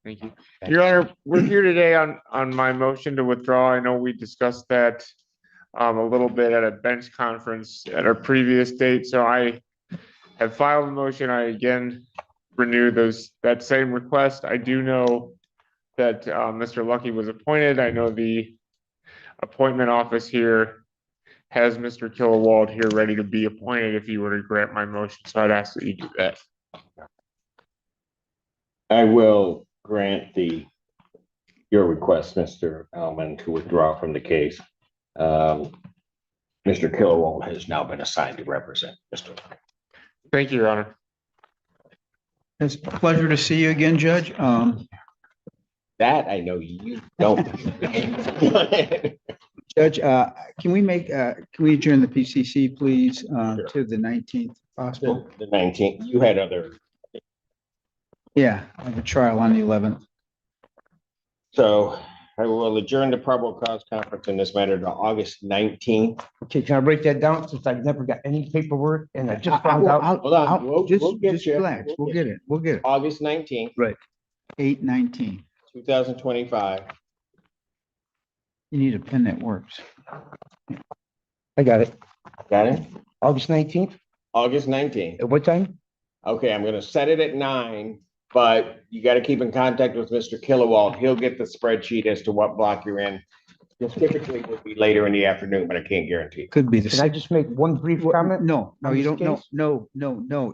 Speaker 11: Thank you. Your Honor, we're here today on my motion to withdraw. I know we discussed that a little bit at a bench conference at our previous date, so I have filed a motion. I again renew that same request. I do know that Mr. Lucky was appointed. I know the appointment office here has Mr. Killawald here ready to be appointed if you were to grant my motion, so I'd ask that you do that.
Speaker 19: I will grant your request, Mr. Elman, to withdraw from the case. Mr. Killawald has now been assigned to represent Mr. Lucky.
Speaker 11: Thank you, Your Honor.
Speaker 8: It's a pleasure to see you again, Judge.
Speaker 19: That I know you don't. Go ahead.
Speaker 8: Judge, can we adjourn the PCC, please, to the 19th, possible?
Speaker 19: The 19th, you had other,
Speaker 8: Yeah, I have a trial on the 11th.
Speaker 19: so I will adjourn the probable cause conference in this matter to August 19th.
Speaker 6: Okay, can I break that down since I've never got any paperwork and I just found out?
Speaker 19: Hold on, we'll get
Speaker 8: Just
Speaker 19: you.
Speaker 8: relax, we'll get it, we'll get it.
Speaker 19: August 19th,
Speaker 8: Right. 8/19.
Speaker 19: 2025.
Speaker 8: You need a pen that works.
Speaker 6: I got it.
Speaker 19: Got it?
Speaker 6: August 19th,
Speaker 19: August 19th.
Speaker 6: at what time?
Speaker 19: Okay, I'm gonna set it at 9, but you gotta keep in contact with Mr. Kilowald. He'll get the spreadsheet as to what block you're in. Typically it would be later in the afternoon, but I can't guarantee.
Speaker 8: Could be the.
Speaker 6: Can I just make one brief comment?
Speaker 8: No,
Speaker 6: on
Speaker 8: you
Speaker 6: this
Speaker 8: don't,
Speaker 6: case?
Speaker 8: no,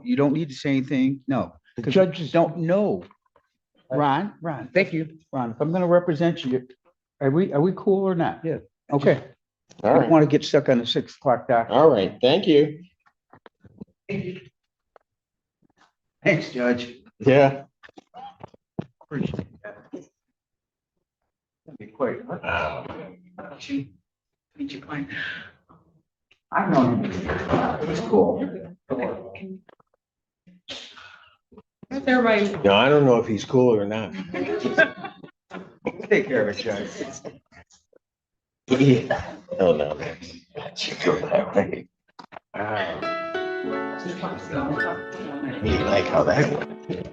Speaker 8: you don't need to say anything, no.
Speaker 6: The
Speaker 8: 'Cause
Speaker 6: judges
Speaker 8: don't know. Ron,
Speaker 6: Thank you.
Speaker 8: Ron, if I'm gonna represent you, are we cool or not?
Speaker 6: Yeah.
Speaker 8: Okay. I
Speaker 19: All
Speaker 8: don't
Speaker 19: right,
Speaker 8: want to get stuck on the 6 o'clock dock.
Speaker 19: all right, thank you.
Speaker 8: Thanks, Judge.
Speaker 19: Yeah.
Speaker 8: Appreciate that. That'd be quick, huh? Meet your client. I know him. It's cool.
Speaker 20: Everybody.
Speaker 19: No, I don't know if he's cool or not.
Speaker 8: Take care of it, Judge.
Speaker 19: Yeah. Oh, no. You go that way. You like how that went?